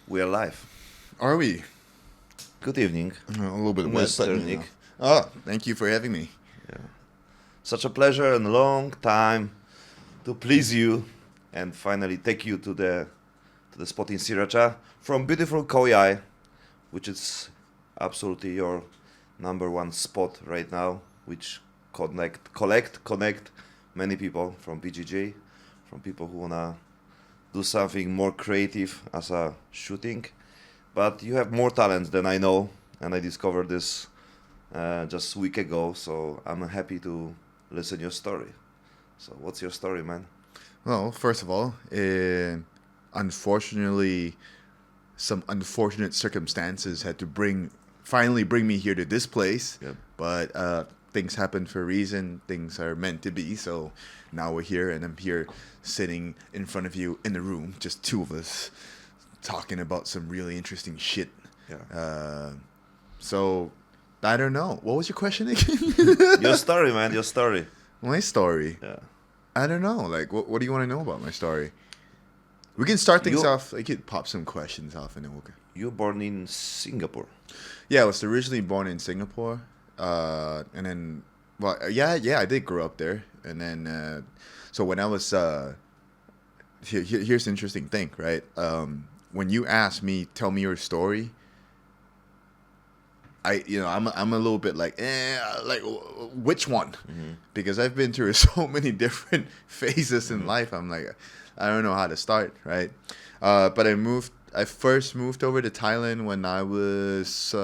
We are live. Are we? Good evening, A little bit wet, Mr. but Nick. Oh, thank you for having me. Such a pleasure and a long time to please you and finally take you to the spot in Sriracha from beautiful Kauai, which is absolutely your number one spot right now, which connect many people from BJJ, from people who wanna do something more creative as a shooting. But you have more talent than I know, and I discovered this just a week ago, so I'm happy to listen your story. So what's your story, man? Well, first of all, unfortunately, some unfortunate circumstances had to finally bring me here to this place. Yep. But things happen for a reason. Things are meant to be. So now we're here, and I'm here sitting in front of you in the room, just two of us, talking about some really interesting shit. Yeah. So I don't know. What was your question again? Your story, man, your story. My story. Yeah. I don't know. Like, what do you want to know about my story? We can start things off. I could pop some questions off, and then we'll go. You were born in Singapore. Yeah, I was originally born in Singapore, and then, well, yeah, I did grow up there, and then, so when I was, here's the interesting thing, right? When you ask me, tell me your story, I'm a little bit like which one? Mm-hmm. Because I've been through so many different phases in life. I'm like, I don't know how to start, right? But I first moved over to Thailand when I was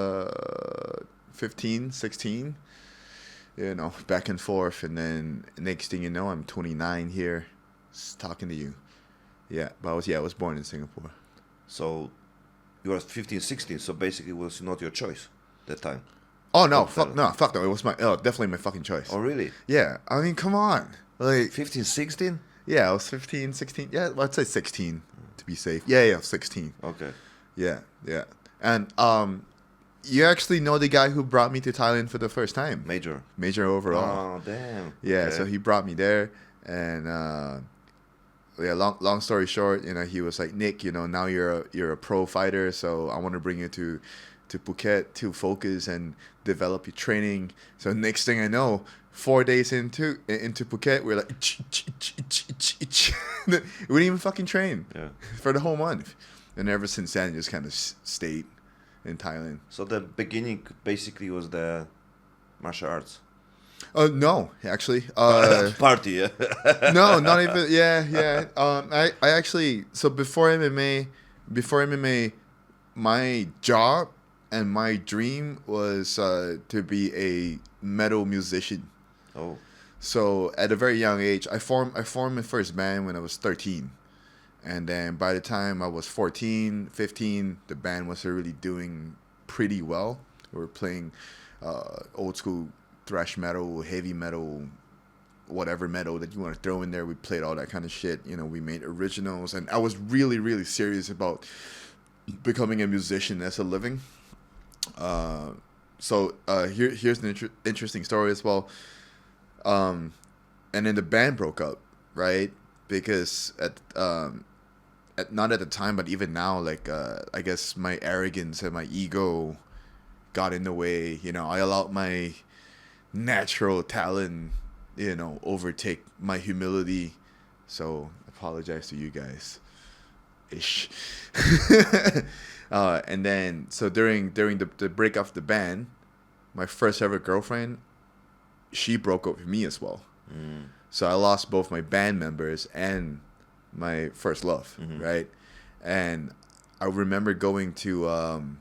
15, 16. You know, back and forth, and then next thing you know, I'm 29 here, talking to you. Yeah, but I was born in Singapore. So you were 15, 16, so basically it was not your choice that time. Oh no, fuck no. It was definitely my fucking choice. Oh, really? Yeah, I mean, come on, like 15, 16? Yeah, I was 15, 16. Yeah, well, I'd say 16 to be safe. Yeah, 16. Okay. Yeah. And you actually know the guy who brought me to Thailand for the first time. Major overall. Oh, damn. Yeah, Okay. so he brought me there, and long story short, he was like, Nick, now you're a pro fighter, so I want to bring you to Phuket to focus and develop your training. So next thing I know, 4 days into Phuket, we're like, we didn't even fucking train for the whole month. And ever since then, just kind of stayed in Thailand. So the beginning basically was the martial arts. No, actually. Party, yeah. No, not even. Yeah. I actually. So before MMA, my job and my dream was to be a metal musician. Oh. So at a very young age, I formed my first band when I was 13. And then by the time I was 14, 15, the band was already doing pretty well. We were playing old school thrash metal, heavy metal, whatever metal that you want to throw in there. We played all that kind of shit. We made originals. And I was really, really serious about becoming a musician as a living. So here's an interesting story as well. And then the band broke up, right? Because not at the time, but even now, like I guess my arrogance and my ego got in the way. I allowed my natural talent, overtake my humility. So apologize to you guys. Ish. And then so during the break of the band, my first ever girlfriend, she broke up with me as well. So I lost both my band members and my first love, right? And I remember going to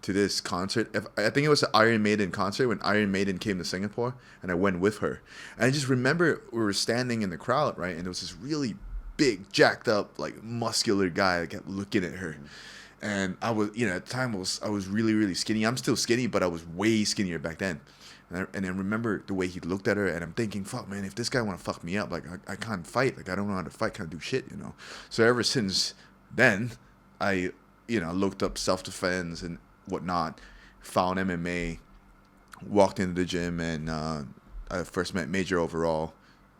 this concert. I think it was an Iron Maiden concert when Iron Maiden came to Singapore, and I went with her. And I just remember we were standing in the crowd, right? And there was this really big, jacked up, like muscular guy that kept looking at her. And I was, at the time I was really, really skinny. I'm still skinny, but I was way skinnier back then. And I remember the way he looked at her, and I'm thinking, fuck, man, if this guy want to fuck me up, like, I can't fight. Like, I don't know how to fight, can't do shit, So ever since then, I, looked up self-defense and whatnot, found MMA, walked into the gym, and I first met Major overall,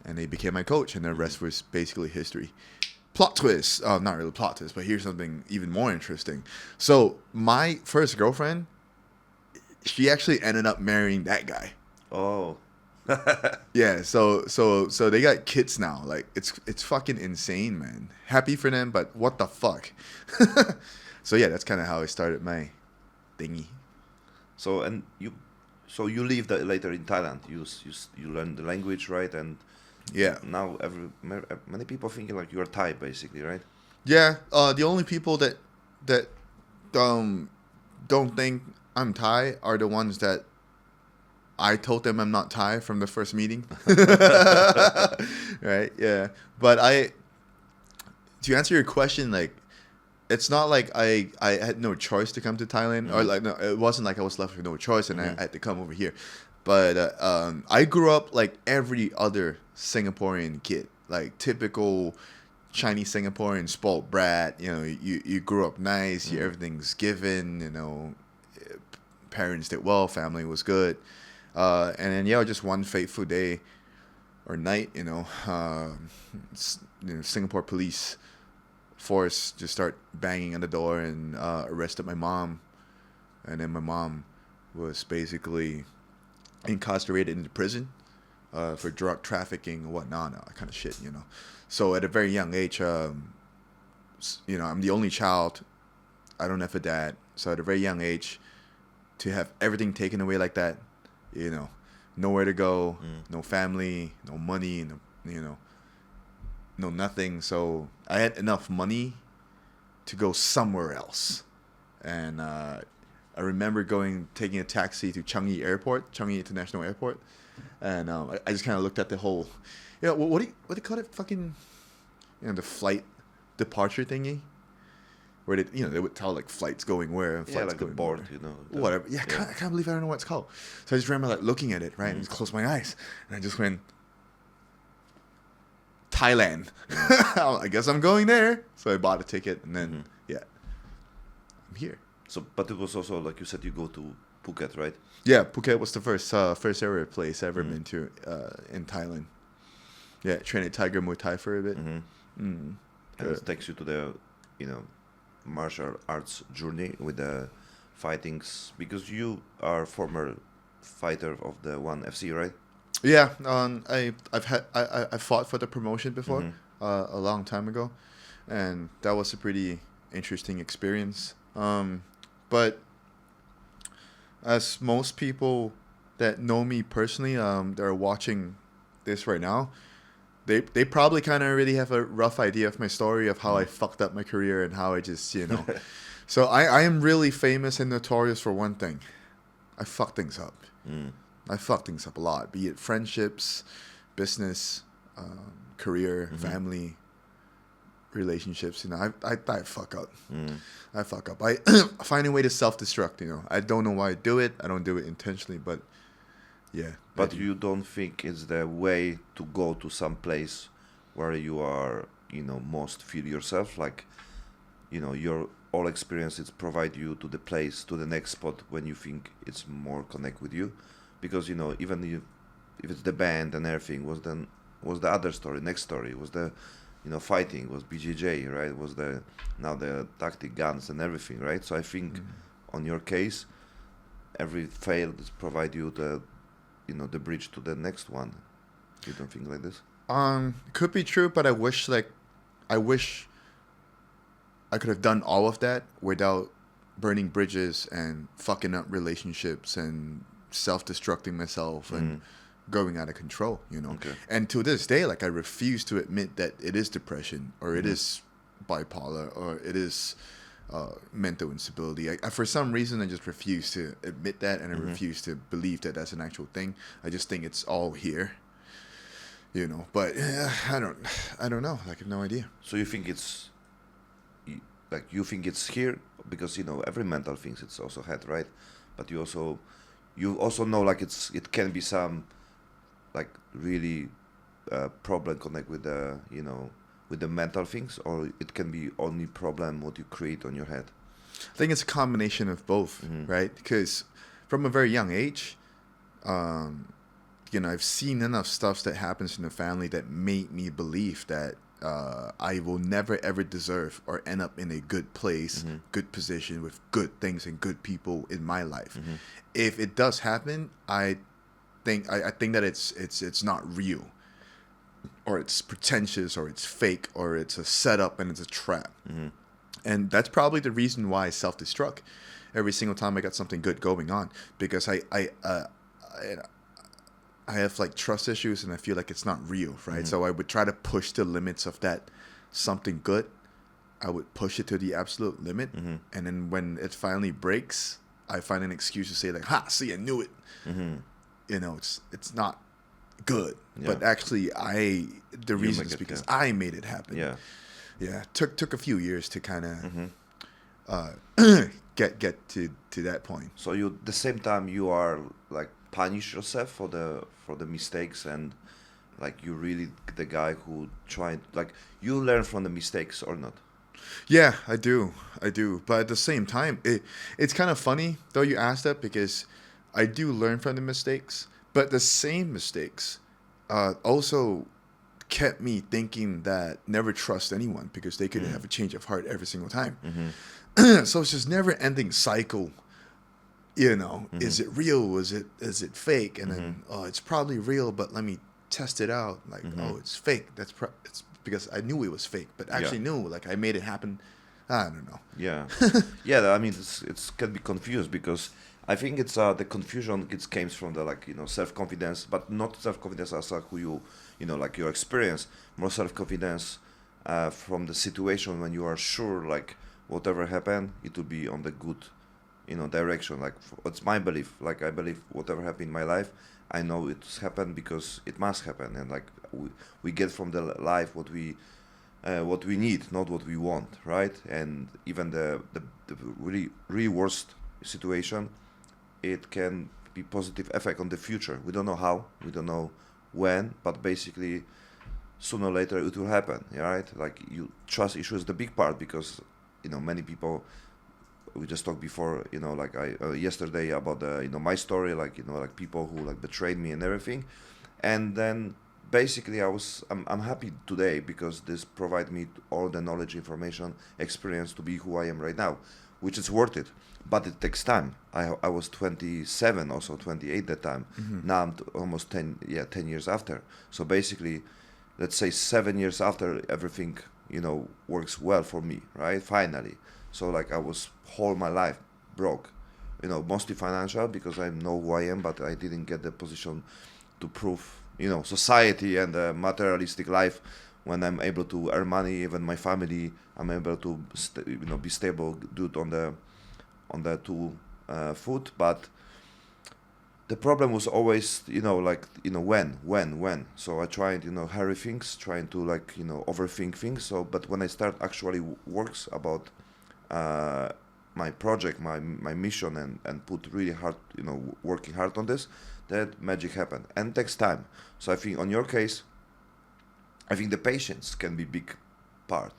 and he became my coach, and the rest was basically history. plot twist. Oh, not really plot twist, but here's something even more interesting. So my first girlfriend, she actually ended up marrying that guy. Oh. Yeah, so they got kids now. Like it's fucking insane, man. Happy for them, but what the fuck? So yeah, that's kind of how I started my thingy. So you lived later in Thailand. You learned the language, right? And Yeah. now many people thinking like you're Thai, basically, right? Yeah, the only people that don't think I'm Thai are the ones that I told them I'm not Thai from the first meeting. Right? Yeah. But to answer your question, like, it's not like I had no choice to come to Thailand, or like, no, it wasn't like I was left with no choice and I had to come over here. But I grew up like every other Singaporean kid, like typical Chinese Singaporean spoiled brat. You know, you grew up nice, everything's given. You know, parents did well, family was good, and then just one fateful day or night, Singapore police force just start banging on the door and arrested my mom, and then my mom was basically incarcerated into prison for drug trafficking and whatnot, that kind of shit, So at a very young age, I'm the only child. I don't have a dad. So at a very young age, to have everything taken away like that, nowhere to go, no family, no money, no nothing. So I had enough money to go somewhere else. And I remember taking a taxi to Changi International Airport, and I just kind of looked at the whole, what do you call it, fucking, the flight departure thingy, where they would tell like flights going where and flights like the going board, where. Whatever. Yeah, I can't believe I don't know what it's called. So I just remember like looking at it, right, and just closed my eyes, and I just went, Thailand. I guess I'm going there. So I bought a ticket, and then I'm here. So, but it was also like you said, you go to Phuket, right? Yeah, Phuket was the first ever place I ever been to in Thailand. Yeah, trained at Tiger Muay Thai for a bit. And it takes you to the, martial arts journey with the fightings, because you are former fighter of the ONE FC, right? Yeah, I fought for the promotion before a long time ago, and that was a pretty interesting experience. But as most people that know me personally, that are watching this right now, they probably kind of already have a rough idea of my story of how I fucked up my career and how I just, So I am really famous and notorious for one thing. I fuck things up. I fuck things up a lot, be it friendships, business, career, family, relationships. I fuck up. I fuck up. I find a way to self-destruct. I don't know why I do it. I don't do it intentionally, but yeah. But you don't think it's the way to go to some place where you are, most feel yourself, like, your all experiences provide you to the place, to the next spot when you think it's more connect with you, because even if it's the band and everything was the other story, next story was the fighting, was BJJ, right, was the tactic guns and everything, right? So I think on your case, every fail provide you the bridge to the next one. You don't think like this? Could be true, but I wish I could have done all of that without burning bridges and fucking up relationships and self-destructing myself and going out of control, Okay. And to this day, like, I refuse to admit that it is depression or it is bipolar or it is mental instability. I for some reason, I just refuse to admit that, and I refuse to believe that that's an actual thing. I just think it's all here, But I don't know. Like, I have no idea. So you think you think it's here because every mental thing it's also had, right? But you also know like it can be some like really problem connect with the with the mental things, or it can be only problem what you create on your head? I think it's a combination of both, right? Because from a very young age, I've seen enough stuff that happens in the family that made me believe that I will never ever deserve or end up in a good place, good position with good things and good people in my life. If it does happen, I think that it's not real, or it's pretentious, or it's fake, or it's a setup and it's a trap. And that's probably the reason why I self-destruct every single time I got something good going on, because I have like trust issues and I feel like it's not real, right? So I would try to push the limits of that something good. I would push it to the absolute limit, and then when it finally breaks, I find an excuse to say like, "Ha! See, I knew it." You know, it's not good, but actually, the reason is because I made it happen. Yeah. Took a few years to kind of get to that point. So you, the same time, you are like punish yourself for the mistakes, and like you really the guy who tried, like you learn from the mistakes or not? Yeah, I do. But at the same time, it's kind of funny though you asked that, because I do learn from the mistakes, but the same mistakes also kept me thinking that never trust anyone, because they could have a change of heart every single time. So it's just never ending cycle. You know, is it real? Is it fake? And then, oh, it's probably real, but let me test it out. Like, oh, it's fake. It's because I knew it was fake, but actually knew, like, I made it happen. I don't know. Yeah, yeah. I mean, it's can be confused, because I think it's the confusion came from the, like, you know, self-confidence, but not self-confidence as who you know, like your experience, more self-confidence from the situation when you are sure, like, whatever happened, it will be on the good, you know, direction. Like, it's my belief. Like, I believe whatever happened in my life, I know it's happened because it must happen, and like we get from the life what we need, not what we want, right? And even the really worst situation, it can be positive effect on the future. We don't know how, we don't know when, but basically sooner or later it will happen, right? Like, you trust issue is the big part, because, you know, many people, we just talked before, you know, like I yesterday about the, you know, my story, like, you know, like people who like betrayed me and everything, and then basically I'm happy today because this provide me all the knowledge, information, experience to be who I am right now, which is worth it. But it takes time. I was 27, also 28 that time. Now I'm almost 10 years after. So basically, let's say 7 years after, everything, you know, works well for me, right? Finally. So like I was whole my life broke, you know, mostly financial, because I know who I am, but I didn't get the position to prove, you know, society and the materialistic life. When I'm able to earn money, even my family, I'm able to you know, be stable, do it on the two foot. But the problem was always, you know, like, you know, when. So I tried, you know, hurry things, trying to, like, you know, overthink things. So, but when I start actually works about my project, my mission, and put really hard, you know, working hard on this, that magic happened, and it takes time. So I think on your case, I think the patience can be big part,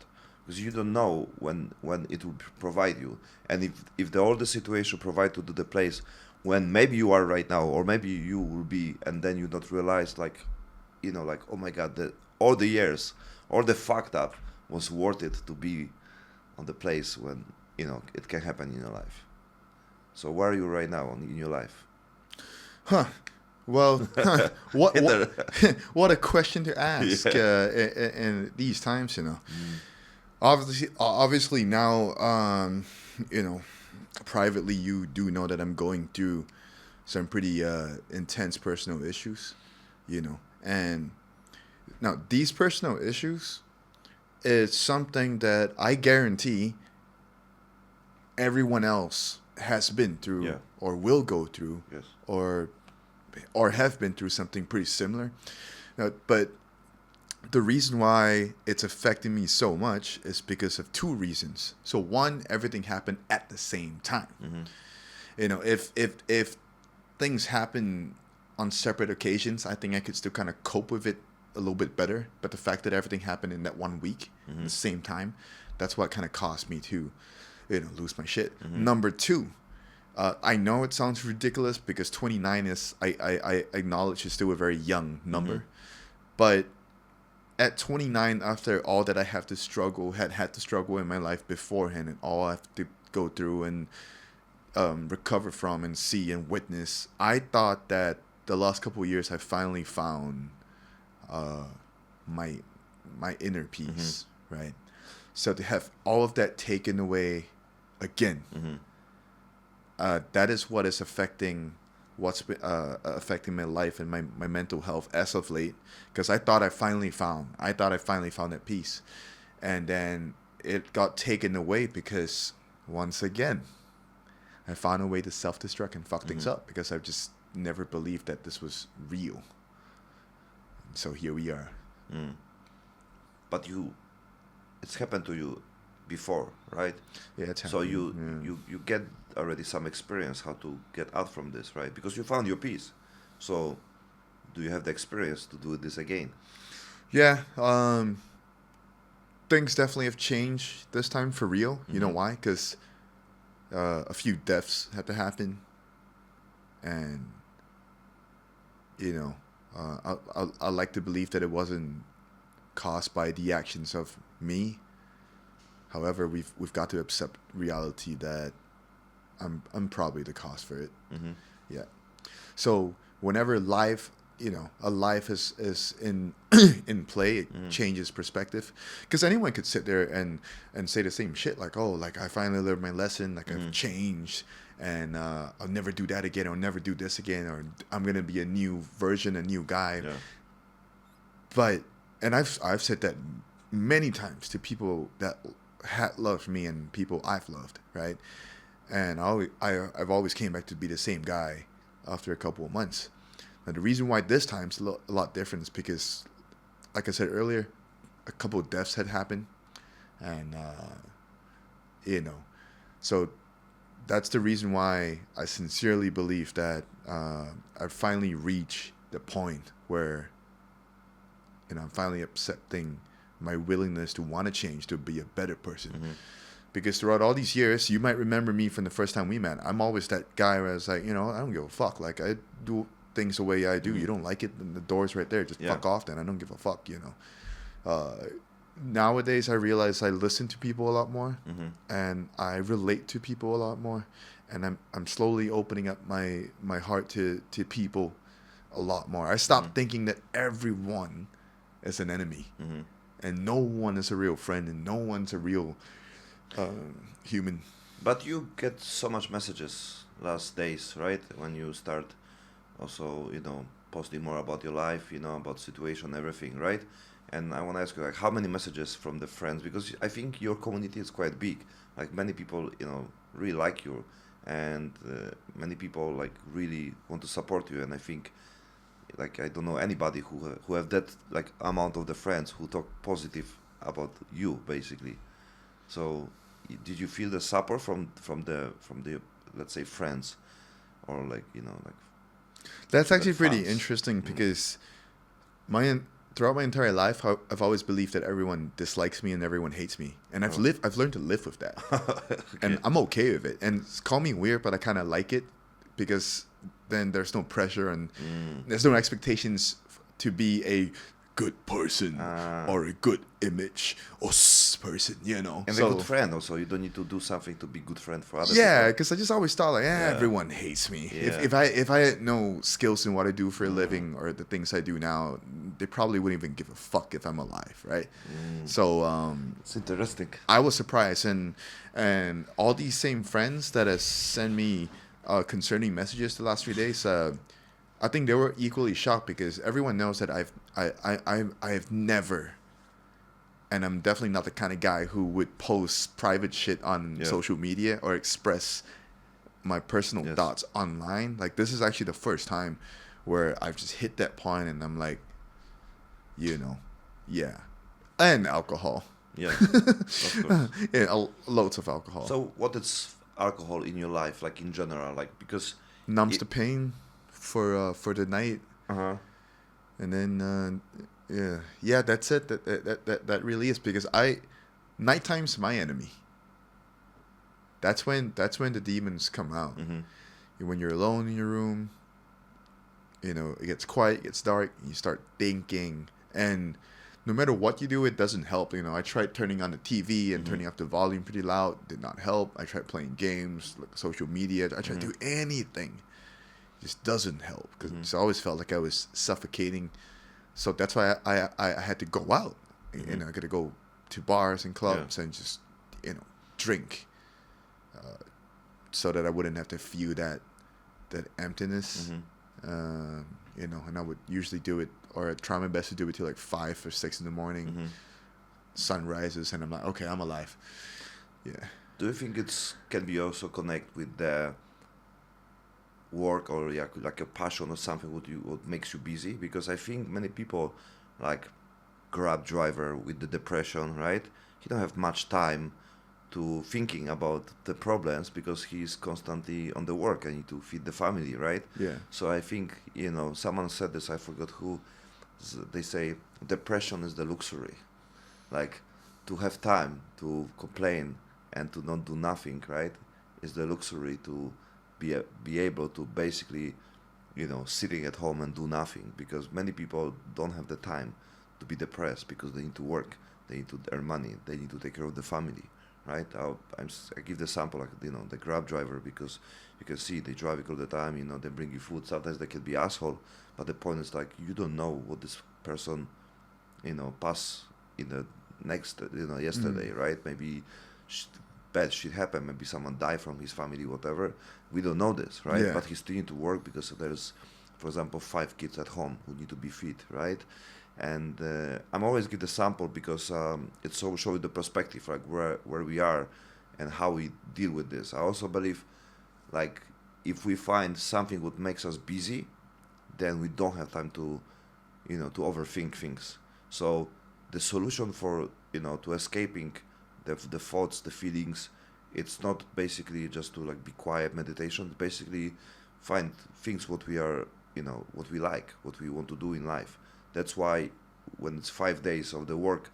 because you don't know when it will provide you, and if all the situation provide to the place when maybe you are right now, or maybe you will be, and then you don't realize, like, you know, like, oh my God, all the years, all the fucked up was worth it to be on the place when, you know, it can happen in your life. So where are you right now in your life? Well, what a question to ask in these times, you know. Obviously now, you know, privately, you do know that I'm going through some pretty intense personal issues, you know. And now these personal issues is something that I guarantee everyone else has been through, or will go through, or have been through something pretty similar. But the reason why it's affecting me so much is because of two reasons. So one, everything happened at the same time. You know, if things happen on separate occasions, I think I could still kind of cope with it a little bit better. But the fact that everything happened in that 1 week at the same time, that's what kind of caused me to, you know, lose my shit. Number two, I know it sounds ridiculous, because 29 is, I acknowledge, is still a very young number. But at 29, after all that I have to struggle, had to struggle in my life beforehand, and all I have to go through and recover from and see and witness, I thought that the last couple of years I finally found my my inner peace, right? So to have all of that taken away again, that is what is affecting affecting my life and my mental health as of late. Because I thought I finally found that peace, and then it got taken away because once again I found a way to self-destruct and fuck things up because I've just never believed that this was real. So here we are. But it's happened to you before, right? Yeah, it's So happening. you get already some experience how to get out from this, right? Because you found your peace. So do you have the experience to do this again? Yeah, things definitely have changed this time for real. You know why? Because a few deaths had to happen, and you know, I like to believe that it wasn't caused by the actions of me. However, we've got to accept reality that I'm probably the cause for it. Yeah. So whenever life, a life is in in play, it changes perspective. Because anyone could sit there and say the same shit, like, oh, like I finally learned my lesson, like I've changed, and I'll never do that again, I'll never do this again, or I'm gonna be a new version, a new guy. Yeah. But I've said that many times to people that had loved me and people I've loved, right? And I've always came back to be the same guy after a couple of months. Now the reason why this time's a lot different is because, like I said earlier, a couple of deaths had happened, and so that's the reason why I sincerely believe that I finally reached the point where I'm finally accepting my willingness to want to change, to be a better person. Because throughout all these years, you might remember me from the first time we met. I'm always that guy where I was like, I don't give a fuck. Like, I do things the way I do. You don't like it, then the door's right there. Just fuck off then. I don't give a fuck, Nowadays, I realize I listen to people a lot more, and I relate to people a lot more. And I'm slowly opening up my heart to people a lot more. I stopped thinking that everyone is an enemy, and no one is a real friend, and no one's a real human. But you get so much messages last days, right? When you start also, posting more about your life, about situation, everything, right? And I want to ask you, like, how many messages from the friends? Because I think your community is quite big. Like, many people, really like you, and many people, like, really want to support you. And I think, like, I don't know anybody who have that, like, amount of the friends who talk positive about you, basically. So did you feel the support from the let's say friends, or like That's actually pretty fans? interesting because throughout my entire life, I've always believed that everyone dislikes me and everyone hates me, and I've learned to live with that. And I'm okay with it. And call me weird, but I kind of like it because then there's no pressure and there's no expectations to be a good person or a good image or person, And a good friend also. You don't need to do something to be good friend for others. Yeah, because I just always thought like, everyone hates me. Yeah. If I had no skills in what I do for a living or the things I do now, they probably wouldn't even give a fuck if I'm alive, right? So It's interesting. I was surprised, and all these same friends that have sent me concerning messages the last 3 days, I think they were equally shocked because everyone knows that I've never, and I'm definitely not the kind of guy who would post private shit on social media or express my personal thoughts online. Like, this is actually the first time where I've just hit that point and I'm like, and alcohol. Yeah, of course. Yeah, loads of alcohol. So what is alcohol in your life, like in general, like because Numbs the pain for the night, and then that's it. That really is, because nighttime's my enemy. That's when the demons come out. When you're alone in your room, it gets quiet, it gets dark, and you start thinking. And no matter what you do, it doesn't help. I tried turning on the TV and turning up the volume pretty loud, did not help. I tried playing games, like social media. I tried to do anything, just doesn't help because it's always felt like I was suffocating. So that's why I had to go out. I got to go to bars and clubs and just drink, so that I wouldn't have to feel that emptiness. And I would usually do it, or try my best to do it till like 5 or 6 in the morning. Sun rises, and I'm like, okay, I'm alive. Yeah. Do you think can be also connect with the work, or like a passion or something what makes you busy? Because I think many people, like Grab driver with the depression, right? He don't have much time to thinking about the problems because he's constantly on the work and need to feed the family, right? Yeah. So I think, someone said this, I forgot who, they say depression is the luxury. Like, to have time to complain and to not do nothing, right, is the luxury to be able to basically, sitting at home and do nothing, because many people don't have the time to be depressed because they need to work, they need to earn money, they need to take care of the family. Right, I give the sample, like the Grab driver, because you can see they drive all the time. They bring you food. Sometimes they can be asshole, but the point is, like, you don't know what this person, pass in the next, yesterday, right? Maybe bad shit happened. Maybe someone died from his family, whatever. We don't know this, right? Yeah. But he's still need to work because there's, for example, 5 kids at home who need to be fed, right? And I'm always give the sample because it shows the perspective, like where we are and how we deal with this. I also believe, like, if we find something what makes us busy, then we don't have time to overthink things. So the solution for to escaping the thoughts, the feelings, it's not basically just to like be quiet meditation. Basically, find things what we are what we like, what we want to do in life. That's why when it's 5 days of the work,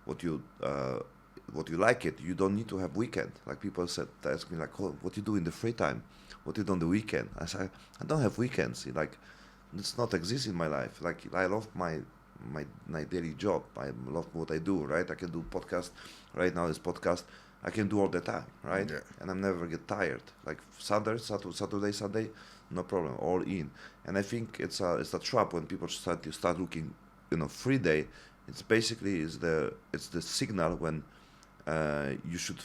what you like it, you don't need to have weekend. Like people ask me like, oh, what you do in the free time? What you do on the weekend? I say, I don't have weekends. Like, it's not exist in my life. Like, I love my daily job. I love what I do, right? I can do podcast. Right now, this podcast, I can do all the time, right? Yeah. And I never get tired. Like Saturday, Sunday, no problem, all in. And I think it's a trap when people start looking, free day. It's basically it's the signal when you should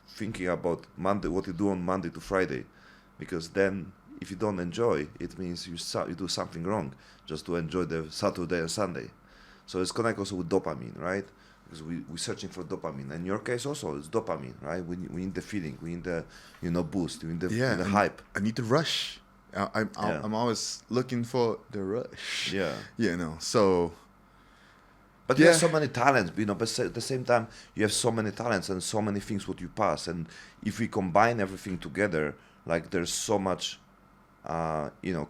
thinking about Monday, what you do on Monday to Friday, because then if you don't enjoy, it means you do something wrong just to enjoy the Saturday and Sunday. So it's connected also with dopamine, right? Because we're searching for dopamine. In your case also, it's dopamine, right? We need the feeling, we need the boost, we need the hype. I need the rush. I'm always looking for the rush. Yeah. So. But you have so many talents, but at the same time, you have so many talents and so many things what you pass. And if we combine everything together, like there's so much,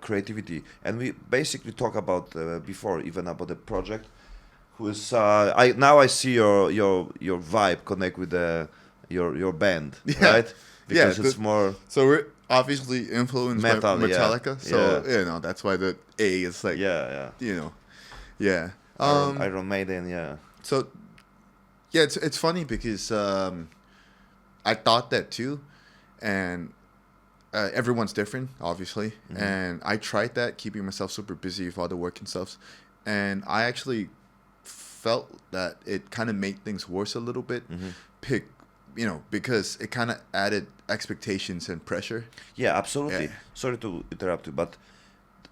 creativity. And we basically talk about before, even about the project, who is, I see your vibe connect with your band, right? Because it's more. So we're obviously influenced metal, by Metallica. Yeah. So, that's why the A is like, Yeah. Yeah. Iron Maiden, yeah. So, yeah, it's funny because I thought that too, and everyone's different, obviously, and I tried that, keeping myself super busy with all the work and stuff, and I actually felt that it kind of made things worse a little bit, because it kind of added expectations and pressure. Yeah, absolutely. Yeah. Sorry to interrupt you, but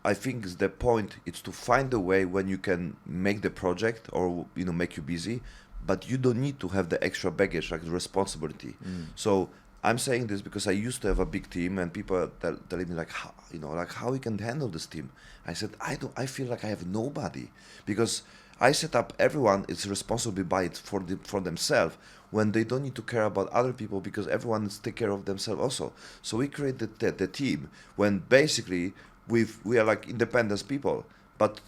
I think the point is to find a way when you can make the project or make you busy, but you don't need to have the extra baggage like the responsibility. So I'm saying this because I used to have a big team, and people are telling me like, how we can handle this team. I said I feel like I have nobody, because I set up everyone is responsible by it for themselves, when they don't need to care about other people because everyone is take care of themselves also. So we created the team when basically we are like independent people, but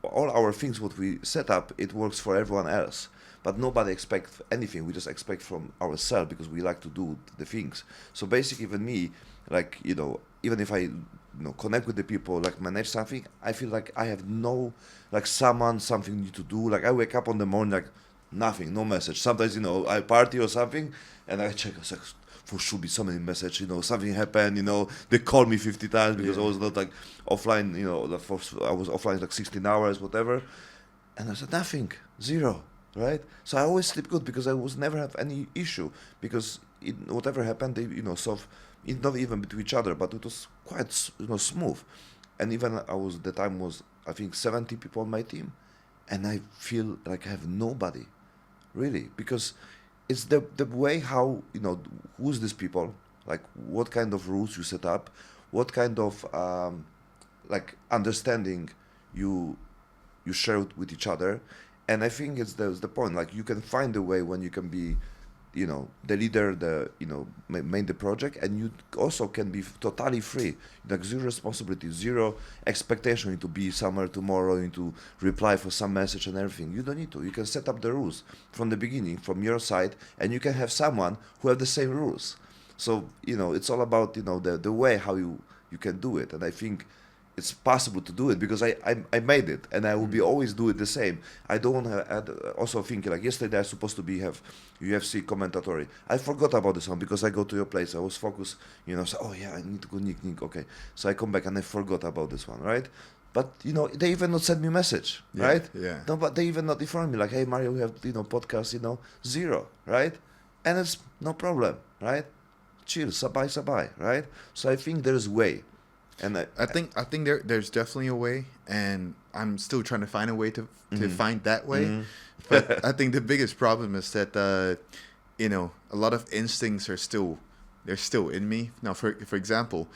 all our things what we set up, it works for everyone else, but nobody expects anything. We just expect from ourselves because we like to do the things. So basically, even me, like even if I connect with the people, like manage something, I feel like I have no, like something need to do. Like I wake up on the morning, like nothing, no message. Sometimes, I party or something, and I check, I was like, for should be so many messages, something happened, they called me 50 times because I was not like offline, I was offline like 16 hours, whatever. And I said, nothing, zero, right? So I always sleep good because I was never have any issue because whatever happened, they, solve it, not even between each other, but it was quite, smooth. And even the time was, I think, 70 people on my team. And I feel like I have nobody, really, because it's the way how, who's these people, like what kind of rules you set up, what kind of, like understanding you share with each other. And I think it's the point, like you can find a way when you can be, the leader, main the project, and you also can be totally free, like zero responsibility, zero expectation. You need to be somewhere tomorrow, you need to reply for some message and everything. You don't need to. You can set up the rules from the beginning, from your side, and you can have someone who have the same rules. So, it's all about, the way how you can do it. And I think it's possible to do it because I made it, and I will be always do it the same. I don't want to add, also thinking like yesterday I was supposed to have UFC commentatory. I forgot about this one because I go to your place. I was focused, so, oh yeah, I need to go Nick, okay. So I come back and I forgot about this one, right? But, they even not send me message, right? Yeah. No, but they even not inform me like, hey Mario, we have, podcast, zero, right? And it's no problem, right? Chill, sabai, right? So I think there's way. And I think there's definitely a way, and I'm still trying to find a way to find that way. But I think the biggest problem is that a lot of instincts are still in me. Now, for example,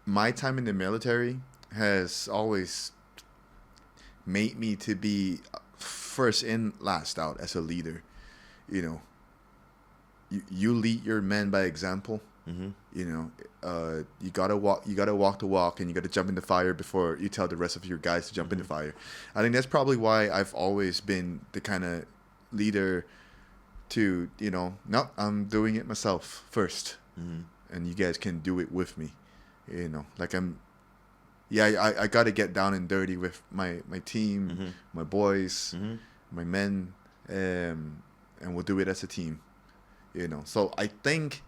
my time in the military has always made me to be first in, last out as a leader. You lead your men by example. You gotta walk the walk, and you gotta jump in the fire before you tell the rest of your guys to jump in the fire. I think that's probably why I've always been the kind of leader to, no, I'm doing it myself first, and you guys can do it with me. Like I gotta get down and dirty with my team, my boys, my men, and we'll do it as a team. So I think,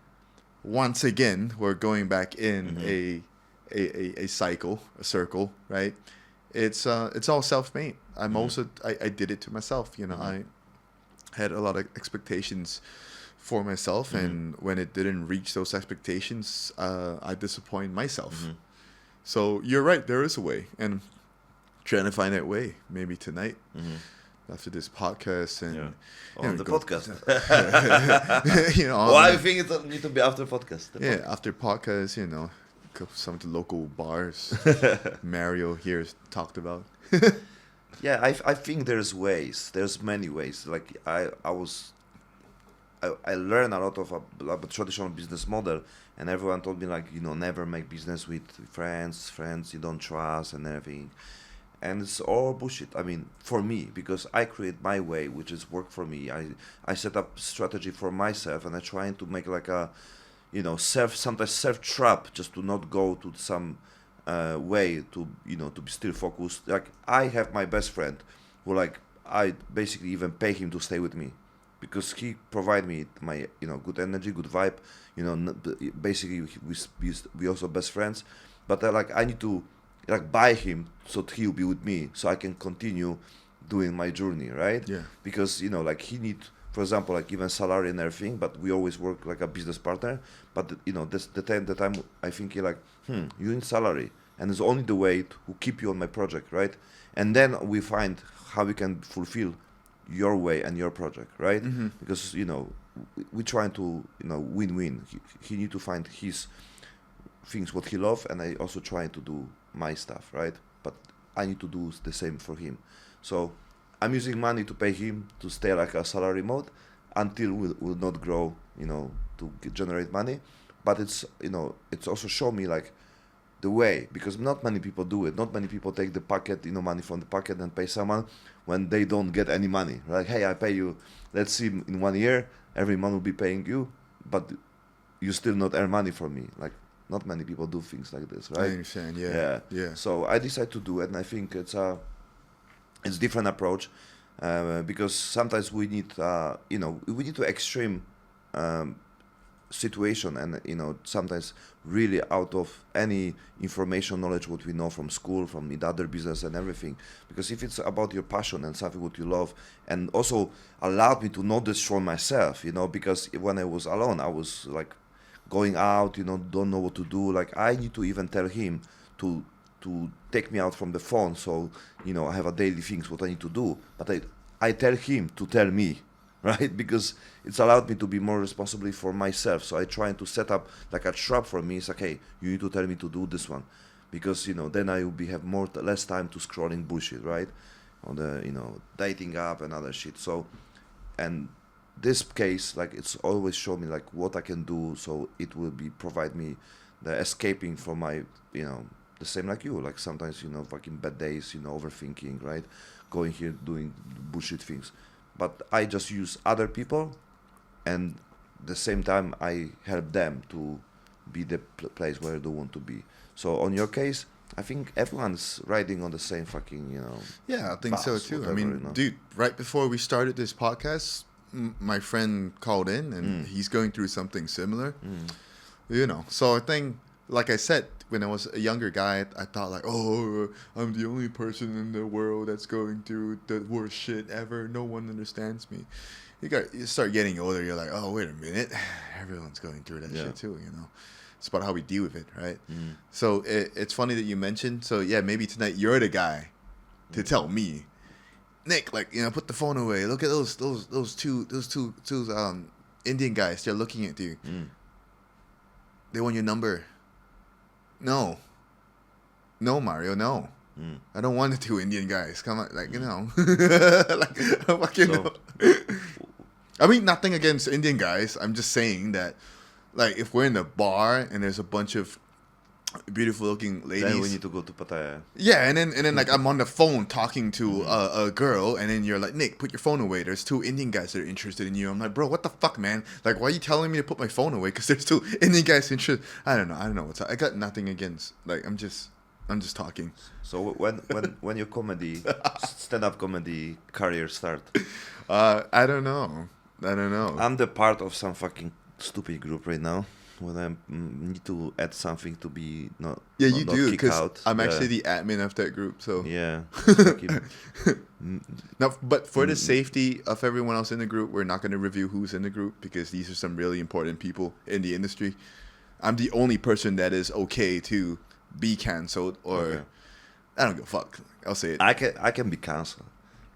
once again, we're going back in a cycle, a circle, right? It's all self-made. I'm also I did it to myself. I had a lot of expectations for myself, and when it didn't reach those expectations, I disappoint myself. So you're right. There is a way, and trying to find that way maybe tonight. After this podcast and the podcast. Well, I think it need to be after podcast. After podcast, go some of the local bars Mario here has talked about. I think there's ways. There's many ways. Like I learned a lot of a traditional business model, and everyone told me like, never make business with friends you don't trust and everything. And it's all bullshit. I mean, for me, because I create my way, which is work for me. I set up strategy for myself, and I trying to make like a, sometimes self trap, just to not go to some way to, to be still focused. Like I have my best friend, who like I basically even pay him to stay with me, because he provide me my good energy, good vibe. Basically we also best friends, but I need to buy him so that he'll be with me so I can continue doing my journey, right? Yeah. Because he need, for example, like even salary and everything, but we always work like a business partner. But that's the time I think you need salary, and it's only the way to keep you on my project, right? And then we find how we can fulfill your way and your project, right? Because we trying to win-win. He need to find his things what he love, and I also try to do my stuff, right? But I need to do the same for him. So I'm using money to pay him to stay like a salary mode until we'll not grow, to generate money. But it's also show me like the way, because not many people do it. Not many people take the pocket, money from the pocket and pay someone when they don't get any money. Like, hey, I pay you, let's see, in 1 year, every month will be paying you, but you still not earn money from me. Like, not many people do things like this, I right? understand. Yeah. So I decided to do it, and I think it's different approach, because sometimes we need we need to extreme situation, and sometimes really out of any information knowledge what we know from school, from the other business and everything, because if it's about your passion and something what you love, and also allowed me to know this for myself, because when I was alone I was like going out, don't know what to do, like I need to even tell him to take me out from the phone, so I have a daily things what I need to do, but I tell him to tell me, right? Because it's allowed me to be more responsible for myself. So I try to set up like a trap for me. It's like, hey, you need to tell me to do this one, because then I will have less time to scrolling bullshit, right? On the dating app and other shit. So, and this case, like it's always show me like what I can do, so it will provide me the escaping from my the same like you, like sometimes fucking bad days, overthinking, right? Going here doing bullshit things. But I just use other people, and the same time I help them to be the place where they want to be. So on your case, I think everyone's riding on the same fucking Yeah, I think so bus, too. whatever, I mean, dude, right before we started this podcast, my friend called in, and he's going through something similar. So I think, like I said, when I was a younger guy, I thought like, oh, I'm the only person in the world that's going through the worst shit ever. No one understands me. You start getting older, you're like, oh, wait a minute, everyone's going through that shit too. It's about how we deal with it, right? So it's funny that you mentioned. So yeah, maybe tonight you're the guy to tell me, Nick, like put the phone away. Look at those two Indian guys. They're looking at you. They want your number. No, Mario, no. I don't want the two Indian guys. Come on, like, like, fucking. I mean, nothing against Indian guys. I'm just saying that, like, if we're in a bar and there's a bunch of beautiful-looking ladies, then we need to go to Pattaya. Yeah, and then like I'm on the phone talking to a girl, and then you're like, Nick, put your phone away. There's two Indian guys that are interested in you. I'm like, bro, what the fuck, man? Like, why are you telling me to put my phone away? Because there's two Indian guys interested. I don't know what's up. I got nothing against. Like, I'm just talking. So when your stand-up comedy career start? I don't know. I'm the part of some fucking stupid group right now. When I need to add something to be not you not do, kick because out. I'm actually the admin of that group. So yeah. Now, but for the safety of everyone else in the group, we're not going to review who's in the group, because these are some really important people in the industry. I'm the only person that is okay to be canceled, or I don't give a fuck. I'll say it. I can be cancelled,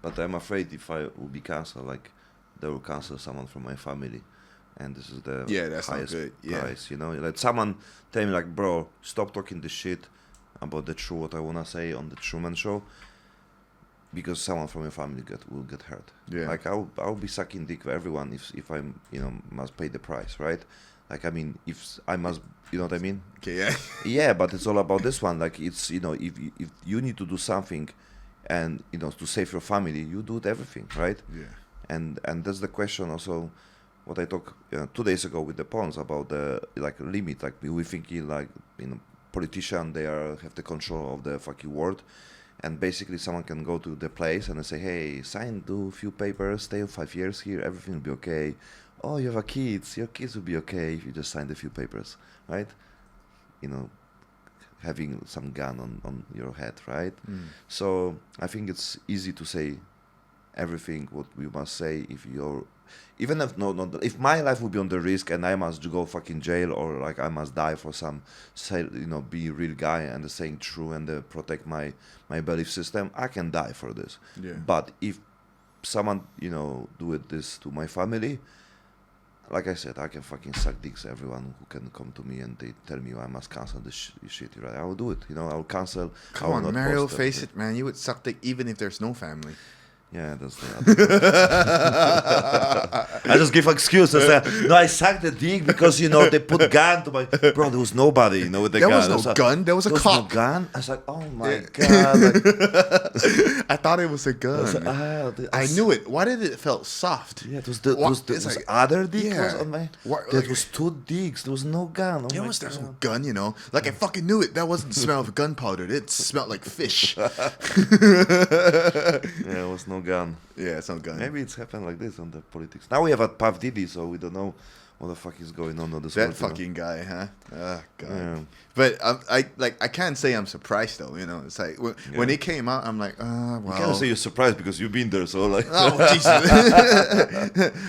but I'm afraid if I will be cancelled, like they will cancel someone from my family. And this is the that's highest not good. price, Like someone tell me like, bro, stop talking this shit about the true what I wanna say on the Truman Show, because someone from your family will get hurt. Yeah. Like I'll be sucking dick for everyone if I'm must pay the price, right? Like I mean, if I must, you know what I mean? Okay, yeah. Yeah, but it's all about this one. Like it's if you need to do something, and to save your family, you do everything, right? Yeah. And that's the question also. What I talked 2 days ago with the pawns about the limit, like we thinking like politician, they have the control of the fucking world, and basically someone can go to the place and say, hey, do a few papers, stay 5 years here, everything will be okay. Oh, you have your kids will be okay if you just sign a few papers, right? Having some gun on your head, right? So I think it's easy to say everything what we must say even if if my life would be on the risk and I must go fucking jail, or like I must die for some be a real guy and saying true and protect my belief system, I can die for this. Yeah. But if someone do this to my family, like I said, I can fucking suck dicks everyone who can come to me and they tell me I must cancel this shit, right? I will do it. I will cancel. Come on, Mario, face it, man. You would suck dick even if there's no family. Yeah, that's the other. I just give excuses. No, I sucked the dick because they put gun to my bro. There was nobody, with the There gun. was no gun. There was a there was cock. no gun. I was like, oh my god. Like, I thought it was a I gun. was like, I knew it. Why did it felt soft? Yeah, it was It's was like- other dick yeah. was on my. What- There like- was two dicks. There was no gun. Oh There my was there's no God. gun, Like I fucking knew it. That wasn't the smell of gunpowder. It smelled like fish. Yeah, it was no gun. Yeah, it's no gun. Maybe it's happened like this on the politics. Now we have a Puff Diddy, so we don't know what the fuck is going on this That world, fucking guy, huh? Oh, God. Yeah. But I can't say I'm surprised though. It's like when it came out, I'm like, well. You can't say you're surprised because you've been there, so like. Oh Jesus!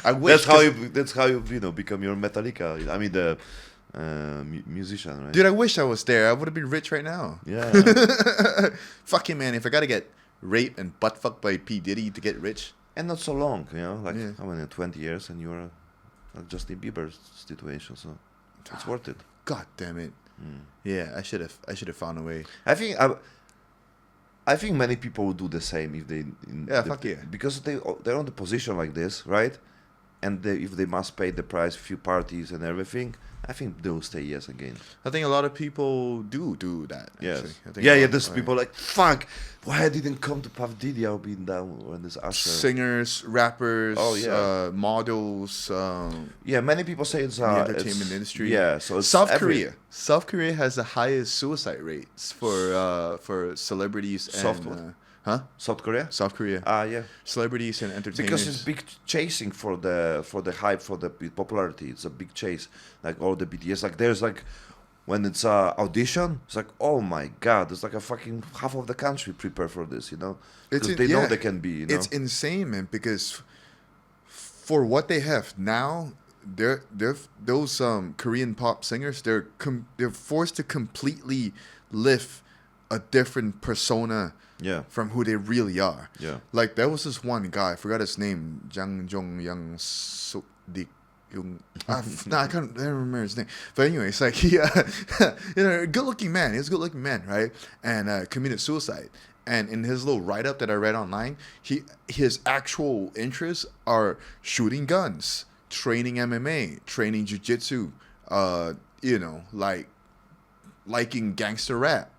I wish. That's how you become your Metallica. I mean the musician, right? Dude, I wish I was there. I would have been rich right now. Yeah. Fucking man, if I gotta get raped and butt fucked by P Diddy to get rich. And not so long, like Yeah. how many 20 years, and you're Justin Bieber situation, so it's worth it. God damn it. Mm. Yeah, I should have found a way. I think many people would do the same if they. Fuck yeah. Because they're on the position like this, right? And if they must pay the price, few parties and everything, I think they will say yes again. I think a lot of people do that. Yes. Actually. I think Yeah. There's people like, fuck, why I didn't come to Puff Diddy? I'll be down when this Usher. Singers, rappers, Oh, yeah. models, Yeah, many people say it's the entertainment industry. Yeah, so it's South Korea. South Korea has the highest suicide rates for celebrities and South Korea. South Korea. Yeah. Celebrities and entertainers. Because it's big chasing for the hype, for the popularity. It's a big chase, like all the BTS. Like there's like when it's a audition, it's like, oh my god, there's like a fucking half of the country prepare for this, because they know they can be. It's insane, man. Because for what they have now, they're those Korean pop singers. They're forced to completely live a different persona. Yeah. From who they really are. Yeah. Like there was this one guy, I forgot his name, Jang Jong Young Suk Dik Young. I don't remember his name. But anyway, it's like he, good looking man. He's a good looking man, right? And committed suicide. And in his little write up that I read online, his actual interests are shooting guns, training MMA, training jiu-jitsu, liking gangster rap.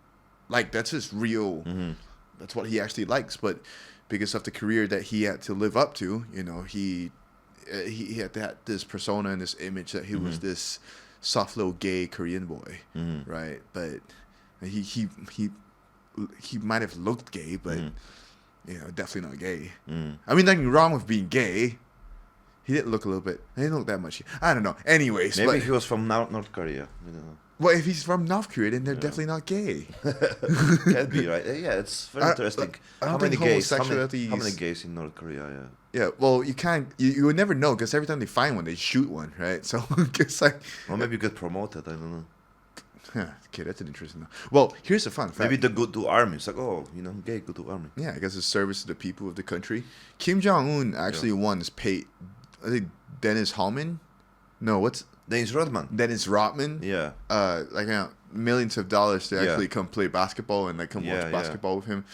Like that's his real. Mm-hmm. That's what he actually likes, but because of the career that he had to live up to, he had to have this persona and this image that he was this soft little gay Korean boy, right? But he might have looked gay, but definitely not gay. I mean, nothing wrong with being gay. He did look a little bit. He didn't look that much. I don't know. Anyways, maybe he was from North Korea. We don't know. Well, if he's from North Korea, then they're definitely not gay. Can be, right? Yeah, it's very interesting. How many gays in North Korea? Yeah, well, you can't. You would never know because every time they find one, they shoot one, right? So it's like. Or maybe you get promoted. I don't know. Okay, that's an interesting. Well, here's a fun fact. Maybe they go to army. It's like, gay, go to army. Yeah, I guess it's service to the people of the country. Kim Jong Un actually once paid. I think Dennis Hallman. No, what's Dennis Rodman. Dennis Rodman. Yeah. Millions of dollars to actually come play basketball and come watch basketball with him.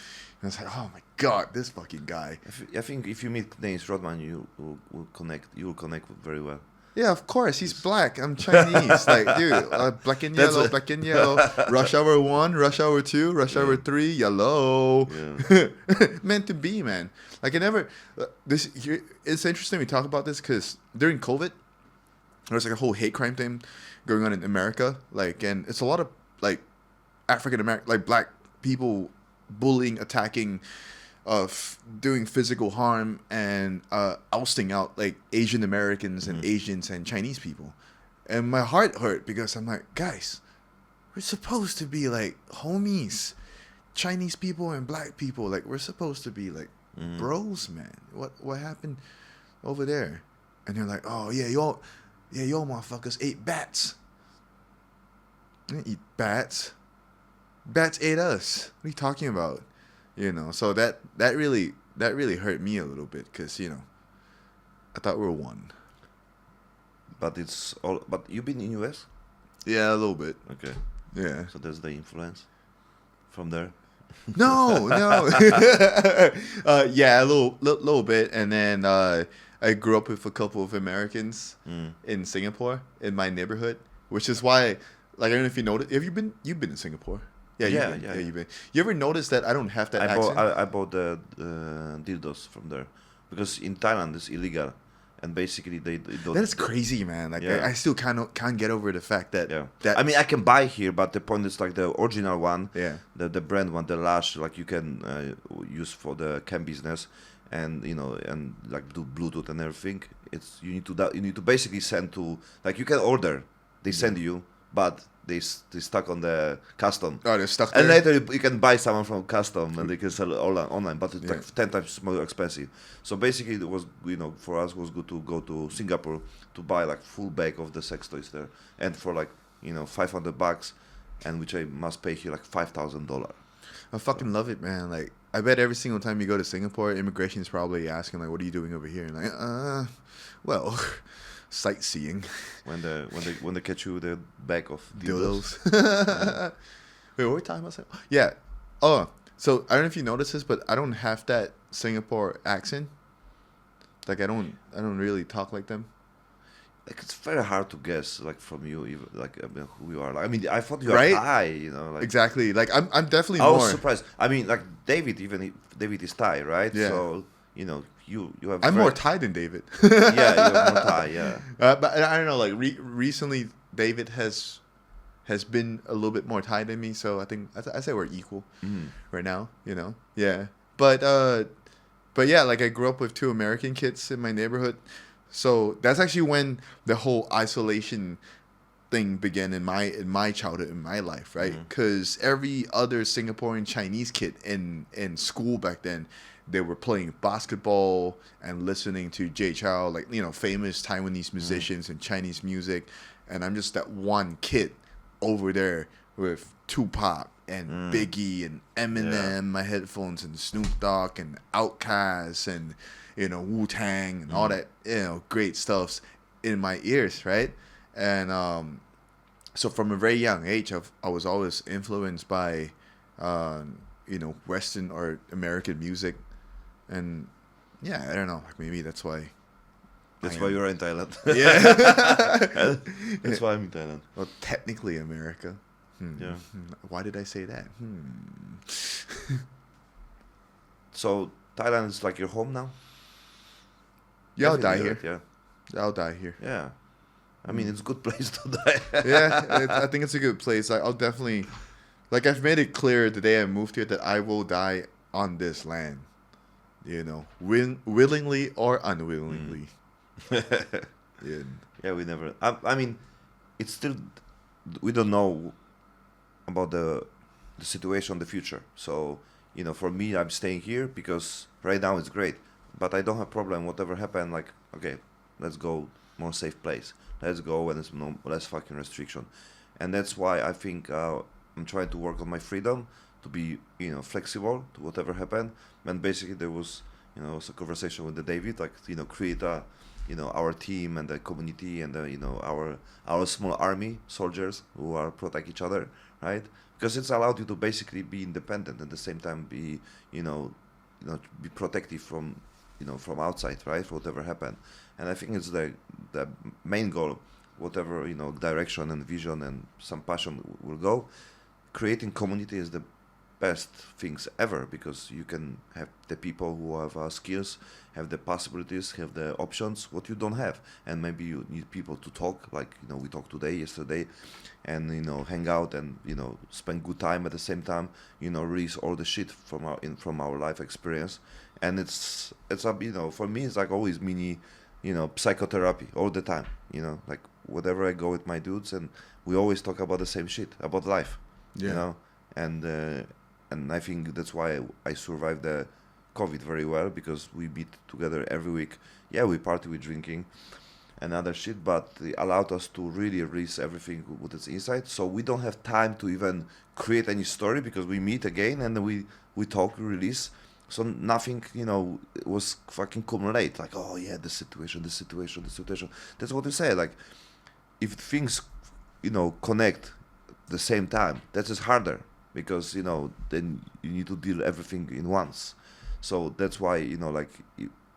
And it's like, oh my god, this fucking guy. I think if you meet Dennis Rodman, you will connect. You will connect very well. Yeah, of course. He's black. I'm Chinese. Like, dude, black and yellow, black and yellow. Rush hour 1, rush hour 2, rush hour 3, yellow. Yeah. Meant to be, man. Like, it's interesting we talk about this because during COVID, there was like a whole hate crime thing going on in America. Like, and it's a lot of like African American, like black people bullying, attacking, doing physical harm and ousting out like Asian Americans and Asians and Chinese people. And my heart hurt because I'm like, guys, we're supposed to be like homies. Chinese people and black people, like we're supposed to be like bros, man. What happened over there? And they're like, oh yeah, y'all motherfuckers ate bats. I didn't eat bats. Bats ate us. What are you talking about? So that really hurt me a little bit because I thought we were one. But But you've been in US? Yeah, a little bit. Okay. Yeah. So there's the influence from there. No, no. Yeah, a little bit, and then I grew up with a couple of Americans in Singapore in my neighborhood, which is why, like, I don't know if you noticed. Have you been? You've been to Singapore? Yeah, you've Yeah, been. yeah, Yeah, yeah. you've been. You ever notice that I don't have that accent? I bought the dildos from there because in Thailand it's illegal, and basically they don't. That is crazy, man. Like, Yeah. I still can't get over the fact that Yeah, that I mean I can buy here, but the point is like the original one, Yeah. the brand one, the Lash, like you can use for the cam business, and and like do Bluetooth and everything. It's you need to basically send to, like, you can order, they send you, but they stuck on the custom. Oh, they're stuck And there. later you can buy someone from custom and they can sell it online, but it's Yeah. like 10 times more expensive. So basically it was, for us it was good to go to Singapore to buy like full bag of the sex toys there, and for like $500, and which I must pay here like $5,000. I fucking love it, man. Like, I bet every single time you go to Singapore, immigration is probably asking, like, what are you doing over here? And like, well, sightseeing. When they catch you with a bag of Dildos. dildos. Wait, what were we talking about? Yeah. Oh, so I don't know if you notice this, but I don't have that Singapore accent. Like, I don't really talk like them. Like, it's very hard to guess, like, from you, even, like, I mean, who you are. Like, I mean, I thought you Right? are Thai, like. Exactly. Like, I'm definitely I was more. surprised. I mean, like David, David is Thai, right? Yeah. So you have. I'm more Thai than David. Yeah, you're more Thai. Yeah. But I don't know. Like, recently, David has been a little bit more Thai than me, so I think I say we're equal right now. Yeah. But yeah, like, I grew up with two American kids in my neighborhood, so that's actually when the whole isolation thing began in my childhood, in my life, right? Because every other Singaporean Chinese kid in school back then, they were playing basketball and listening to Jay Chou, like, famous Taiwanese musicians and Chinese music, and I'm just that one kid over there with Tupac and Biggie and Eminem, my headphones, and Snoop Dogg and Outkast and Wu-Tang and all that great stuff in my ears, right? And so from a very young age, I was always influenced by Western or American music, and yeah, I don't know, like, maybe that's why. That's why you're in Thailand. Yeah. That's why I'm in Thailand. Well, technically America. Yeah. Why did I say that? So Thailand is like your home now. Yeah, I'll die Definitely, here. Yeah. I'll die here. Yeah. I mean, it's a good place to die. Yeah, I think it's a good place. I'll definitely, like, I've made it clear the day I moved here that I will die on this land. Willingly or unwillingly. Yeah. Yeah, we never. I mean, it's still, we don't know about the situation, the future. So for me, I'm staying here because right now it's great, but I don't have problem. Whatever happen, like, okay, let's go more safe place. Let's go when there's less fucking restriction, and that's why I think I'm trying to work on my freedom to be flexible to whatever happen. And basically there was was a conversation with the David, like create a our team and the community and the our small army soldiers who are protect each other, right? Because it's allowed you to basically be independent at the same time be be protective from from outside, right? For whatever happen. And I think it's the main goal, whatever direction and vision and some passion will go. Creating community is the best things ever, because you can have the people who have skills, have the possibilities, have the options what you don't have, and maybe you need people to talk, like we talked yesterday, and hang out and spend good time at the same time, release all the shit from our life experience. And it's a for me it's like always mini psychotherapy all the time, like whatever I go with my dudes, and we always talk about the same shit about life. Yeah. And I think that's why I survived the COVID very well, because we meet together every week. Yeah, we party with drinking and other shit, but it allowed us to really release everything what is inside. So we don't have time to even create any story, because we meet again and then we talk, we release. So nothing, was fucking accumulate. Like, oh yeah, the situation. That's what you say. Like, if things, connect the same time, that is harder. because then you need to deal everything in once. So that's why like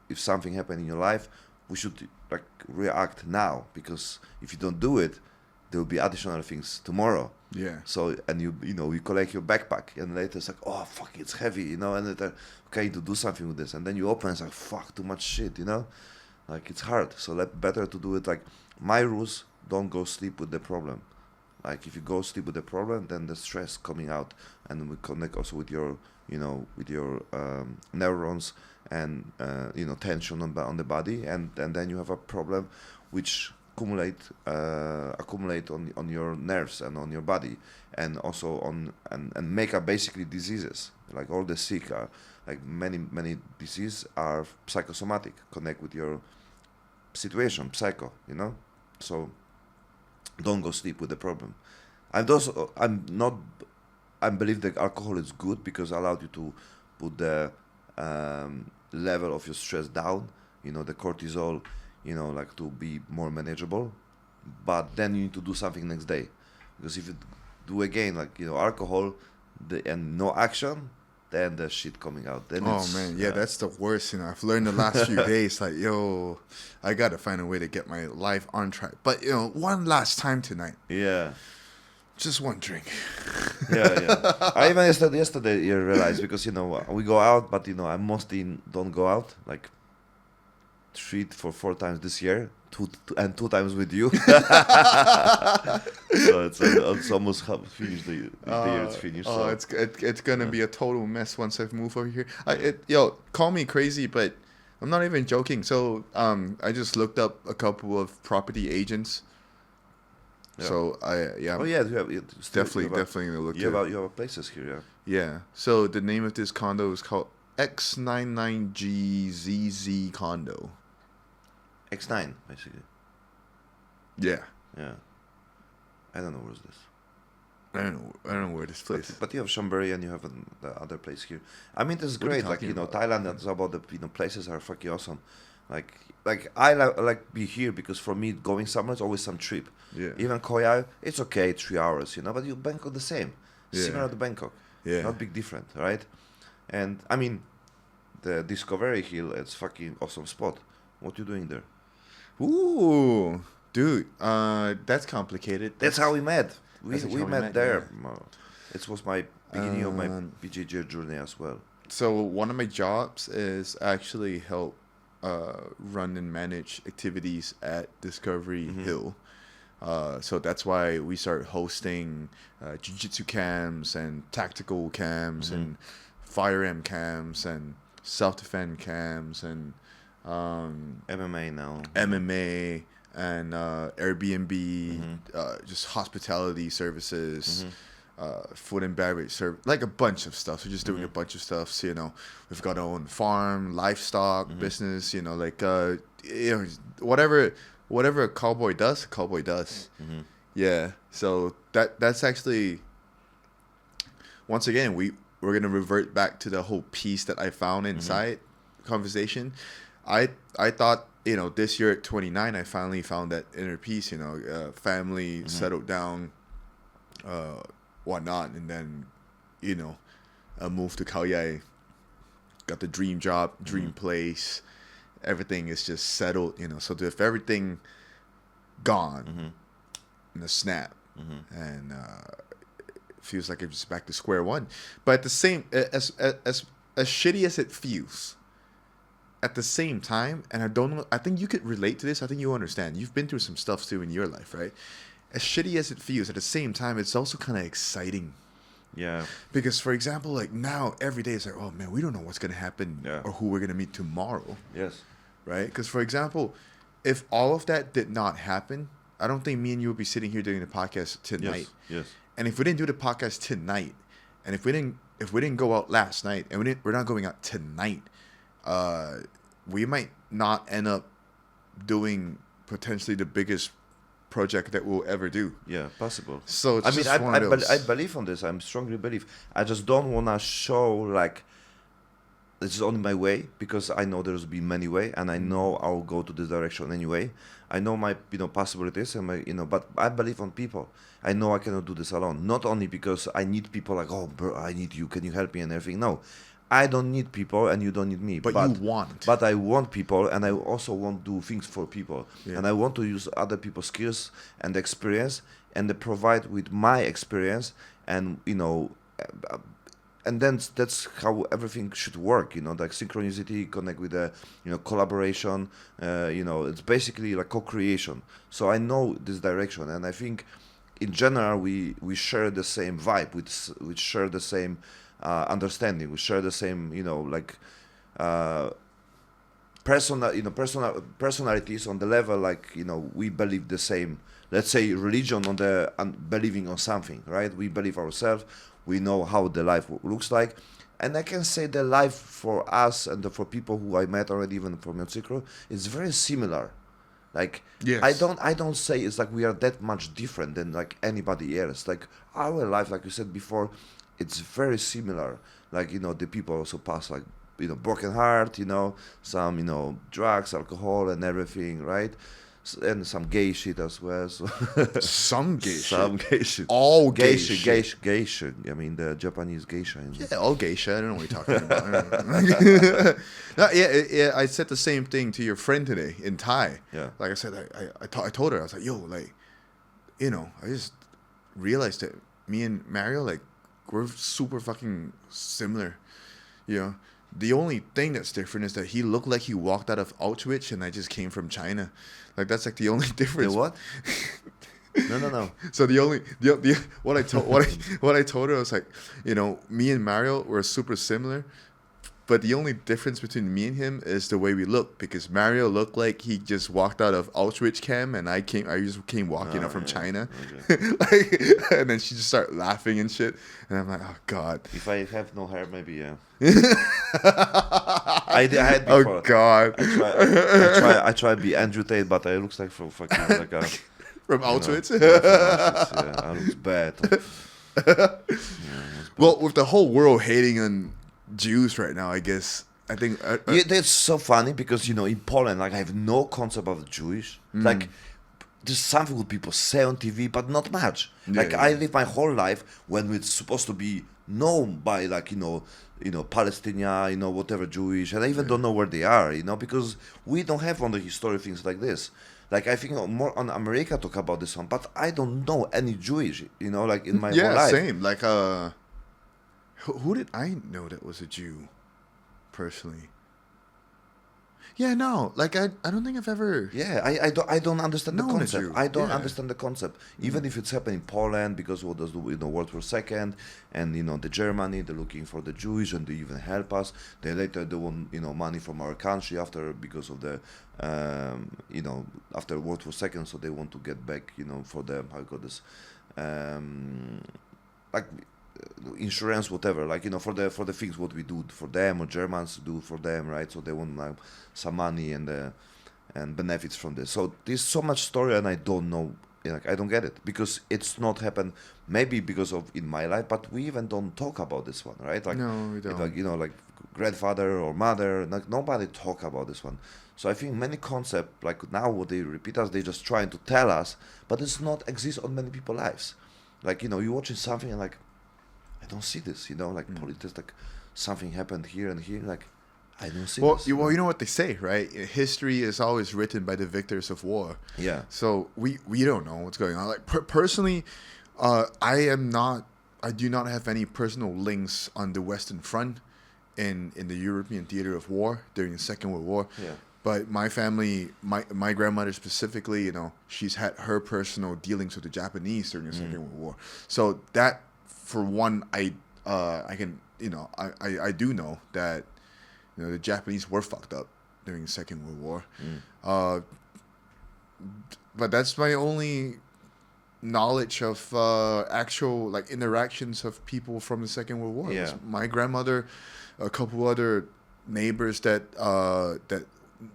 if something happened in your life, we should like react now, because if you don't do it, there will be additional things tomorrow. Yeah. So and you collect your backpack, and later it's like, oh fuck, it's heavy, and later, okay, to do something with this, and then you open, it's like, fuck, too much shit, like it's hard. So better to do it like my rules: don't go sleep with the problem. Like if you go sleep with the problem, then the stress coming out, and we connect also with your neurons and tension on the body, and then you have a problem which accumulate on your nerves and on your body, and also on and make up basically diseases. Like all the sick are, like many diseases are psychosomatic, connect with your situation, so don't go sleep with the problem. And also I believe that alcohol is good because it allowed you to put the level of your stress down, the cortisol, like to be more manageable. But then you need to do something next day, because if you do again, like alcohol, and no action, then the shit coming out. Then that's the worst. I've learned the last few days, like, I gotta find a way to get my life on track. But one last time tonight. Yeah. Just one drink. Yeah. I even yesterday realized, because we go out, but I mostly don't go out, like 3 or 4 times this year, two times with you. So it's almost finished. The year is finished. So. It's gonna be a total mess once I've moved over here. Call me crazy, but I'm not even joking. So I just looked up a couple of property agents. Yeah. So definitely gonna look. You have places here, yeah. Yeah. So the name of this condo is called X99GZZ condo. X9, basically. Yeah. Yeah. I don't know where's this. I don't know where this place. But you have Chambéry and you have the other place here. I mean, this is What are you great. Like talking about? Thailand. That's about the places are fucking awesome. Like I like be here, because for me going somewhere is always some trip. Yeah. Even Khao Yai, it's okay, 3 hours, but you Bangkok the same, similar to Bangkok. Yeah. Not big different, right? And I mean, the Discovery Hill, it's fucking awesome spot. What you doing there? Ooh, dude, that's complicated. That's how we met. We how we met there. yeah. It was my beginning of my PJJ journey as well. So one of my jobs is actually help run and manage activities at Discovery Hill. So that's why we started hosting jiu-jitsu camps and tactical camps and firearm camps and self-defense camps and MMA now. MMA and Airbnb, just hospitality services, food and beverage service, like a bunch of stuff. So just doing a bunch of stuff. So, we've got our own farm, livestock business. Whatever a cowboy does, Yeah. So that's actually, once again, we're gonna revert back to the whole piece that I found inside conversation. I thought, this year at 29, I finally found that inner peace, family, settled down, whatnot. And then, I moved to Khao Yai, got the dream job, dream place. Everything is just settled, So if everything gone in a snap, and it feels like it's just back to square one. But at the same, as shitty as it feels, at the same time, and I think you could relate to this. I think you understand. You've been through some stuff too in your life, right? As shitty as it feels, at the same time, it's also kind of exciting. Yeah. Because, for example, like now, every day it's like, oh man, we don't know what's going to happen or who we're going to meet tomorrow. Yes. Right? Because, for example, if all of that did not happen, I don't think me and you would be sitting here doing the podcast tonight. Yes. And if we didn't do the podcast tonight, and if we didn't go out last night, and we're not going out tonight, we might not end up doing potentially the biggest project that we'll ever do. Yeah, possible. So it's just one of those. I believe on this. I strongly believe. I just don't want to show like this is only my way because I know there's be many way, and I know I'll go to this direction anyway. I know my possibilities and my but I believe on people. I know I cannot do this alone. Not only because I need people like, oh bro, I need you. Can you help me and everything? No, I don't need people, and you don't need me. But you want. But I want people, and I also want to do things for people, Yeah. and I want to use other people's skills and experience, and they provide with my experience, and and then that's how everything should work, like synchronicity connect with the collaboration, it's basically like co-creation. So I know this direction, and I think in general we share the same vibe, we share the same understanding, we share the same personalities on the level, like we believe the same, let's say religion on the believing on something, right? We believe ourselves, we know how the life looks like, and I can say the life for us and for people who I met already, even from Yotsikro, is very similar. Like Yes. I don't say it's like we are that much different than like anybody else. Like our life, like you said before, it's very similar. Like the people also pass like broken heart, some drugs, alcohol, and everything, right? And some gay shit as well. So Some gay some shit. gay shit. All gay shit. Geisha. I mean the Japanese geisha. Yeah, all geisha. I don't know what you're talking about. No, yeah, I said the same thing to your friend today in Thai. Yeah. Like I said, I told her, I was like, yo, like, I just realized that me and Mario, like, we're super fucking similar. The only thing that's different is that he looked like he walked out of Auschwitz, and I just came from China. Like, that's like the only difference. The what? No. So what I told her, I was like, me and Mario were super similar, but the only difference between me and him is the way we look, because Mario looked like he just walked out of Auschwitz camp, and I just came walking out from China. Okay. And then she just started laughing and shit, and I'm like, oh god. If I have no hair, maybe yeah. I had before. Oh god. I try to be Andrew Tate, but I looks like from fucking like a From Auschwitz. yeah, I looks bad. Well, with the whole world hating on Jews right now, I guess I think Yeah, that's so funny because in Poland, like I have no concept of Jewish. Like there's something what people say on TV, but not much. Yeah, Like yeah. I live my whole life when it's supposed to be known by like Palestinian, whatever Jewish, and I even don't know where they are, because we don't have on the history things like this. Like I think more on America talk about this one, but I don't know any Jewish, like in my whole life. same. Like who did I know that was a Jew, personally? Yeah, no, like I don't think I've ever. Yeah, I don't understand the Known a concept. Jew, I don't yeah. understand the concept. Even if it's happening in Poland, because what does World War II, and the Germany, they're looking for the Jewish, and they even help us. They later they want money from our country after, because of the after World War II, so they want to get back for the how you call this like insurance, whatever, like for the things what we do for them, or Germans do for them, right? So they want like some money and benefits from this. So there's so much story, and I don't know, like I don't get it, because it's not happened. Maybe because of in my life, but we even don't talk about this one, right? Like No, we don't. like like grandfather or mother, like nobody talk about this one. So I think many concept, like now what they repeat us, they just trying to tell us, but it's not exist on many people's lives. Like you're watching something and like, I don't see this, like politics, like something happened here and here, like I don't see this. Well, you know what they say, right? History is always written by the victors of war. Yeah. So we don't know what's going on. Like personally, I do not have any personal links on the Western Front in the European theater of war during the Second World War. Yeah. But my family, my grandmother specifically, she's had her personal dealings with the Japanese during the Second World War. So that, for one, I can, I do know that, the Japanese were fucked up during the Second World War. But that's my only knowledge of actual like interactions of people from the Second World War. It was Yeah. my grandmother, a couple other neighbors that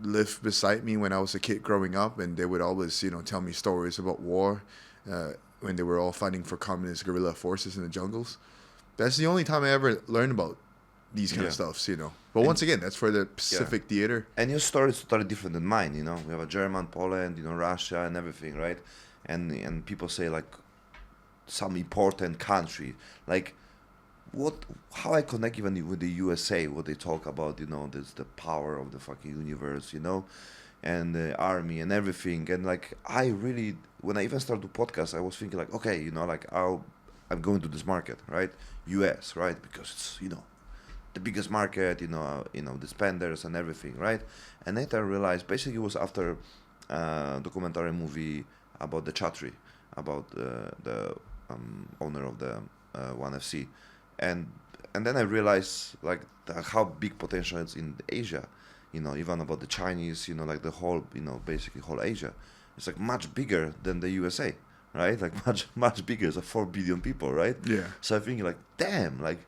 lived beside me when I was a kid growing up, and they would always tell me stories about war when they were all fighting for communist guerrilla forces in the jungles. That's the only time I ever learned about these kind Yeah. of stuffs, you know. But And- once again, that's for the Pacific theater. And your story is totally different than mine, you know. We have a German, Poland, you know, Russia and everything, right? And people say like some important country. Like how I connect even with the USA, what they talk about, you know, there's the power of the fucking universe, you know, and the army and everything. And like I really, when I even started the podcast, I was thinking like, okay, you know, like I'm going to this market, right? US, right? Because it's, you know, the biggest market, the spenders and everything, right? And later I realized basically it was after documentary movie about the Chatri, about the owner of the One FC, and then I realized like how big potential is in Asia, you know, even about the Chinese, you know, like the whole, you know, basically whole Asia, it's like much bigger than the USA, right? Like much bigger. It's like 4 billion people, right? Yeah. So I think like, damn, like.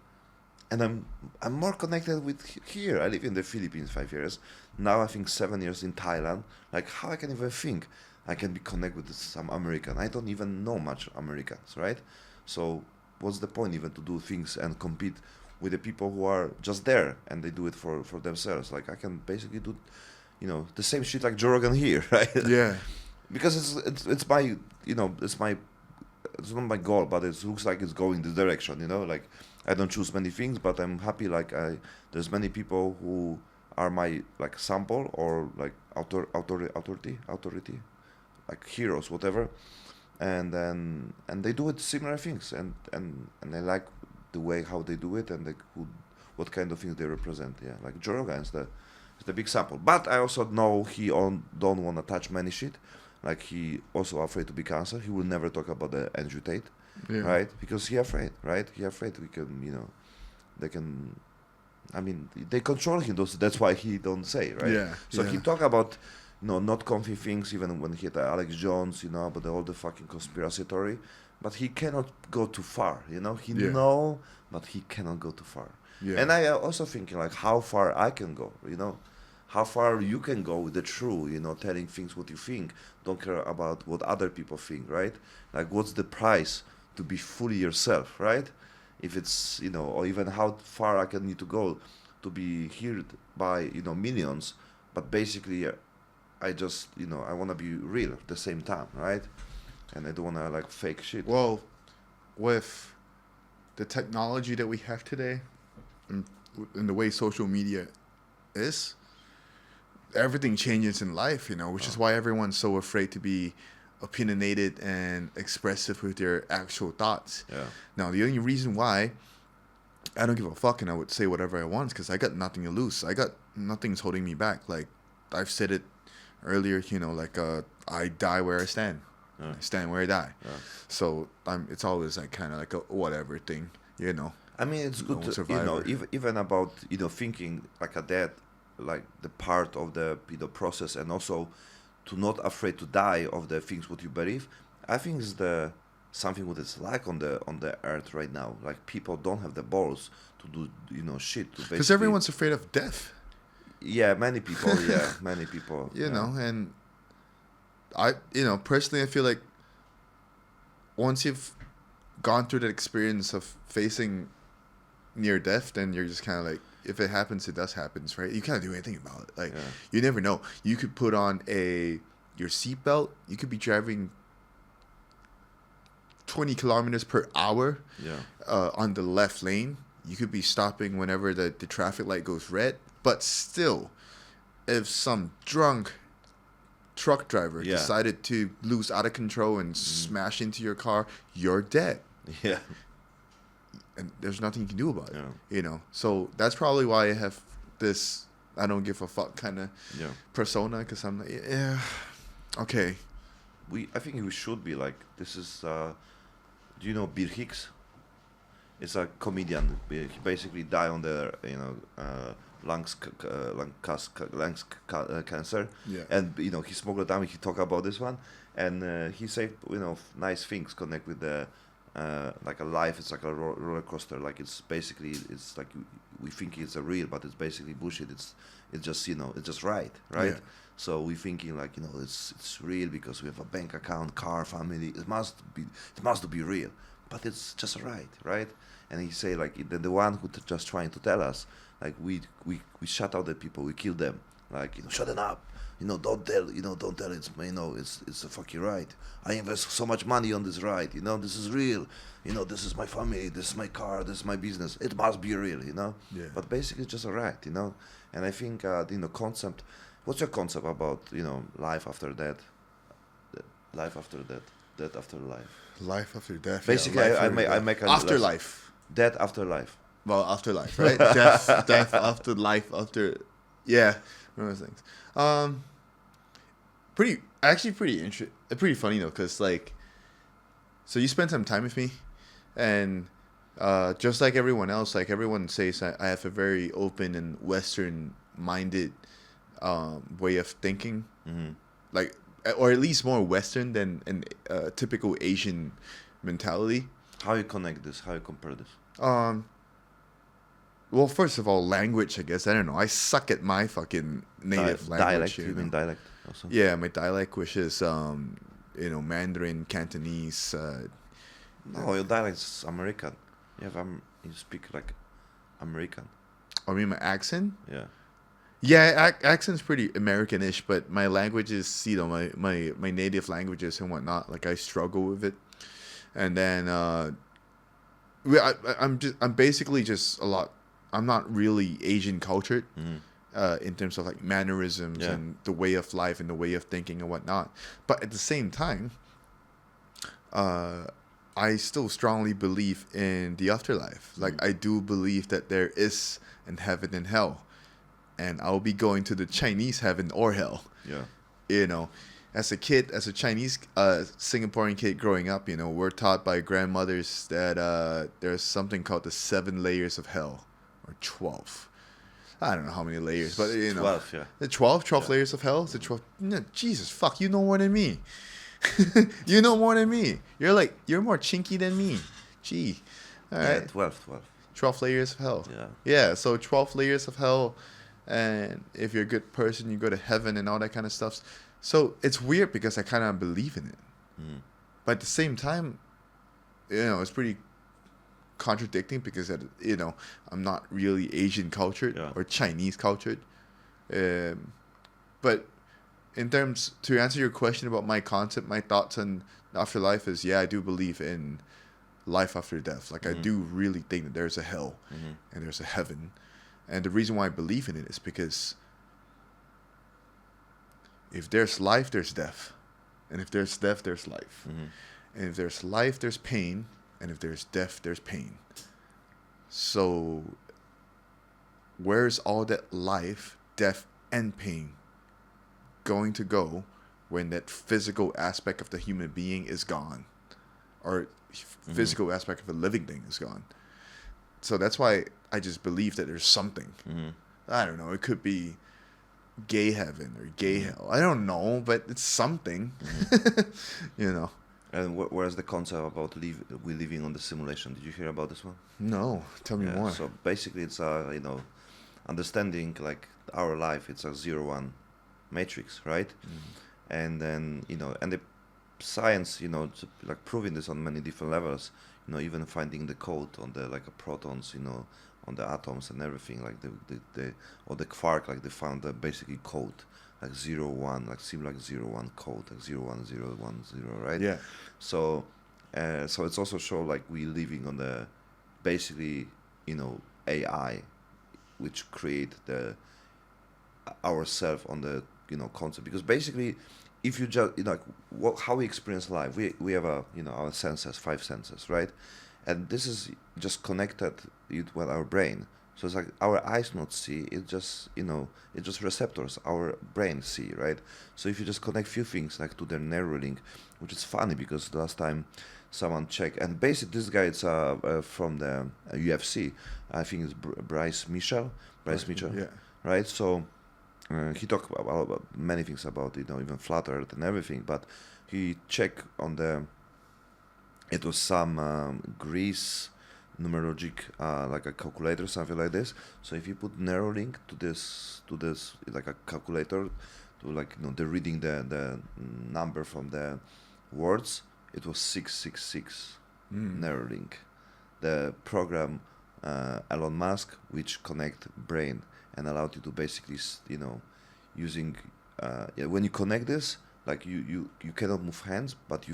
And I'm more connected with here. I live in the Philippines 5 years. Now I think 7 years in Thailand. Like how I can even think I can be connected with some American. I don't even know much Americans, right? So what's the point even to do things and compete with the people who are just there and they do it for themselves? Like I can basically do, you know, the same shit like Joe Rogan here, right? Yeah. Because it's my, you know, it's not my goal, but it looks like it's going this direction, you know, like I don't choose many things, but I'm happy like there's many people who are my like sample or like authority, like heroes, whatever, and they do it similar things, and I like the way how they do it and what kind of things they represent. Yeah, like Joe Rogan is the big sample, but I also know he don't want to touch many shit. Like he also afraid to be cancer. He will never talk about the Andrew Tate, Yeah. right? Because he afraid, right? He afraid we can, you know, they can. I mean, they control him. That's why he don't say, right? Yeah. So yeah. he talk about, you know, not comfy things. Even when he had Alex Jones, you know, about all the fucking conspiracy theory, but he cannot go too far. You know, he Yeah. know, but he cannot go too far. Yeah. And I also thinking like how far I can go. You know. How far you can go with the true, you know, telling things what you think, don't care about what other people think, right? Like, what's the price to be fully yourself, right? If it's, you know, or even how far I can need to go to be heard by, you know, millions, but basically, I just, you know, I want to be real at the same time, right? And I don't want to like fake shit. Well, with the technology that we have today, and the way social media is, everything changes in life, you know, which is why everyone's so afraid to be opinionated and expressive with their actual thoughts. Yeah. Now, the only reason why I don't give a fuck and I would say whatever I want is because I got nothing to lose. I got nothing's holding me back. Like I've said it earlier, you know, like I die where I stand. Yeah. I stand where I die. Yeah. So it's always like kind of like a whatever thing, you know. I mean, it's good to, you know, even about, you know, thinking like a dad, like the part of the, you know, process, and also to not afraid to die of the things what you believe. I think is something what it's like on the earth right now. Like people don't have the balls to do, you know, shit. Because everyone's afraid of death. Yeah, many people. Yeah, many people. You know, and personally, I feel like once you've gone through that experience of facing near death, then you're just kind of like, if it happens, it does happens, right? You can't do anything about it. Like, you never know. You could put on your seatbelt. You could be driving 20 kilometers per hour on the left lane. You could be stopping whenever the traffic light goes red. But still, if some drunk truck driver decided to lose out of control and smash into your car, you're dead. Yeah. And there's nothing you can do about it, Yeah. you know? So that's probably why I have this I don't give a fuck kind of persona, because I'm like, yeah, okay. I think we should be like, this is, do you know Bill Hicks? It's a comedian. He basically died on the, you know, lung cancer. Yeah. And, you know, he smoked a time, he talked about this one. And he said, you know, nice things connect with the, like a life, it's like a roller coaster. Like it's basically, it's like we think it's a real, but it's basically bullshit. It's just, you know, it's just right? Yeah. So we thinking like, you know, it's real because we have a bank account, car, family. It must be real. but it's just right? And he say like the one who just trying to tell us like we shut out the people, we kill them, like shut them up, don't tell, don't tell it's it's a fucking right. I invest so much money on this right, this is real, this is my family, this is my car, this is my business, it must be real, Yeah. but basically it's just a right, and I think concept. What's your concept about life after death, life after death, death after life? Life after death. Basically, yeah, life I after make I death. make a Afterlife. death after life. Well, afterlife, right? Death after life after, yeah, one of those things. Pretty funny though, cause like, so you spent some time with me, and just like everyone else, like everyone says, I have a very open and Western-minded way of thinking, like, or at least more Western than an typical Asian mentality. How you connect this? How you compare this? Well, first of all, language, I guess. I don't know. I suck at my fucking native language. Dialect. You You mean know? dialect also? Yeah, my dialect, which is Mandarin, Cantonese. No, your dialect is American. You speak like American. I mean, my accent. Yeah. Yeah, accent's pretty Americanish, but my language is, my native languages and whatnot. Like I struggle with it, and then I'm basically just a lot. I'm not really Asian cultured in terms of like mannerisms and the way of life and the way of thinking and whatnot. But at the same time, I still strongly believe in the afterlife. Like I do believe that there is an heaven and hell, and I'll be going to the Chinese heaven or hell. Yeah. As a kid, as a Chinese Singaporean kid growing up, we're taught by grandmothers that there's something called the 7 layers of hell, or 12. I don't know how many layers, but 12, yeah. The 12 Yeah. layers of hell. The 12. No, Jesus, fuck, you know more than me. You know more than me. You're more chinky than me. Gee, all right. Yeah, 12. 12 layers of hell. Yeah. Yeah, so 12 layers of hell, and if you're a good person, you go to heaven and all that kind of stuff. So it's weird because I kind of believe in it. But at the same time, it's pretty contradicting because, I'm not really Asian cultured or Chinese cultured. But in terms, to answer your question about my concept, my thoughts on afterlife is, I do believe in life after death. Like I do really think that there's a hell and there's a heaven. And the reason why I believe in it is because if there's life, there's death. And if there's death, there's life. And if there's life, there's pain. And if there's death, there's pain. So where's all that life, death, and pain going to go when that physical aspect of the human being is gone? Or physical aspect of a living thing is gone. So that's why I just believe that there's something. I don't know. It could be gay heaven or gay hell. I don't know, but it's something. And where's the concept about we living on the simulation? Did you hear about this one? No. Tell me more. So basically, it's understanding like our life. It's a 0-1 matrix, right? And then and the science, like proving this on many different levels. Even finding the code on the protons, on the atoms and everything, like the or the quark, like they found the basically code, like 0-1, like seem like 0-1 code, like 0-1-0-1-0, right? Yeah. So it's also show like we living on the basically AI, which create the ourself on the concept, because basically if you just how we experience life, we have our senses, 5 senses, right? And this is just connected with our brain. So it's like our eyes not see, it just it's just receptors our brain see, right? So if you just connect few things like to the Neuralink, which is funny because the last time someone checked, and basically this guy is from the UFC, I think it's Bryce Mitchell, Yeah. right? So he talked about many things about even flat earth and everything, but he checked on it was some Greece numerologic like a calculator, something like this. So if you put Neuralink to this like a calculator to the reading the number from the words, it was 666. Neuralink, the program Elon Musk, which connect brain and allowed you to basically, using when you connect this, like you cannot move hands, but you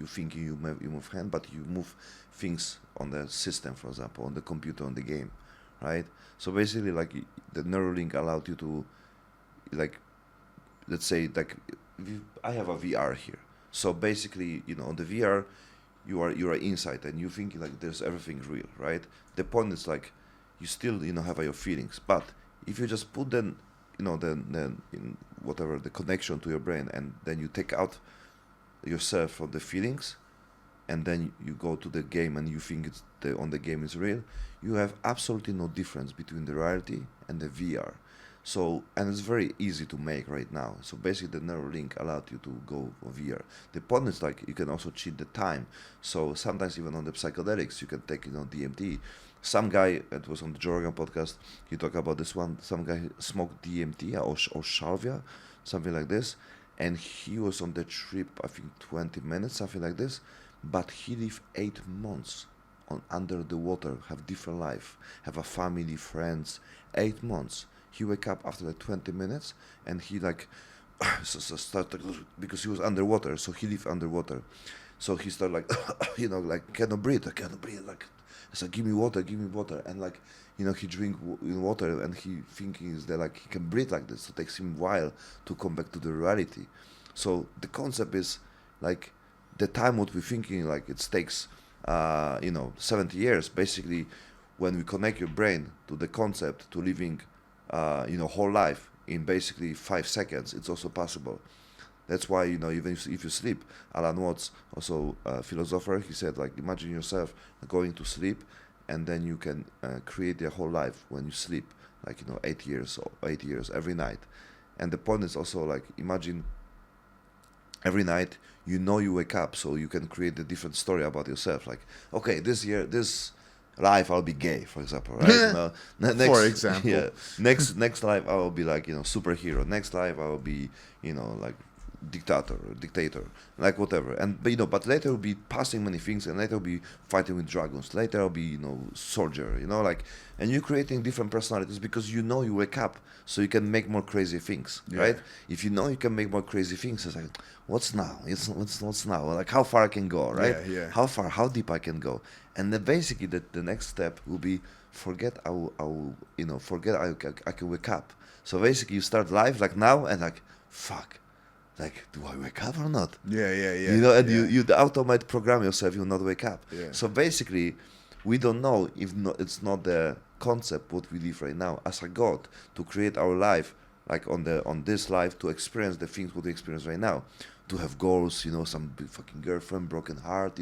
think you move hand, but you move things on the system, for example, on the computer, on the game, right? So basically, like the Neuralink allowed you to, like, let's say, like, I have a VR here. So basically, on the VR, you are inside and you think like there's everything real, right? The point is like you still have your feelings, but if you just put then then in whatever the connection to your brain, and then you take out yourself from the feelings, and then you go to the game and you think on the game is real, you have absolutely no difference between the reality and the VR. So, and it's very easy to make right now. So basically the Neuralink allowed you to go for VR. The point is like you can also cheat the time. So sometimes even on the psychedelics you can take DMT. Some guy that was on the Joe Rogan podcast, he talked about this one. Some guy smoked DMT or salvia, something like this, and he was on the trip, I think 20 minutes, something like this. But he lived 8 months under the water, have different life, have a family, friends. 8 months. He wake up after like 20 minutes, and he like started, because he was underwater, so he lived underwater. So he started like like cannot breathe, like. So give me water, and like he drink water, and he thinking is that like he can breathe like this. So it takes him a while to come back to the reality. So the concept is like the time what we're thinking like it takes 70 years. Basically, when we connect your brain to the concept to living whole life in basically 5 seconds, it's also possible. That's why, even if you sleep, Alan Watts, also a philosopher, he said, like, imagine yourself going to sleep, and then you can create your whole life when you sleep, like, 8 years every night. And the point is also, like, imagine every night, you wake up, so you can create a different story about yourself. Like, okay, this life I'll be gay, for example, right? Next, for example. Yeah. Next life I will be like, superhero. Next life I will be, like dictator, like whatever. And but later will be passing many things, and later will be fighting with dragons. Later I'll be soldier, like, and you're creating different personalities because you wake up, so you can make more crazy things, right? If you can make more crazy things, it's like, what's now? What's now? Like how far I can go, right? Yeah. How deep I can go, and then basically the next step will be forget I can wake up. So basically you start life like now and like fuck. Like, do I wake up or not? Yeah. And you automate program yourself, you'll not wake up. Yeah. So basically, we don't know if it's not the concept what we live right now as a God to create our life, like on this life, to experience the things what we experience right now, to have goals, some big fucking girlfriend, broken heart,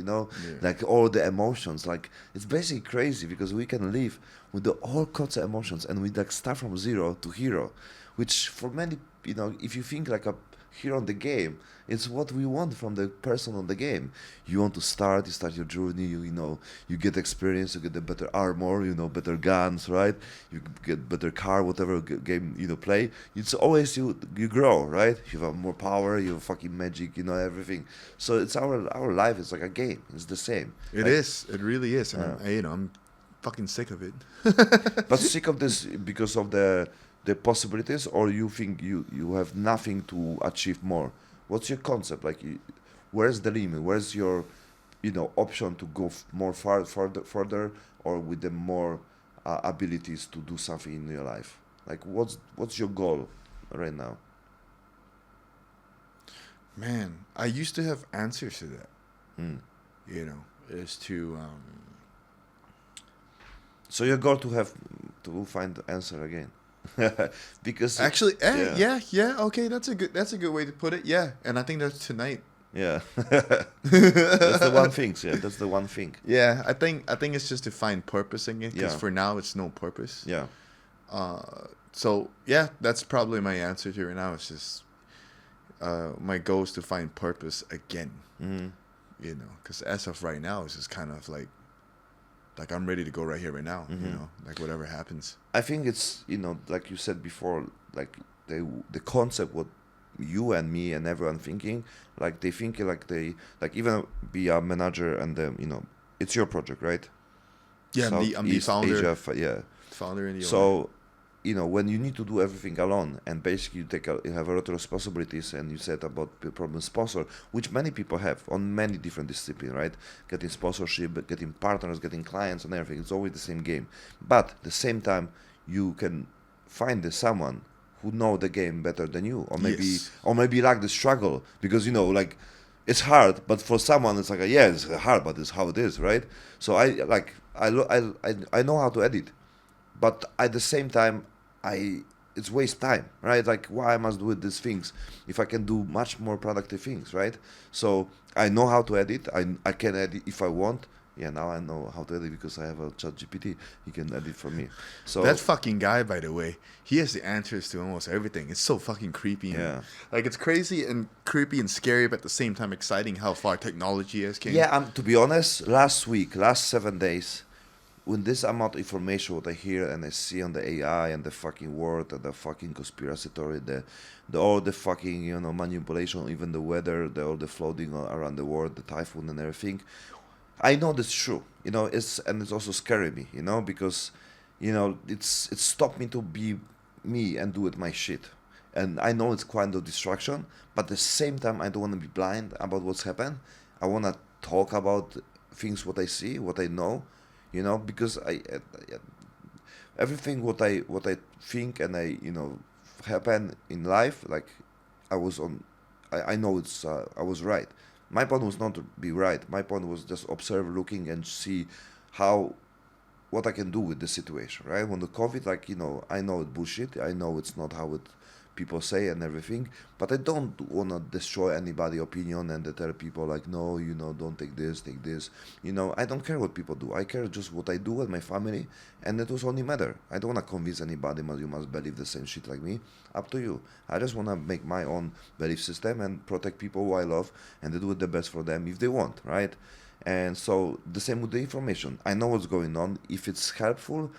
like all the emotions. Like it's basically crazy because we can live with the all concept emotions, and we like start from zero to hero, which for many, if you think like a here on the game, it's what we want from the person on the game. You want to start your journey, you get experience, you get the better armor, better guns, right? You get better car, whatever game play. It's always you grow, right? You have more power, you have fucking magic, everything. So it's our life is like a game. It's the same. It is. It really is. And I'm fucking sick of it. But sick of this because of the possibilities, or you think you have nothing to achieve more? What's your concept? Like, where's the limit? Where's your option to go more further, or with the more abilities to do something in your life? Like, what's your goal right now? Man, I used to have answers to that. Is to so your goal to find the answer again. Because actually, yeah, okay, that's a good way to put it. Yeah, and I think that's tonight. Yeah, that's the one thing. Yeah, that's the one thing. Yeah, I think it's just to find purpose in it. Because for now, it's no purpose. Yeah. So yeah, that's probably my answer to it right now. It's just my goal is to find purpose again. Mm-hmm. Because as of right now, it's just kind of like I'm ready to go right here, right now. Mm-hmm. Like whatever happens. I think it's like you said before, like the concept what you and me and everyone thinking, like they think like they like even be a manager and it's your project, right? Yeah, I'm the Southeast founder. Asia, yeah. Founder and the owner. So, when you need to do everything alone, and basically you have a lot of responsibilities, and you said about the problem sponsor, which many people have on many different disciplines, right? Getting sponsorship, getting partners, getting clients, and everything. It's always the same game. But at the same time, you can find someone who know the game better than you, or maybe Yes. or maybe like the struggle, because like it's hard, but for someone it's like yeah, it's hard, but it's how it is, right? So I know how to edit, but at the same time it's waste time, right? Like why I must do these things if I can do much more productive things, right? So I know how to edit. I can edit if I want. Yeah, now I know how to edit because I have a chat GPT. He can edit for me. So That fucking guy, by the way, he has the answers to almost everything. It's so fucking creepy. Yeah. Like, it's crazy and creepy and scary, but at the same time exciting how far technology has came. yeah, to be honest, last 7 days, with this amount of information what I hear and I see on the AI and the fucking world and the fucking conspiracy theory, the all the fucking manipulation, even the weather, all the flooding around the world, the typhoon and everything. I know that's true. It's also scary me. Because it's stopped me to be me and do it my shit. And I know it's kind of distraction, but at the same time I don't want to be blind about what's happened. I want to talk about things what I see, what I know. Because everything what I think and I happen in life, like I was on, I know I was right. My point was not to be right. My point was just observe, looking and see what I can do with the situation, right? When the COVID, I know it's bullshit. I know it's not how it people say and everything, but I don't want to destroy anybody's opinion and tell people like, no, don't take this, take this. I don't care what people do. I care just what I do with my family, and that was only matter. I don't want to convince anybody you must believe the same shit like me. Up to you. I just want to make my own belief system and protect people who I love and do it the best for them if they want, right? And so the same with the information. I know what's going on. If it's helpful,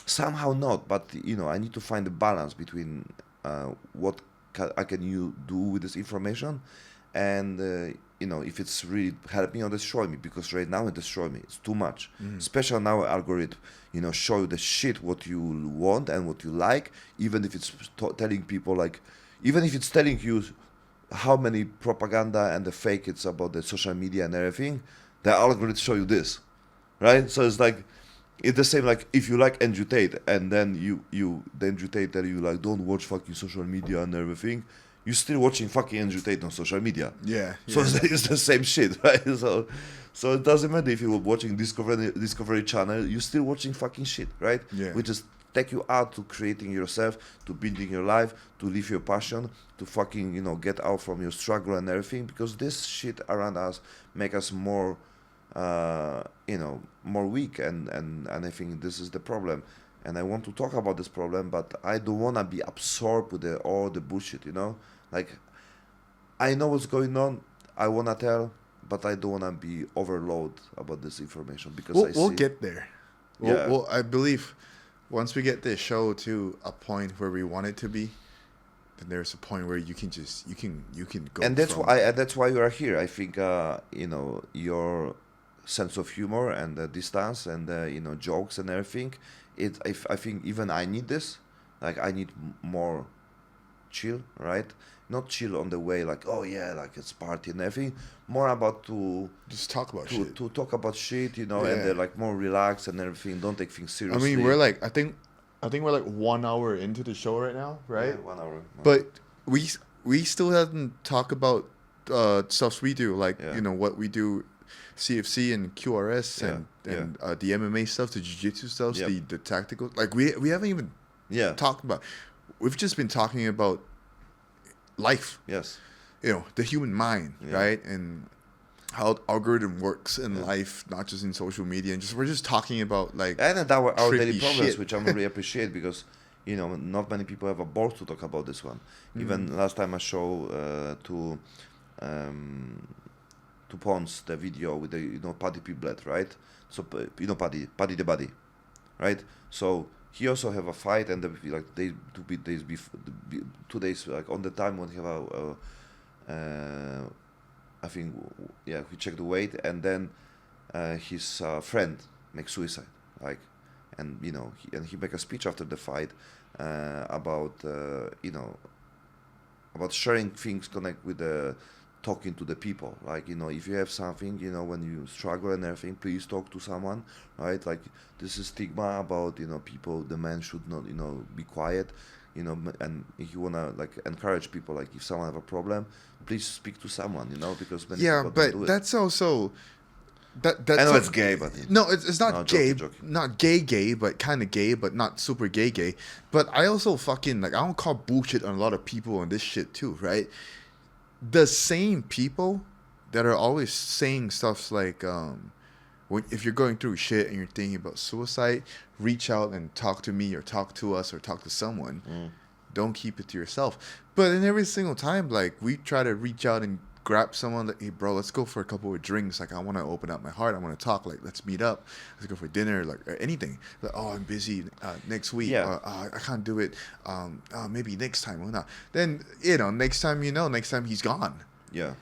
somehow not, but I need to find a balance between what I can you do with this information, and if it's really help me or destroy me, because right now it destroy me. It's too much, especially now algorithm show you the shit what you want and what you like, even if it's telling people like, even if it's telling you how many propaganda and the fake it's about the social media and everything, the algorithm show you this, right? So it's like it's the same like if you like Andrew Tate and then the Andrew Tate tell you like don't watch fucking social media and everything, you're still watching fucking Andrew Tate on social media. Yeah. So it's the same shit, right? So it doesn't matter if you were watching Discovery Channel, you're still watching fucking shit, right? Yeah. Which is take you out to creating yourself, to building your life, to live your passion, to fucking get out from your struggle and everything, because this shit around us make us more more weak, and I think this is the problem, and I want to talk about this problem, but I don't want to be absorbed with all the bullshit, like I know what's going on, I want to tell, but I don't want to be overloaded about this information, because We'll get there. Yeah. Well, I believe once we get this show to a point where we want it to be, then there's a point where you can go. And that's why you are here. I think your sense of humor and distance and jokes and everything. I think even I need this. Like I need more chill, right? Not chill on the way like, oh yeah, like it's party and everything. More about to just talk about shit. To talk about shit, and Yeah. they're like more relaxed and everything. Don't take things I seriously. mean, we're like I think we're like 1 hour into the show right now, right? Yeah, 1 hour. But we still haven't talked about stuffs we do, like Yeah. what we do, CFC and QRS and the MMA stuff, the jiu-jitsu stuff, Yep. the tactical. Like we haven't even talked about. We've just been talking about life, Yes. the human mind, Yeah. right, and how algorithm works in life, not just in social media, and we're just talking about like And our daily trippy problems, shit. which I really appreciate, because not many people have a board to talk about this one. Even last time I show to Pons the video with the Paddy Piblet, right? So Paddy the Buddy, right? So he also have a fight, and like they 2 days before, 2 days like on the time when he have I think we checked the weight, and then his friend make suicide, like, and he make a speech after the fight about about sharing things connect with the talking to the people, like, if you have something, when you struggle and everything, please talk to someone, right? Like, this is stigma about, people, the man should not, be quiet, and if you want to, like, encourage people, like, if someone have a problem, please speak to someone, because many Yeah, people don't but do it. that's also that's I know it's gay, but no, it's not no, gay, joking. not gay, but kind of gay, but not super gay. But I also fucking like I don't call bullshit on a lot of people on this shit too, right? The same people that are always saying stuff like, if you're going through shit and you're thinking about suicide, reach out and talk to me or talk to us or talk to someone. Don't keep it to yourself. But in every single time, like, we try to reach out and grab someone like, hey, bro, let's go for a couple of drinks. Like, I want to open up my heart. I want to talk. Like, let's meet up. Let's go for dinner. Like, or anything. Like, oh, I'm busy next week. Yeah. I can't do it. Maybe next time. Or not. Then, next time he's gone. Yeah.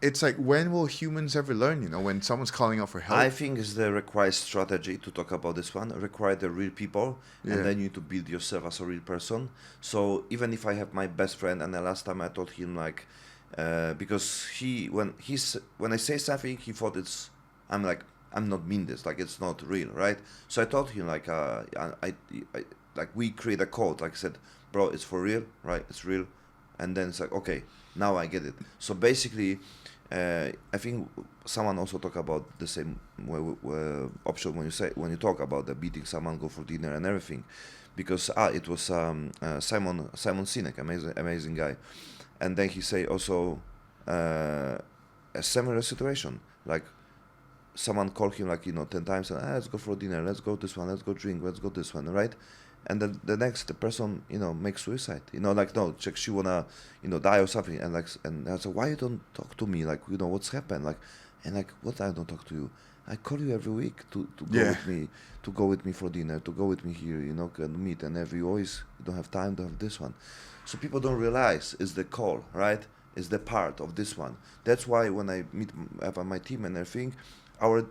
It's like, when will humans ever learn, when someone's calling out for help? I think it's the required strategy to talk about this one. Require the real people, Yeah. and then you need to build yourself as a real person. So even if I have my best friend, and the last time I told him, like, because when I say something, he thought I'm not mean this, like, it's not real, right? So I told him, like, I like, we create a code, like I said, bro, it's for real, right? It's real, and then it's like, okay, now I get it. So basically, I think someone also talk about the same option when you talk about the beating someone, go for dinner and everything, because it was Simon Sinek, amazing guy, and then he say also a similar situation, like someone called him, like, 10 times, and let's go for dinner, let's go this one, let's go drink, let's go this one, right? And then the person, makes suicide, like, no, check, she wanna, die or something, and I said, why you don't talk to me, like, what's happened, like, and like, what, I don't talk to you, I call you every week to go with me for dinner, to go with me here, can meet, and you always don't have time to have this one. So people don't realize it's the call, right? It's the part of this one. That's why when I have my team and everything, our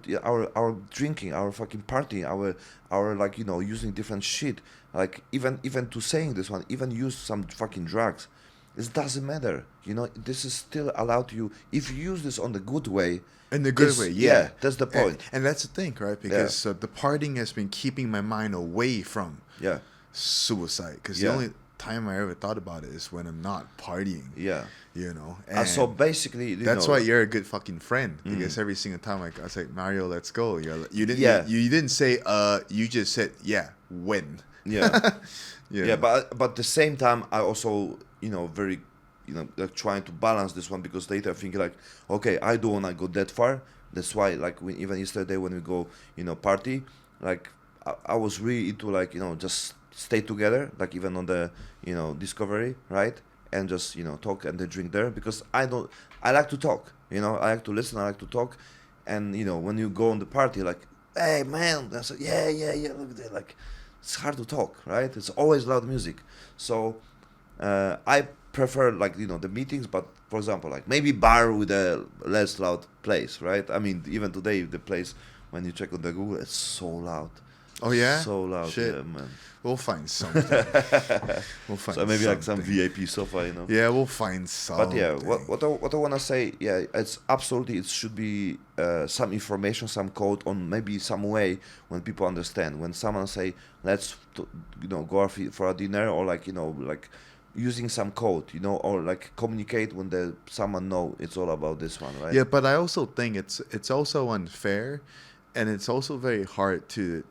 drinking, our fucking party, our like, using different shit, like, even to saying this one, even use some fucking drugs, it doesn't matter, this is still allowed to you if you use this on the good way. In the good way, yeah. That's the point. And that's the thing, right? Because the partying has been keeping my mind away from suicide. Because the only time I ever thought about it is when I'm not partying. Yeah. And so basically, that's why you're a good fucking friend. Because every single time I was like, Mario, let's go. You didn't say you just said when. Yeah. Yeah, but at the same time, I also, very, like, trying to balance this one, because later I think, like, okay, I don't want to go that far. That's why, like, even yesterday when we go, party, like, I was really into, like, just stay together, like, even on the, Discovery, right? And just, talk and then drink there, because I like to talk, I like to listen, I like to talk. And, when you go on the party, like, hey, man, I said, yeah, look at that, like, it's hard to talk, right? It's always loud music. So I prefer, like, the meetings, but for example, like, maybe bar with a less loud place, right? I mean, even today, the place, when you check on the Google, it's so loud. Oh, yeah? So loud. Shit. Yeah, man. We'll find something. So maybe like some VIP sofa, Yeah, we'll find something. But yeah, what I want to say, it's absolutely, it should be some information, some code on maybe some way when people understand. When someone say, let's, go for a dinner, or like, like using some code, or like communicate when someone know it's all about this one, right? Yeah, but I also think it's also unfair, and it's also very hard to,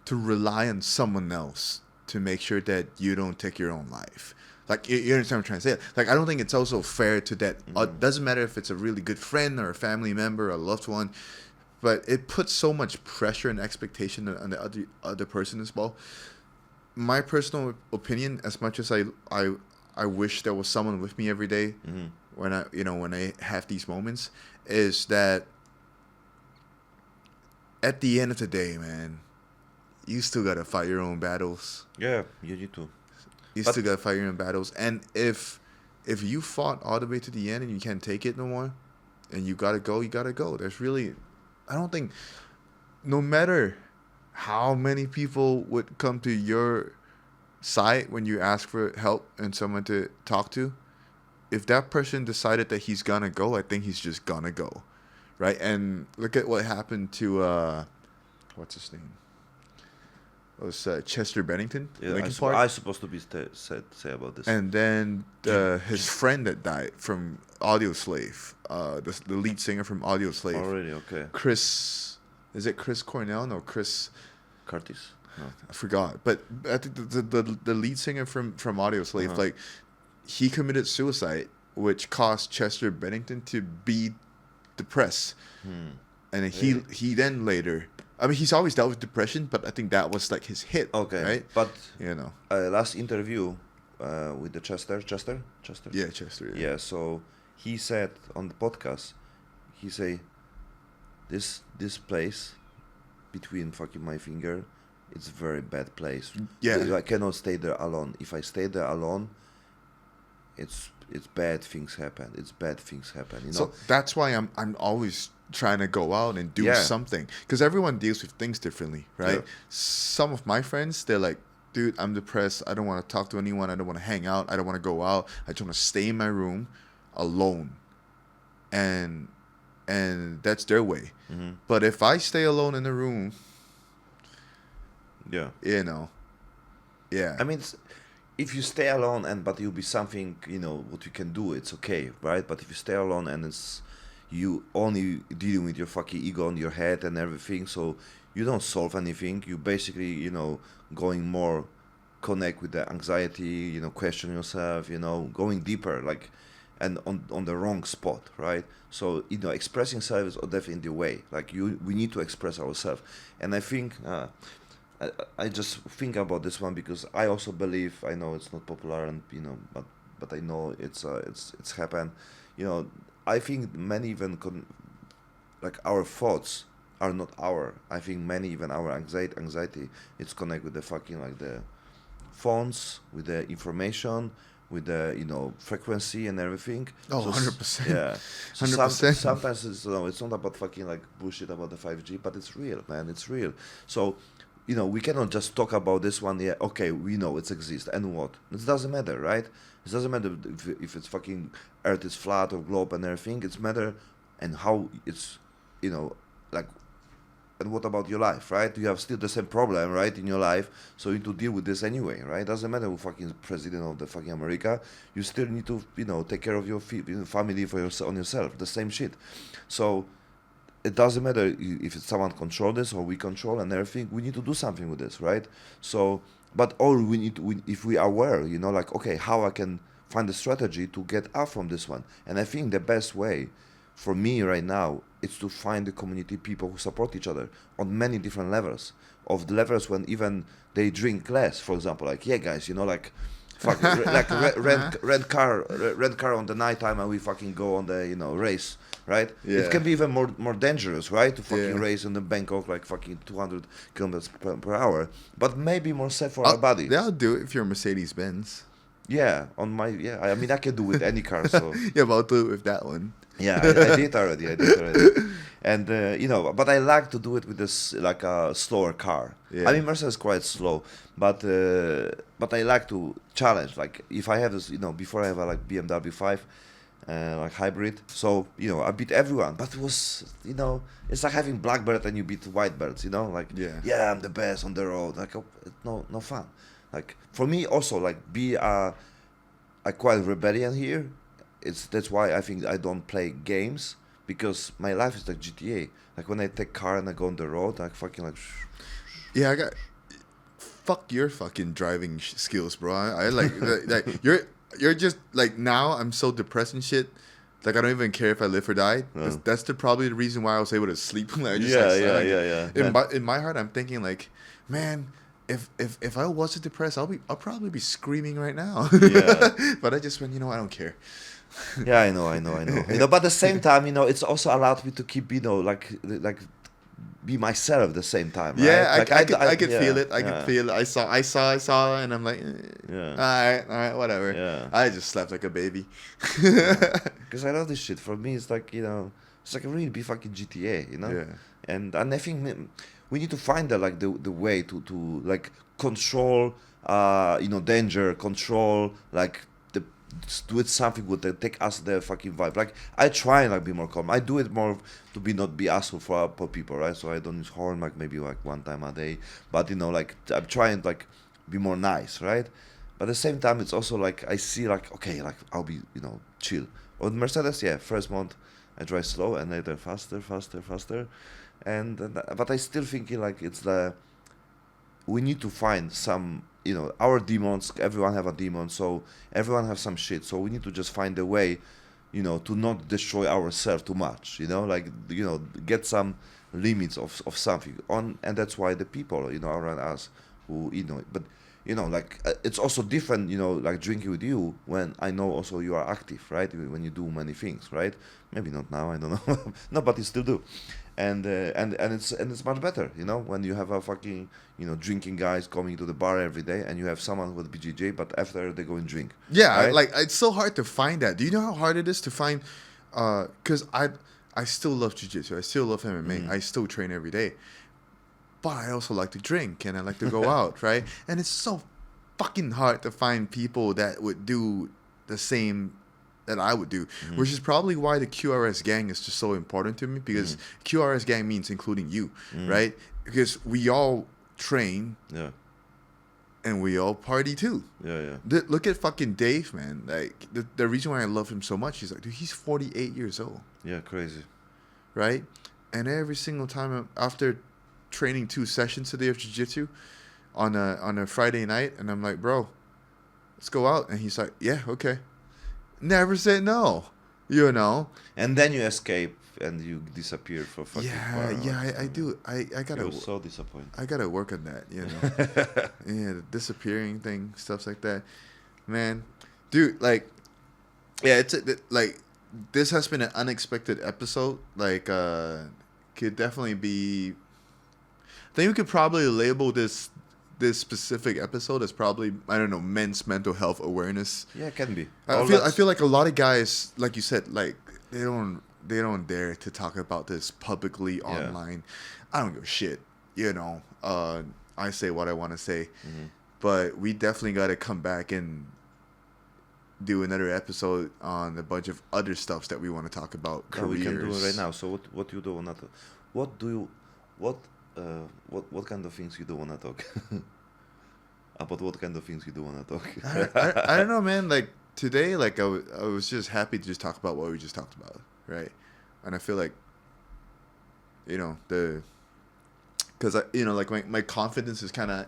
to rely on someone else to make sure that you don't take your own life. Like, you understand what I'm trying to say? Like, I don't think it's also fair to that. It doesn't matter if it's a really good friend or a family member or a loved one, but it puts so much pressure and expectation on the other person as well. My personal opinion, as much as I wish there was someone with me every day when I have these moments, is that at the end of the day, man, you still gotta fight your own battles. Yeah, you need to. You still gotta fight your own battles. And if you fought all the way to the end and you can't take it no more, and you gotta go, you gotta go. There's really, I don't think, no matter how many people would come to your side when you ask for help and someone to talk to, if that person decided that he's gonna go, I think he's just gonna go, right? And look at what happened to what's his name? It was Chester Bennington, Yeah, Linkin Park. I supposed to be say about this. And then his friend that died from Audio Slave, the lead singer from Audio Slave. Already, okay. Chris, is it Chris Cornell? No, Chris. Curtis. No. I forgot. But I think the lead singer from Audio Slave, like, he committed suicide, which caused Chester Bennington to be depressed. And then he then later, I mean, he's always dealt with depression, but I think that was like his hit. Okay, right? But you know, last interview with the Chester. Yeah, Chester. Yeah. So he said on the podcast, he say, this place between fucking my finger, it's a very bad place. Yeah. I cannot stay there alone. If I stay there alone, it's bad things happen. It's bad things happen. You know. So that's why I'm always trying to go out and do something, because everyone deals with things differently, right? Yeah. Some of my friends, they're like, dude, I'm depressed. I don't want to talk to anyone. I don't want to hang out. I don't want to go out. I just want to stay in my room alone. And that's their way. But if I stay alone in the room, yeah. you know, yeah. I mean, if you stay alone but you'll be something, you know, what you can do, it's okay, right? But if you stay alone and it's you only dealing with your fucking ego in your head and everything, so you don't solve anything. You basically, you know, going more connect with the anxiety, you know, question yourself, you know, going deeper, like, and on the wrong spot, right? So, you know, expressing self is definitely the way. Like, we need to express ourselves. And I think, I just think about this one because I also believe, I know it's not popular, and you know, but I know it's happened. You know, I think many even like our thoughts are not our. I think many even our anxiety it's connect with the fucking like the phones, with the information, with the, you know, frequency and everything. Oh, So 100%. Yeah. So 100%. sometimes it's, you know, it's not about fucking like bullshit about the 5G, but it's real, man. It's real. So, you know, we cannot just talk about this one. Yeah, okay, we know it exists, and what? It doesn't matter, right? It doesn't matter if it's fucking Earth is flat or globe and everything. It's matter and how it's, you know, like, and what about your life, right? You have still the same problem, right, in your life, so you need to deal with this anyway, right? Doesn't matter who fucking president of the fucking America, you still need to, you know, take care of your family for yourself, on yourself, the same shit. So it doesn't matter if it's someone control this or we control and everything. We need to do something with this, right? So, but all we need to, if we are aware, you know, like, okay, how I can find a strategy to get out from this one. And I think the best way for me right now is to find the community people who support each other on many different levels. Of the levels when even they drink less, for example, like, yeah, guys, you know, like, fuck, rent car on the nighttime and we fucking go on the, you know, race. Right? Yeah. It can be even more dangerous, right? To fucking Yeah. race in the Bangkok like fucking 200 kilometers per hour. But maybe more safe for our body. Yeah, I'll do it if you're a Mercedes Benz. Yeah, on my, yeah. I mean, I can do with any car, so. Yeah, but I'll do it with that one. Yeah, I did already. And, you know, but I like to do it with this, like a slower car. Yeah. I mean, Mercedes is quite slow, but I like to challenge. Like, if I have this, you know, before I have a like BMW 5, like hybrid, so, you know, I beat everyone, but it was, you know, it's like having black belt and you beat white belts, you know, like, yeah, I'm the best on the road, like, no fun. Like, for me also, like, be a quite rebellion here. That's why I think I don't play games, because my life is like GTA. Like, when I take car and I go on the road, I fucking like. Yeah, I got. Fuck your fucking driving skills, bro. I like like you're just like, now I'm so depressed and shit. Like, I don't even care if I live or die. That's probably the reason why I was able to sleep. Like, In my heart, I'm thinking like, man, if I wasn't depressed, I'll probably be screaming right now. Yeah. But I just went, you know, I don't care. Yeah, I know. You know, but at the same time, you know, it's also allowed me to keep, you know, like be myself at the same time, right? Yeah, Like I could yeah, feel it. I yeah, could feel it. I saw, and I'm like, yeah, all right, whatever. yeah. I just slept like a baby. Because I love this shit. For me, it's like, it's like a really be fucking GTA, Yeah. And I think we need to find the way to like control, danger, control like the do it something with the take us the fucking vibe. Like I try and like be more calm. I do it more to not be asshole for people, right? So I don't use horn like maybe like one time a day, but like I'm trying like be more nice, right? But at the same time, it's also like I see like okay, like I'll be chill. On Mercedes, yeah, first month I drive slow and later faster, faster, faster, but I still thinking like it's we need to find some our demons. Everyone have a demon, so everyone have some shit. So we need to just find a way, to not destroy ourselves too much. Like get some limits of something on, and that's why the people around us who but. Like it's also different, like drinking with you when I know also you are active, right? When you do many things, right? Maybe not now, I don't know. No, but you still do, and it's much better, when you have a fucking, drinking guys coming to the bar every day, and you have someone with BJJ, but after they go and drink. Yeah, right? like it's so hard to find that. Do you know how hard it is to find? Because I still love jiu-jitsu. I still love MMA. I still train every day. But I also like to drink and I like to go out, right? And it's so fucking hard to find people that would do the same that I would do, which is probably why the QRS gang is just so important to me, because QRS gang means including you, right? Because we all train and we all party too. Yeah. Look at fucking Dave, man. Like the reason why I love him so much, he's like, dude, he's 48 years old. Yeah, crazy. Right? And every single time after training 2 sessions a day of jiu-jitsu on a Friday night, and I'm like, bro, let's go out. And he's like, yeah, okay. Never said no, And then you escape and you disappear for fucking I do. I gotta. I was so disappointed. I gotta work on that, yeah, the disappearing thing, stuff like that, man, dude. Like, yeah, like this has been an unexpected episode. Like, could definitely be. I think we could probably label this specific episode as probably, I don't know, men's mental health awareness. Yeah, it can be. I feel like a lot of guys, like you said, like they don't dare to talk about this publicly online. I don't give a shit, I say what I want to say, but we definitely got to come back and do another episode on a bunch of other stuffs that we want to talk about. Careers. We can do it right now. So what you do want to what kind of things you do want to talk about? What kind of things you do want to talk? I don't know, man. Like today, like I was just happy to just talk about what we just talked about, right? And I feel like, because like my confidence is kind of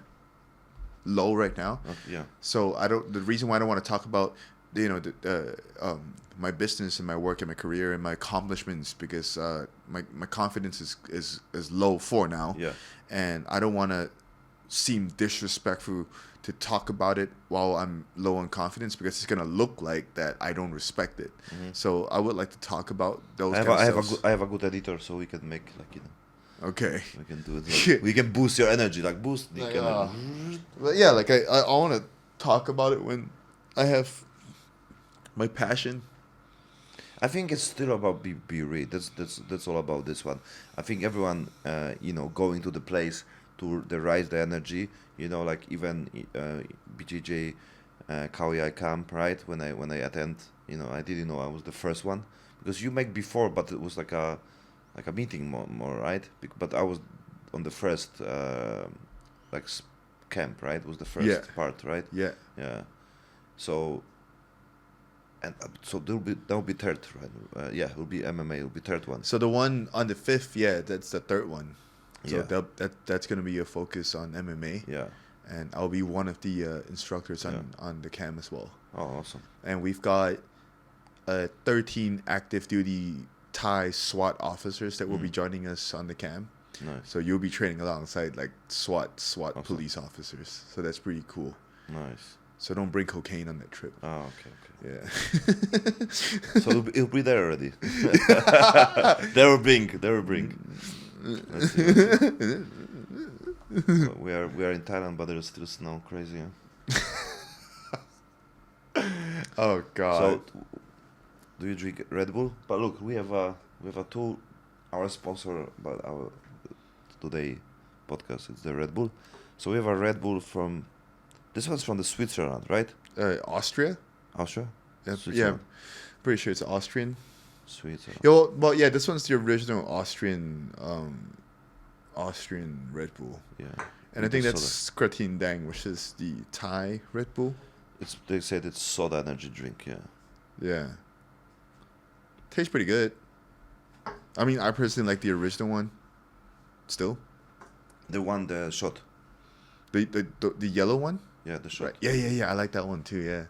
low right now. Yeah. So the reason why I don't want to talk about my business and my work and my career and my accomplishments, because my confidence is low for now. Yeah. And I don't want to seem disrespectful to talk about it while I'm low on confidence, because it's gonna look like that I don't respect it. So I would like to talk about those. I have a good editor, so we can make like Okay. We can do it. Like, we can boost your energy, like boost. Like, but yeah, like I want to talk about it when I have my passion. I think it's still about be real. That's all about this one. I think everyone, going to the place to raise the energy. Like even BJJ Kauai camp, right? When I attend, I didn't know I was the first one, because you make before, but it was like a meeting more, right? But I was on the first camp, right? It was the first part, right? Yeah. So. And so there'll be third, right? It'll be MMA. It'll be third one. So the one on the 5th, that's the third one. So Yeah. that's gonna be a focus on MMA. Yeah. And I'll be one of the instructors on the cam as well. Oh, awesome. And we've got 13 active duty Thai SWAT officers that will be joining us on the cam. Nice. So you'll be training alongside like SWAT Awesome. police officers. So that's pretty cool. Nice. So don't bring cocaine on that trip. Oh, okay. Yeah. So it'll be there already. They will bring. Let's see. Let's see. We are in Thailand, but there's still snow. Crazy. Huh? Oh God. So, do you drink Red Bull? But look, we have a our sponsor, but our today podcast is the Red Bull. So we have a Red Bull from. This one's from the Switzerland, right? Austria. Austria. Yeah, Switzerland. pretty sure it's Austrian. Switzerland. Well, yeah, this one's the original Austrian Red Bull. Yeah. And I think Soda. that's Skratin Dang, which is the Thai Red Bull. They said it's soda energy drink. Yeah. Yeah. Tastes pretty good. I mean, I personally like the original one. Still. The shot. The yellow one? Yeah, the shot. Right. Yeah. I like that one too, yeah.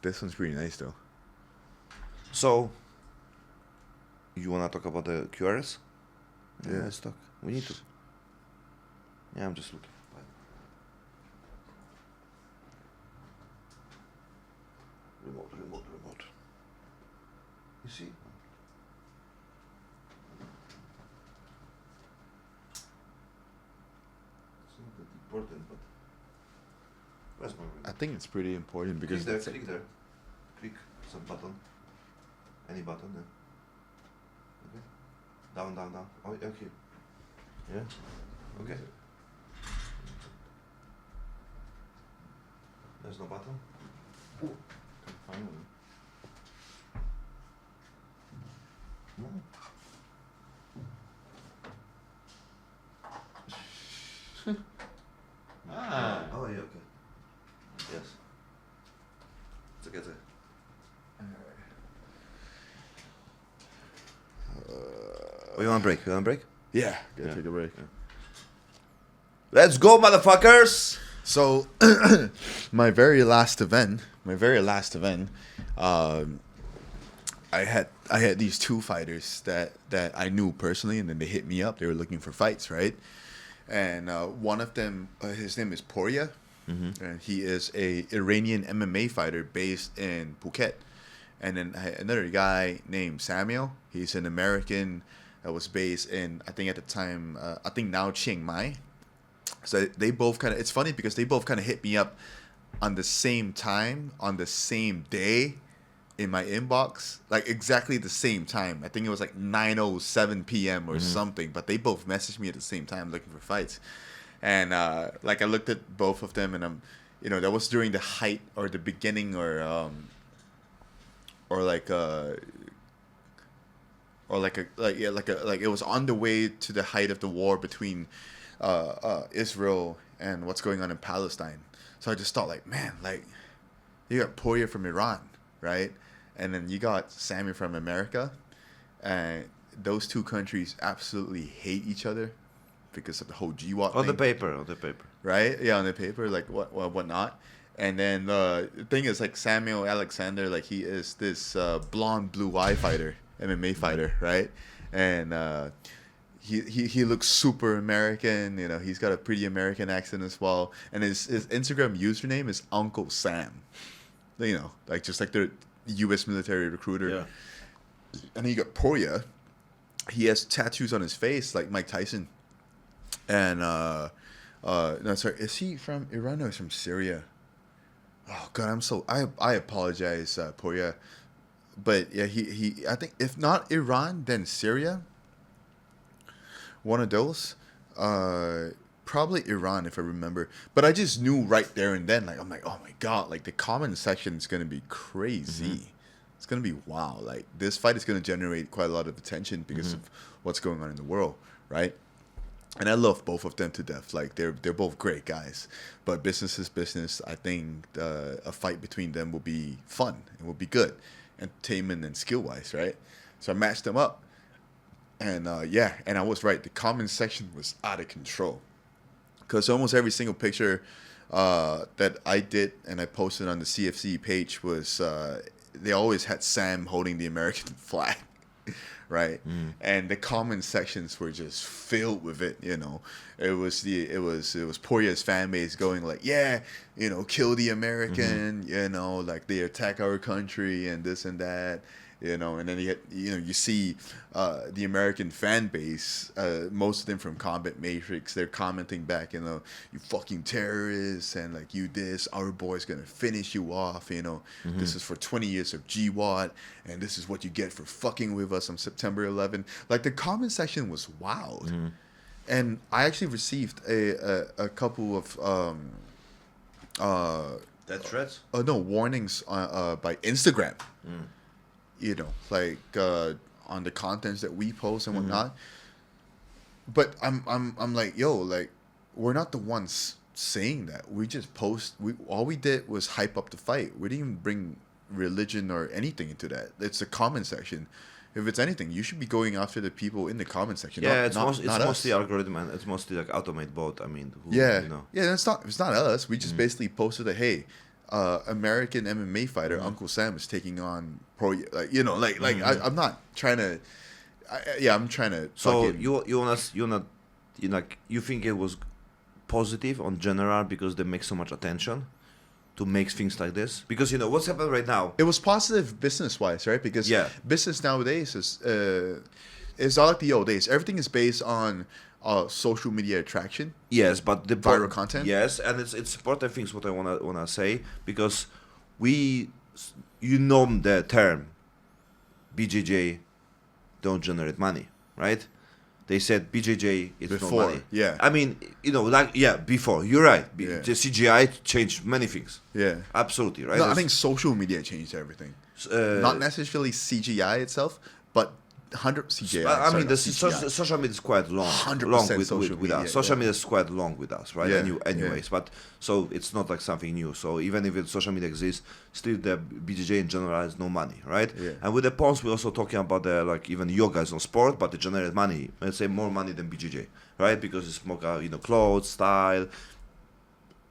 This one's pretty nice though. So, you wanna talk about the QRS? Yeah. Let's talk. We need to. Yeah, I'm just looking. Remote. You see? It's not that important, but where's my remote? I think it's pretty important because Click it's there. Click some button. Any button there. Okay. Down. Oh, okay. Yeah. Okay. There's no button. Finally. No. Oh yeah. Okay. Yes. It's okay. Oh, you want a break? yeah, gotta Yeah. take a break. Yeah. Let's go, motherfuckers! So, my very last event, I had these two fighters that I knew personally, and then they hit me up. They were looking for fights, right? And one of them, his name is Poria, and he is a Iranian MMA fighter based in Phuket. And then I had another guy named Samuel. He's an American that was based in, I think at the time, I think now Chiang Mai. So they both kind of, it's funny because they both kind of hit me up on the same time, on the same day in my inbox, like exactly the same time. I think it was like 9:07 p.m. or something, but they both messaged me at the same time looking for fights. And like I looked at both of them, and that was during the height or the beginning or it was on the way to the height of the war between Israel and what's going on in Palestine. So I just thought, like, man, like, you got Poirier from Iran, right? And then you got Sammy from America. And those two countries absolutely hate each other because of the whole GWAT On thing. the paper. Right? Yeah, on the paper, like, whatnot. And then the thing is, like, Samuel Alexander, like, he is this blonde, blue-eye fighter, MMA fighter, right? And he looks super American. He's got a pretty American accent as well. And his Instagram username is Uncle Sam. Like just like the U.S. military recruiter. Yeah. And then you got Poria. He has tattoos on his face like Mike Tyson. And no, sorry, is he from Iran or is he from Syria? Oh God, I apologize, Poria. But yeah, he I think if not Iran, then Syria. One of those. Probably Iran if I remember. But I just knew right there and then, like, I'm like, oh my God, like the comment section is gonna be crazy. It's gonna be wow. Like this fight is gonna generate quite a lot of attention because of what's going on in the world, right? And I love both of them to death. Like they're both great guys. But business is business. I think a fight between them will be fun. It will be good, entertainment and skill wise, right? So I matched them up. And and I was right. The comment section was out of control. Because almost every single picture that I did and I posted on the CFC page was, they always had Sam holding the American flag, right? And the comment sections were just filled with it. It was Poirier's fan base going like, yeah, kill the American, like they attack our country and this and that. you know, and then you see the American fan base, most of them from Combat Matrix, they're commenting back, you know, you fucking terrorists, and like, you this, our boy's gonna finish you off, you know, this is for 20 years of GWAT, and this is what you get for fucking with us on September 11. Like, the comment section was wild. And I actually received a couple of Death threats? no, warnings by Instagram. You know, like on the contents that we post and whatnot. But I'm like, yo, like, we're not the ones saying that. We just post. All we did was hype up the fight. We didn't even bring religion or anything into that. It's the comment section. If it's anything, you should be going after the people in the comment section. Yeah, not it's us. mostly algorithm, and it's mostly like automate bot. I mean, who, Yeah, you know. yeah. It's not us. We just basically posted that, hey, American MMA fighter Uncle Sam is taking on pro. Like, you know, like I'm not trying to. I'm trying to. So fucking, you think it was positive on general because they make so much attention to make things like this? Because, you know, what's happening right now? it was positive business wise, right? Because Yeah. business nowadays is not like the old days. Everything is based on social media attraction. Yes, but the Viral content? Yes, and it's important things what I wanna say, because you know the term BJJ don't generate money, right? They said BJJ is no Before, money. yeah. I mean, you know, like, yeah, before. You're right. Yeah. The CGI changed many things. Yeah. Absolutely, right? No, I think social media changed everything. Not necessarily CGI itself, but 100 CGI. I mean, the CGI. social media is quite long 100% with social with media, us. Social yeah. media is quite long with us, right? Yeah, Anyways, but so it's not like something new. So even if social media exists, still the BJJ in general has no money, right? Yeah. And with the pawns, we're also talking about the, like, even yoga is on sport, but they generate money. Let's say more money than BJJ, right? Because it's more, you know, clothes, style,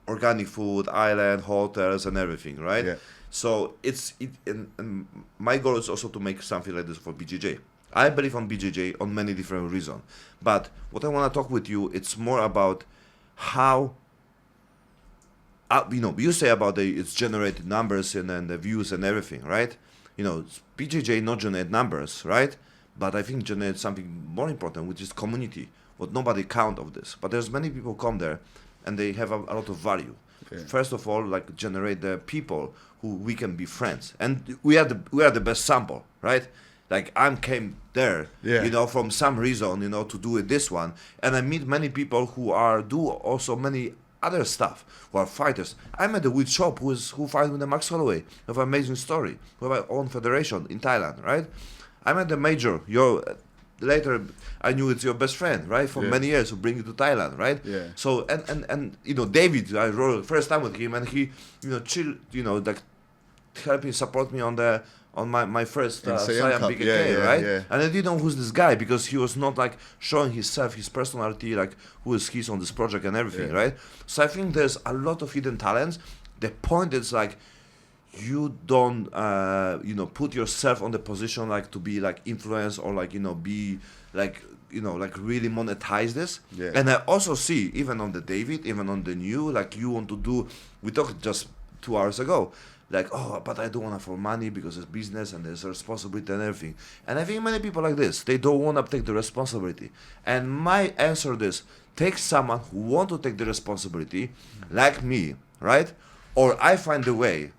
organic food, island, hotels, and everything, right? Yeah. So and my goal is also to make something like this for BJJ. I believe on BJJ on many different reasons, but what I want to talk with you, it's more about how, you know, you say about it's generated numbers and then the views and everything, right? You know, BJJ not generate numbers, right? But I think generate something more important, which is community. What nobody count of this, but there's many people come there, and they have a lot of value. Yeah. First of all, like, generate the people who we can be friends, and we are the best sample, right? Like, I came there, Yeah. you know, from some reason, you know, to do it this one, and I meet many people who do also many other stuff, who are fighters. I met a Wheat Shop who fight with the Max Holloway, of an amazing story, who have our own federation in Thailand, right? I met the Major, later I knew it's your best friend, right? For Yeah. many years, who bring you to Thailand, right? Yeah. So, and you know, David, I rode first time with him, and he, you know, chill, you know, like, help me support me on my first In Siam Siam Cup. BKK, Yeah, yeah, right? yeah. And I didn't know who's this guy, because he was not like showing himself, his personality, like who is he's on this project and everything, Yeah. right? So I think there's a lot of hidden talents. The point is, like, you don't you know, put yourself on the position like to be like influence, or like, you know, be like, you know, like really monetize this. Yeah. And I also see, even on the David, even on the new, like, you want to do, we talked just 2 hours ago, like, oh, but I don't want to for money because it's business and there's a responsibility and everything. And I think many people like this, they don't want to take the responsibility. And my answer is, take someone who want to take the responsibility, like me, right? Or I find a way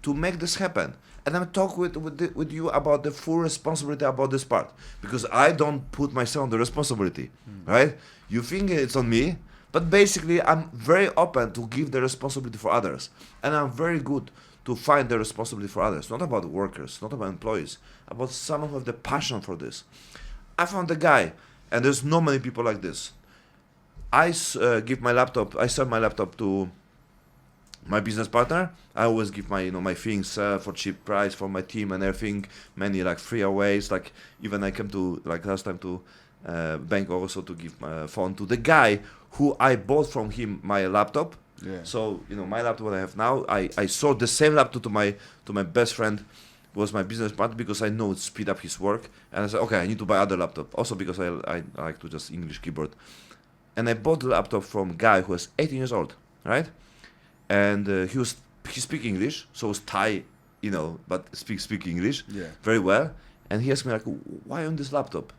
to make this happen. And I'm talking with you about the full responsibility about this part, because I don't put myself on the responsibility, right? You think it's on me, but basically I'm very open to give the responsibility for others, and I'm very good to find the responsibility for others, not about workers, not about employees, about someone who have the passion for this. I found a guy, and there's not many people like this. I give my laptop, I sell my laptop to my business partner. I always give my, you know, my things for cheap price for my team and everything. Many like free aways. Like, even I came to, like, last time to bank also to give my phone to the guy who I bought from him my laptop. Yeah. So, you know, my laptop that I have now, I sold the same laptop to my best friend, who was my business partner, because I know it speed up his work. And I said, okay, I need to buy other laptop. Also because I like to just English keyboard. And I bought the laptop from a guy who was 18 years old, right? And he speak English, so it's Thai but speak English Yeah. very well. And he asked me like, why on this laptop?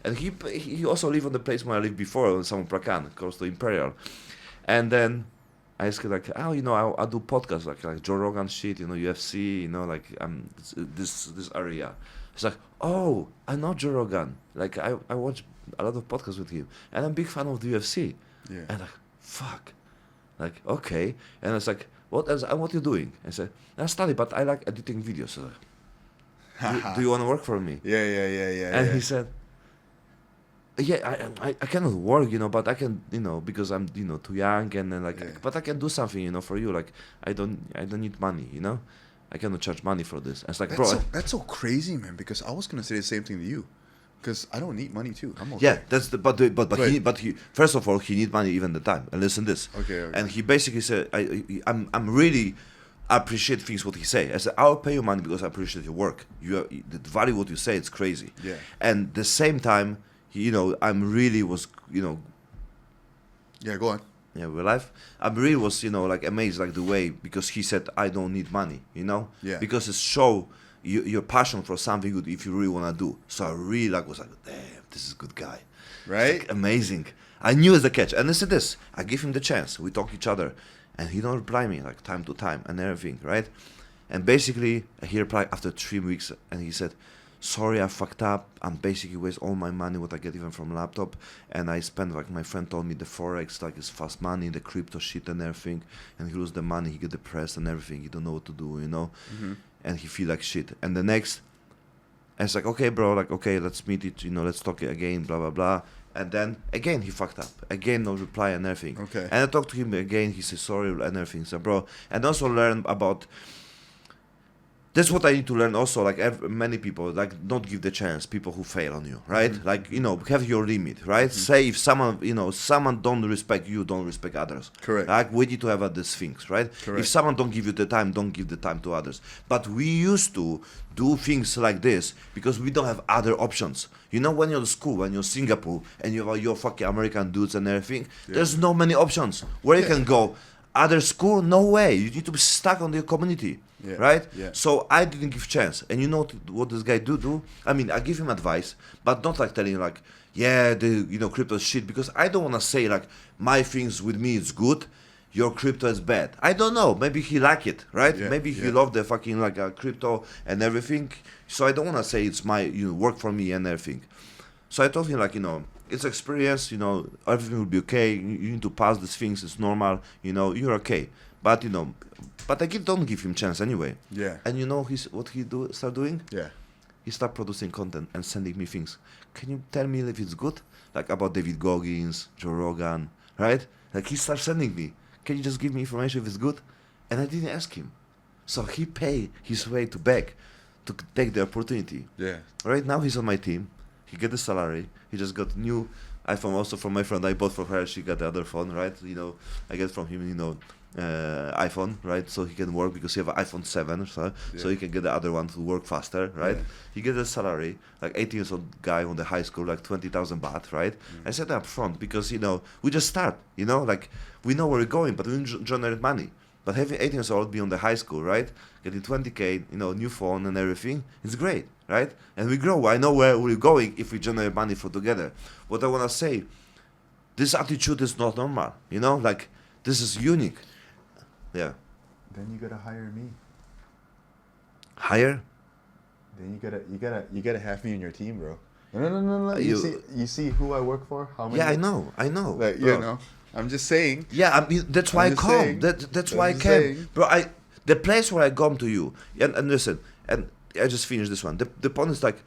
And he also lived on the place where I lived before, on Samon Prakan, close to Imperial. And then I asked him like, I do podcasts like Joe Rogan shit, UFC, like this area. He's like, oh, I know Joe Rogan. Like I watch a lot of podcasts with him, and I'm a big fan of the UFC. Yeah. And like, fuck, like okay. And I was like, what else? What you doing? I said, I study, but I like editing videos. So like, do you want to work for me? Yeah. And he said, yeah, I cannot work, but I can, because I'm, too young, and then like, Yeah. but I can do something, for you. Like, I don't need money, I cannot charge money for this. And it's like, That's so crazy, man. Because I was gonna say the same thing to you. Because I don't need money too. I'm okay. yeah, that's but he first of all he need money even the time. And listen this. Okay. And he basically said, I'm really appreciate things what he say. I said, I'll pay you money because I appreciate your work. The value what you say, it's crazy. Yeah. And the same time, I'm really was, Yeah, go on. yeah, real life. I really was, like amazed, like the way, because he said, I don't need money, Yeah. because it show your passion for something good if you really want to do. So I really was like, damn, this is a good guy. Right? Like, amazing. I knew it's the catch. And listen this, I give him the chance. We talk each other. And he don't reply me like time to time and everything, right? And basically, he replied after 3 weeks and he said, sorry, I fucked up. I'm basically waste all my money what I get even from laptop, and I spend, like my friend told me, the forex, like it's fast money, the crypto shit and everything, and he lose the money, he get depressed and everything, he don't know what to do, Mm-hmm. and he feel like shit. And the next, I was like, okay, bro, like okay, let's meet it, let's talk again, blah blah blah. And then again he fucked up, again no reply and everything. Okay. And I talked to him again, he said sorry and everything. So bro, and also learn about. That's what I need to learn also, like many people, like not give the chance people who fail on you, right? Mm-hmm. Like, have your limit, right? Mm-hmm. Say if someone don't respect you, don't respect others. Correct. Like we need to have these things, right? Correct. If someone don't give you the time, don't give the time to others. But we used to do things like this because we don't have other options. When you're in school, when you're in Singapore, and you have your fucking American dudes and everything, there's no many options. Where you can go, other school, no way. You need to be stuck on your community. Yeah. Right? Yeah. So I didn't give chance. And you know what this guy do? I mean, I give him advice, but not like telling like, yeah, crypto shit, because I don't want to say like, my things with me is good, your crypto is bad. I don't know. Maybe he like it, right? Yeah, Maybe he yeah. love the fucking like crypto and everything. So I don't want to say it's my, work for me and everything. So I told him like, it's experience, everything will be okay. You need to pass these things. It's normal, you're okay. But, but I don't give him chance anyway. Yeah. And what he start doing? Yeah. He start producing content and sending me things. Can you tell me if it's good? Like about David Goggins, Joe Rogan, right? Like he start sending me. Can you just give me information if it's good? And I didn't ask him. So he paid his way to beg to take the opportunity. Yeah. Right now he's on my team. He get the salary. He just got new iPhone also from my friend. I bought for her. She got the other phone, right? I get from him, iPhone, right? So he can work because he have an iPhone 7, so he can get the other one to work faster, right? Yeah. He get a salary, like 18 years old guy on the high school, like 20,000 baht, right? I said up front because, we just start, like we know where we're going, but we don't generate money. But having 18 years old, be on the high school, right? Getting 20K, new phone and everything, it's great, right? And we grow. I know where we're going if we generate money for together. What I want to say, this attitude is not normal, like this is unique. Yeah. Then you gotta hire me. Hire? Then you gotta have me in your team, bro. No. You see who I work for? How many? Yeah, I know. Like, bro. I'm just saying. Yeah, I mean that's why I just come. saying. That's I'm why I just came, saying. bro. The place where I come to you, and listen, and I just finished this one. The point is like,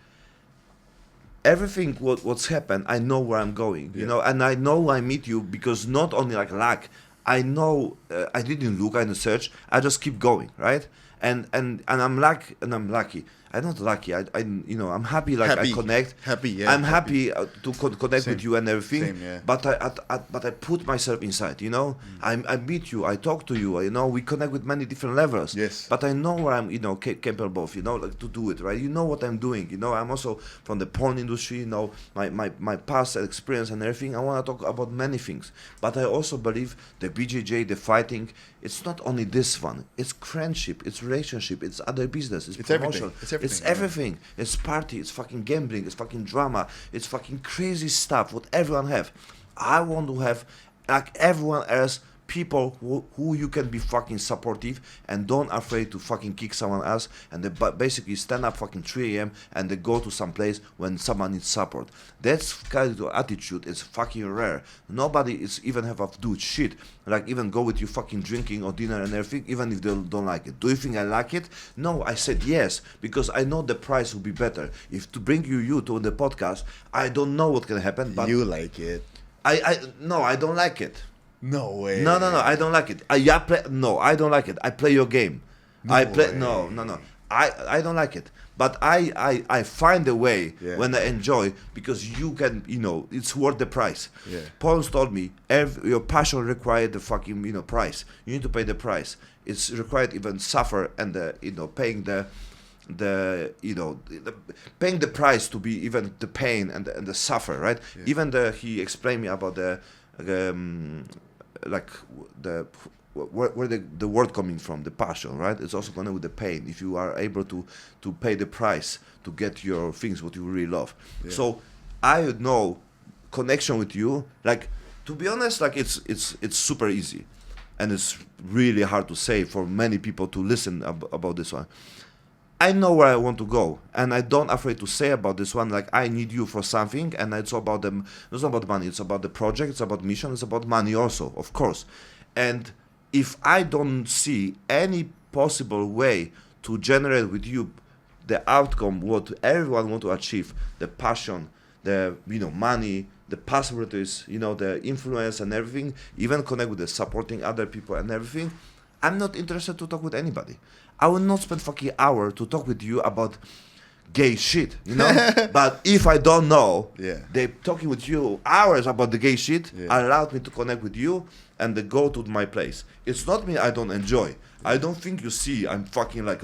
everything what's happened, I know where I'm going, and I know I meet you because not only like luck, I know I didn't look, I didn't search, I just keep going, right? And I'm lucky. I'm not lucky. I'm happy. Like Happy. I connect. Happy, yeah, I'm happy to connect Same. with you and everything. Same, yeah. But I put myself inside. I meet you. I talk to you. We connect with many different levels. Yes. But I know where I'm. Capable of. Like to do it right. You know what I'm doing. I'm also from the porn industry. My past experience and everything. I want to talk about many things. But I also believe the BJJ, the fighting. It's not only this one. It's friendship. It's relationship. It's other business. It's promotion. Everything. It's everything. It's everything. It's party. It's fucking gambling. It's fucking drama. It's fucking crazy stuff. What everyone have. I want to have like everyone else. People who you can be fucking supportive and don't afraid to fucking kick someone else and they basically stand up fucking 3 a.m. and they go to some place when someone needs support. That's kind of attitude is fucking rare. Nobody is even have to do shit. Like even go with you fucking drinking or dinner and everything, even if they don't like it. Do you think I like it? No, I said yes, because I know the price will be better. If to bring you to the podcast, I don't know what can happen, but You like it. No, I don't like it. No way. No, I don't like it. I don't like it. I play your game. No I play way. no. I don't like it. But I find a way Yeah. when I enjoy, because you can, it's worth the price. Yeah. Paul told me your passion required the fucking price. You need to pay the price. It's required even suffer and paying paying the price to be even the pain and the suffer, right? Yeah. Even he explained me about where the word coming from, the passion, right? It's also connected with the pain. If you are able to pay the price to get your things what you really love. Yeah. So I know connection with you, like, to be honest, like it's super easy, and it's really hard to say for many people to listen about this one. I know where I want to go, and I don't afraid to say about this one, like, I need you for something, and it's about them. It's not about money. It's about the project. It's about mission. It's about money also, of course. And if I don't see any possible way to generate with you the outcome what everyone want to achieve, the passion, the money, the possibilities, the influence and everything, even connect with the supporting other people and everything, I'm not interested to talk with anybody. I will not spend fucking hour to talk with you about gay shit, But if I don't know, Yeah. they talking with you hours about the gay shit, Yeah. allowed me to connect with you and they go to my place. It's not me I don't enjoy. I don't think you see I'm fucking like,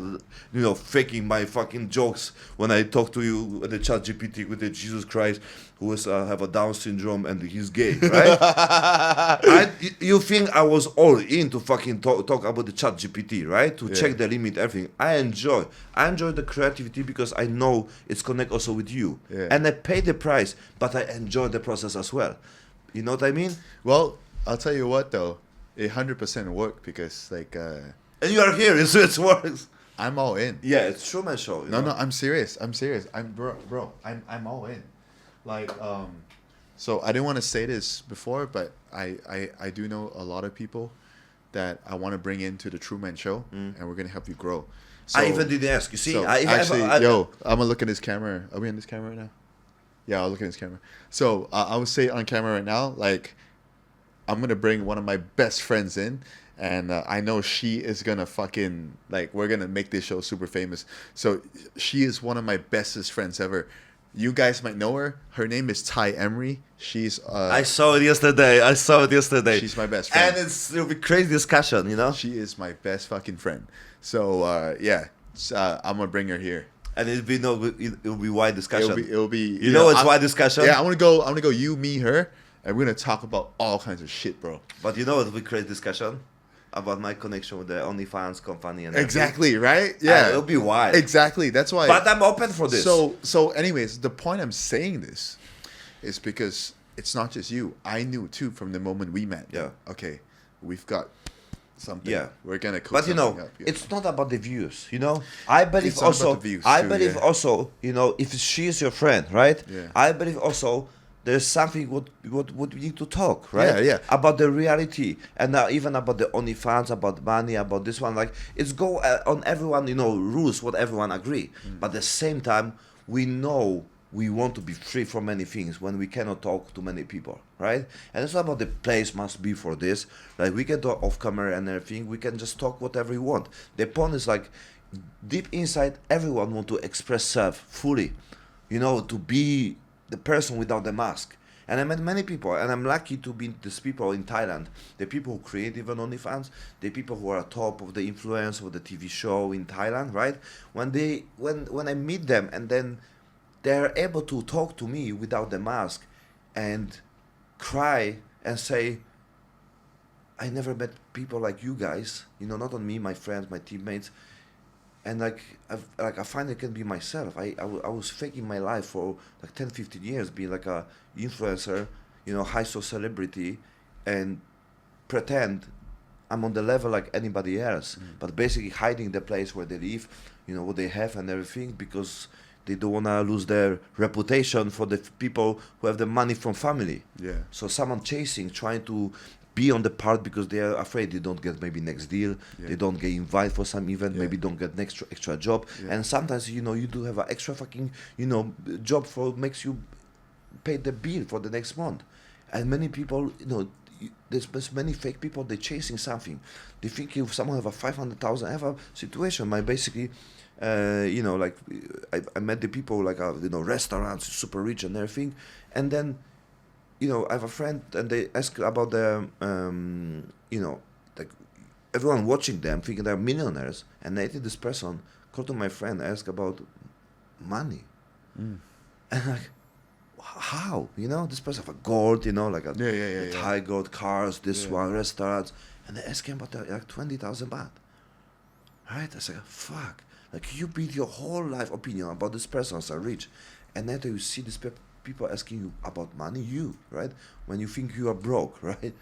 faking my fucking jokes when I talk to you with the chat GPT with the Jesus Christ who is have a Down syndrome and he's gay, right? You think I was all in to fucking talk about the chat GPT, right? To check the limit, everything. I enjoy the creativity because I know it's connect also with you. Yeah. And I pay the price, but I enjoy the process as well. You know what I mean? Well, I'll tell you what though, 100% worked because And you are here, so it works. I'm all in. Yeah, it's Truman Show. No, I'm serious. I'm bro. I'm all in. So I didn't want to say this before, but I do know a lot of people that I want to bring into the Truman Show, and we're gonna help you grow. So, I even didn't ask. You see, so I'm gonna look at this camera. Are we on this camera right now? Yeah, I'll look at this camera. So I would say on camera right now, like, I'm gonna bring one of my best friends in, and I know she is gonna fucking, like, we're gonna make this show super famous. So she is one of my bestest friends ever. You guys might know her. Her name is Ty Emery. She's I saw it yesterday. She's my best friend. And it'll be crazy discussion, She is my best fucking friend. So I'm gonna bring her here. And it'll be wide discussion. It'll be it's wide discussion. Yeah, I'm gonna go you, me, her, and we're gonna talk about all kinds of shit, bro. But it'll be crazy discussion about my connection with the OnlyFans company and exactly, right? Yeah, it'll be wide. Exactly. That's why. But I'm open for this. So anyways, the point I'm saying this is because it's not just you. I knew too from the moment we met. Yeah. Okay, we've got something. Yeah. We're gonna cook But something up. Yeah. it's not about the views. I believe It's not also. about the views I too, believe yeah. also. If she is your friend, right? Yeah. I believe also. There's something what we need to talk, right? Yeah. About the reality, and even about the OnlyFans, about money, about this one. Like, it's go on everyone, rules what everyone agree. But at the same time, we know we want to be free from many things when we cannot talk to many people, right? And it's not about the place must be for this. Like, we can talk off camera and everything. We can just talk whatever we want. The point is, like, deep inside, everyone want to express self fully, to be the person without the mask. And I met many people, and I'm lucky to be these people in Thailand. The people who create even OnlyFans, the people who are top of the influence of the TV show in Thailand, right? When I meet them, and then they're able to talk to me without the mask, and cry and say, I never met people like you guys, not on me, my friends, my teammates, and I finally can be myself. I was faking my life for like 10, 15 years, being like a influencer, high soul celebrity, and pretend I'm on the level like anybody else, but basically hiding the place where they live, what they have and everything, because they don't want to lose their reputation for the people who have the money from family. Yeah. So someone chasing, trying to be on the part because they are afraid they don't get maybe next deal, Yeah. they don't get invited for some event, Yeah. maybe don't get next extra job, Yeah. and sometimes you do have an extra fucking job for makes you pay the bill for the next month, and many people there's many fake people, they're chasing something. They think if someone have a 500,000, I have a situation. My basically, like I met the people like restaurants, super rich and everything, and then I have a friend and they ask about the like everyone watching them thinking they're millionaires, and I think this person called to my friend, ask about money, and like how this person have a gold, like a Yeah. Thai gold cars, this Yeah. one restaurants, and they ask him about like 20,000 baht. Right? I said, fuck. Like you build your whole life opinion about this person as a rich, and then you see these people asking you about money, right? When you think you are broke, right?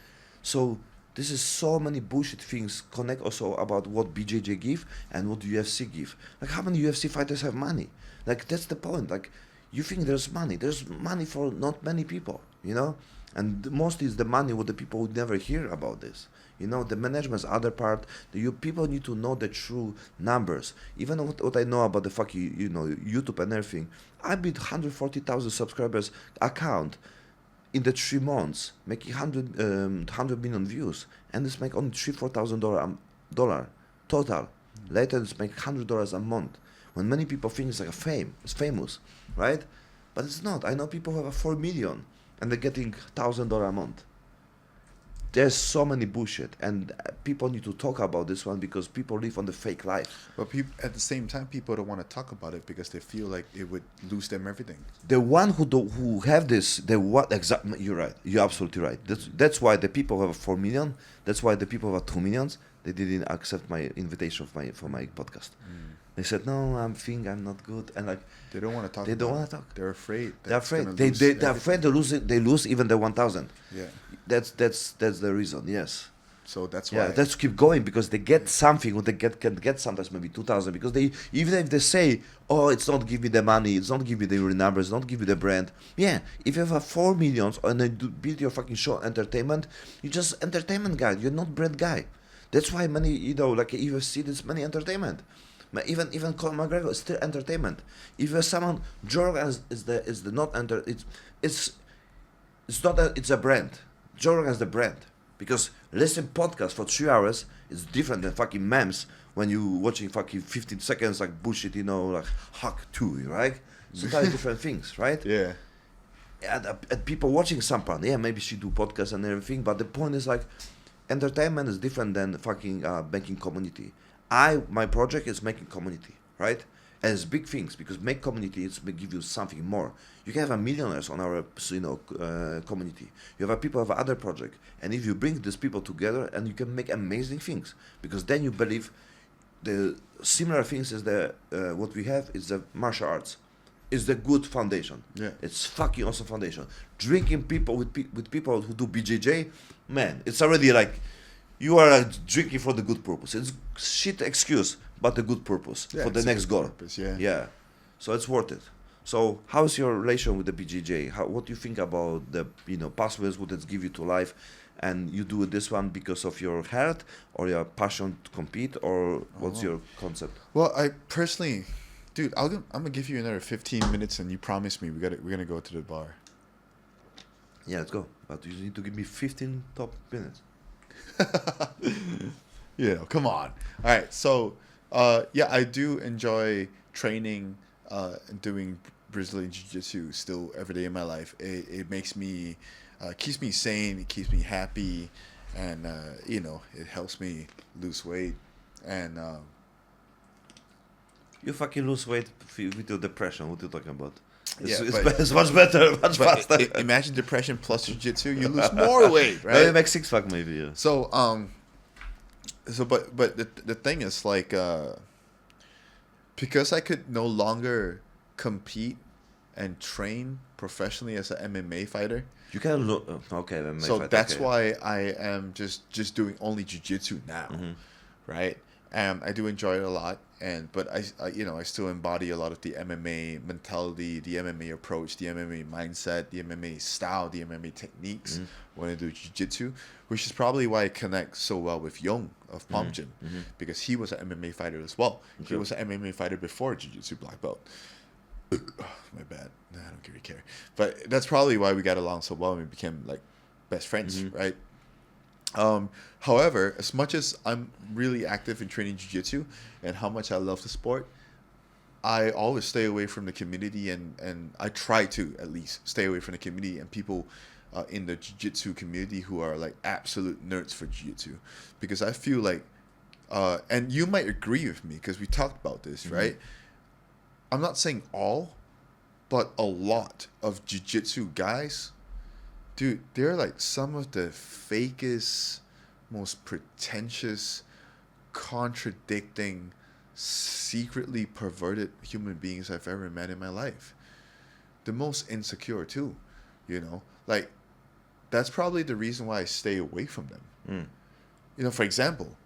So this is so many bullshit things connect also about what BJJ give and what UFC give. Like how many UFC fighters have money? Like that's the point. Like you think there's money for not many people, and mostly it's the money with the people who never hear about this. The management's other part. People need to know the true numbers. Even what I know about the fucking YouTube and everything. I built 140,000 subscribers account in the 3 months, making 100 million views, and it's make only $3,000-4,000 total. Later it's make $100 a month. When many people think it's like it's famous, right? But it's not. I know people who have a 4 million and they're getting $1,000 a month. There's so many bullshit, and people need to talk about this one because people live on the fake life. But at the same time, people don't want to talk about it because they feel like it would lose them everything. The one who have this, exactly. You're right. You're absolutely right. That's why the people who have 4 million. That's why the people who have 2 millions. They didn't accept my invitation for my podcast. They said no. I'm not good, and like They don't want to talk. they don't want to talk. They're afraid. They're afraid. They're afraid to lose it. They lose even the 1,000. Yeah. That's the reason. Yes. So that's why. Yeah, let's keep going because they get something, or they can get sometimes maybe 2,000 because they, even if they say, oh, it's not give me the money, it's not give me the numbers, it's not give me the brand. Yeah, if you have 4 millions and then build your fucking show entertainment, you're just entertainment guy. You're not brand guy. That's why many like UFC, there's many entertainment. Even Conor McGregor is still entertainment. If you're someone, Jordan is the not it's a brand. Jordan is the brand. Because listen podcast for 3 hours is different than fucking memes when you watching fucking 15 seconds like bullshit, like Hack 2, right? So totally different things, right? Yeah. And people watching someone, yeah, maybe she do podcasts and everything, but the point is like entertainment is different than fucking making community. My project is making community, right? And it's big things because make community is give you something more. You can have millionaires on our community. You have people have other project, and if you bring these people together, and you can make amazing things because then you believe the similar things as the what we have is the martial arts, is the good foundation. Yeah. It's fucking awesome foundation. Drinking people with people who do BJJ, man, it's already like you are drinking for the good purpose. It's shit excuse, but the good purpose for the next goal. Purpose, yeah. Yeah, so it's worth it. So how's your relation with the BJJ? What do you think about the pathways what it give you to life, and you do this one because of your health or your passion to compete, or what's your concept? Well, I personally, dude, I'm gonna give you another 15 minutes, and you promise me we're gonna go to the bar. Yeah, let's go. But you need to give me 15 top minutes. Come on. All right, so Yeah, I do enjoy training and doing Brazilian Jiu-Jitsu still every day in my life. It makes me, keeps me sane, it keeps me happy, and, it helps me lose weight. And, You fucking lose weight with your depression. What are you talking about? yeah, It's much better, much faster. Imagine depression plus Jiu-Jitsu, you lose more weight, right? Maybe make six pack, maybe. Yeah. But the thing is like because I could no longer compete and train professionally as an MMA fighter. You can look. Okay, then. So that's why I am just doing only jiu-jitsu now, right? I do enjoy it a lot, but I still embody a lot of the MMA mentality, the MMA approach, the MMA mindset, the MMA style, the MMA techniques when I do jiu-jitsu, which is probably why I connect so well with Young of Palm Gym, because he was an MMA fighter as well. Okay. He was an MMA fighter before jiu-jitsu black belt. My bad. Nah, I don't really care. But that's probably why we got along so well and we became like best friends, right? However, as much as I'm really active in training jiu-jitsu and how much I love the sport, I always stay away from the community and I try to at least stay away from the community and people in the jiu-jitsu community who are like absolute nerds for jiu-jitsu, because I feel like, and you might agree with me because we talked about this, right? I'm not saying all, but a lot of jiu-jitsu guys, dude, they're like some of the fakest, most pretentious, contradicting, secretly perverted human beings I've ever met in my life. The most insecure too, like that's probably the reason why I stay away from them. For example,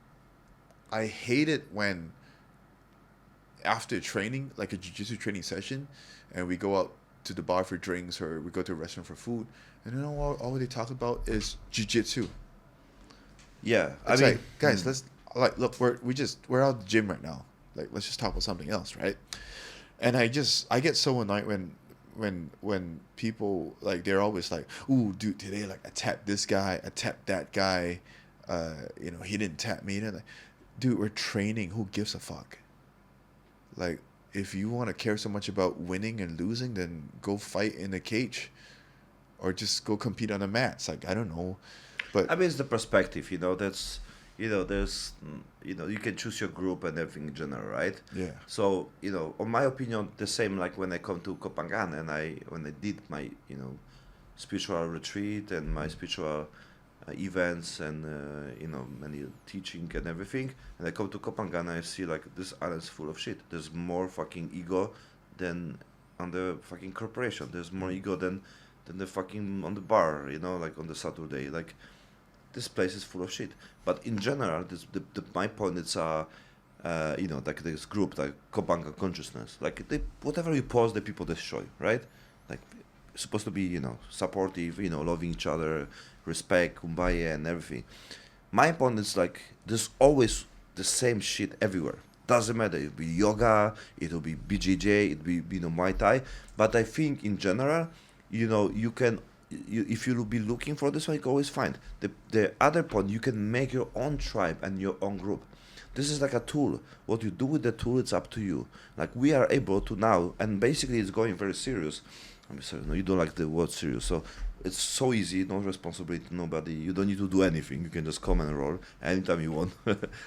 I hate it when after training, like a jiu-jitsu training session, and we go out to the bar for drinks or we go to a restaurant for food, and all they talk about is jiu-jitsu. Yeah, it's like, guys, let's look, we're out of the gym right now. Like, let's just talk about something else, right? And I get so annoyed when people like they're always like, ooh, dude, today like I tapped this guy, I tapped that guy, he didn't tap me. And like, dude, we're training. Who gives a fuck? Like, if you want to care so much about winning and losing, then go fight in a cage, or just go compete on the mats. Like, I don't know, but I mean, it's the perspective. That's, there's, you can choose your group and everything in general, right? Yeah. So, on my opinion, the same like when I come to Kopangan and when I did my, spiritual retreat and my spiritual events and many teaching and everything, and I come to Kopangan and I see like this island is full of shit. There's more fucking ego than on the fucking corporation. There's more ego than the fucking on the bar, like on the Saturday. Like, this place is full of shit. But in general, my point is like this group like Kopangan consciousness, like whatever you post, the people destroy, right? Like, it's supposed to be supportive, loving each other, respect, kumbaya, and everything. My point is like there's always the same shit everywhere. Doesn't matter. It'll be yoga, it'll be BJJ, it'll be Muay Thai. But I think in general, you can, if you'll be looking for this one, you can always find the other point. You can make your own tribe and your own group. This is like a tool. What you do with the tool, it's up to you. Like, we are able to now, and basically it's going very serious. I'm sorry, no, you don't like the word serious. So it's so easy, no responsibility, nobody. You don't need to do anything. You can just come and roll anytime you want.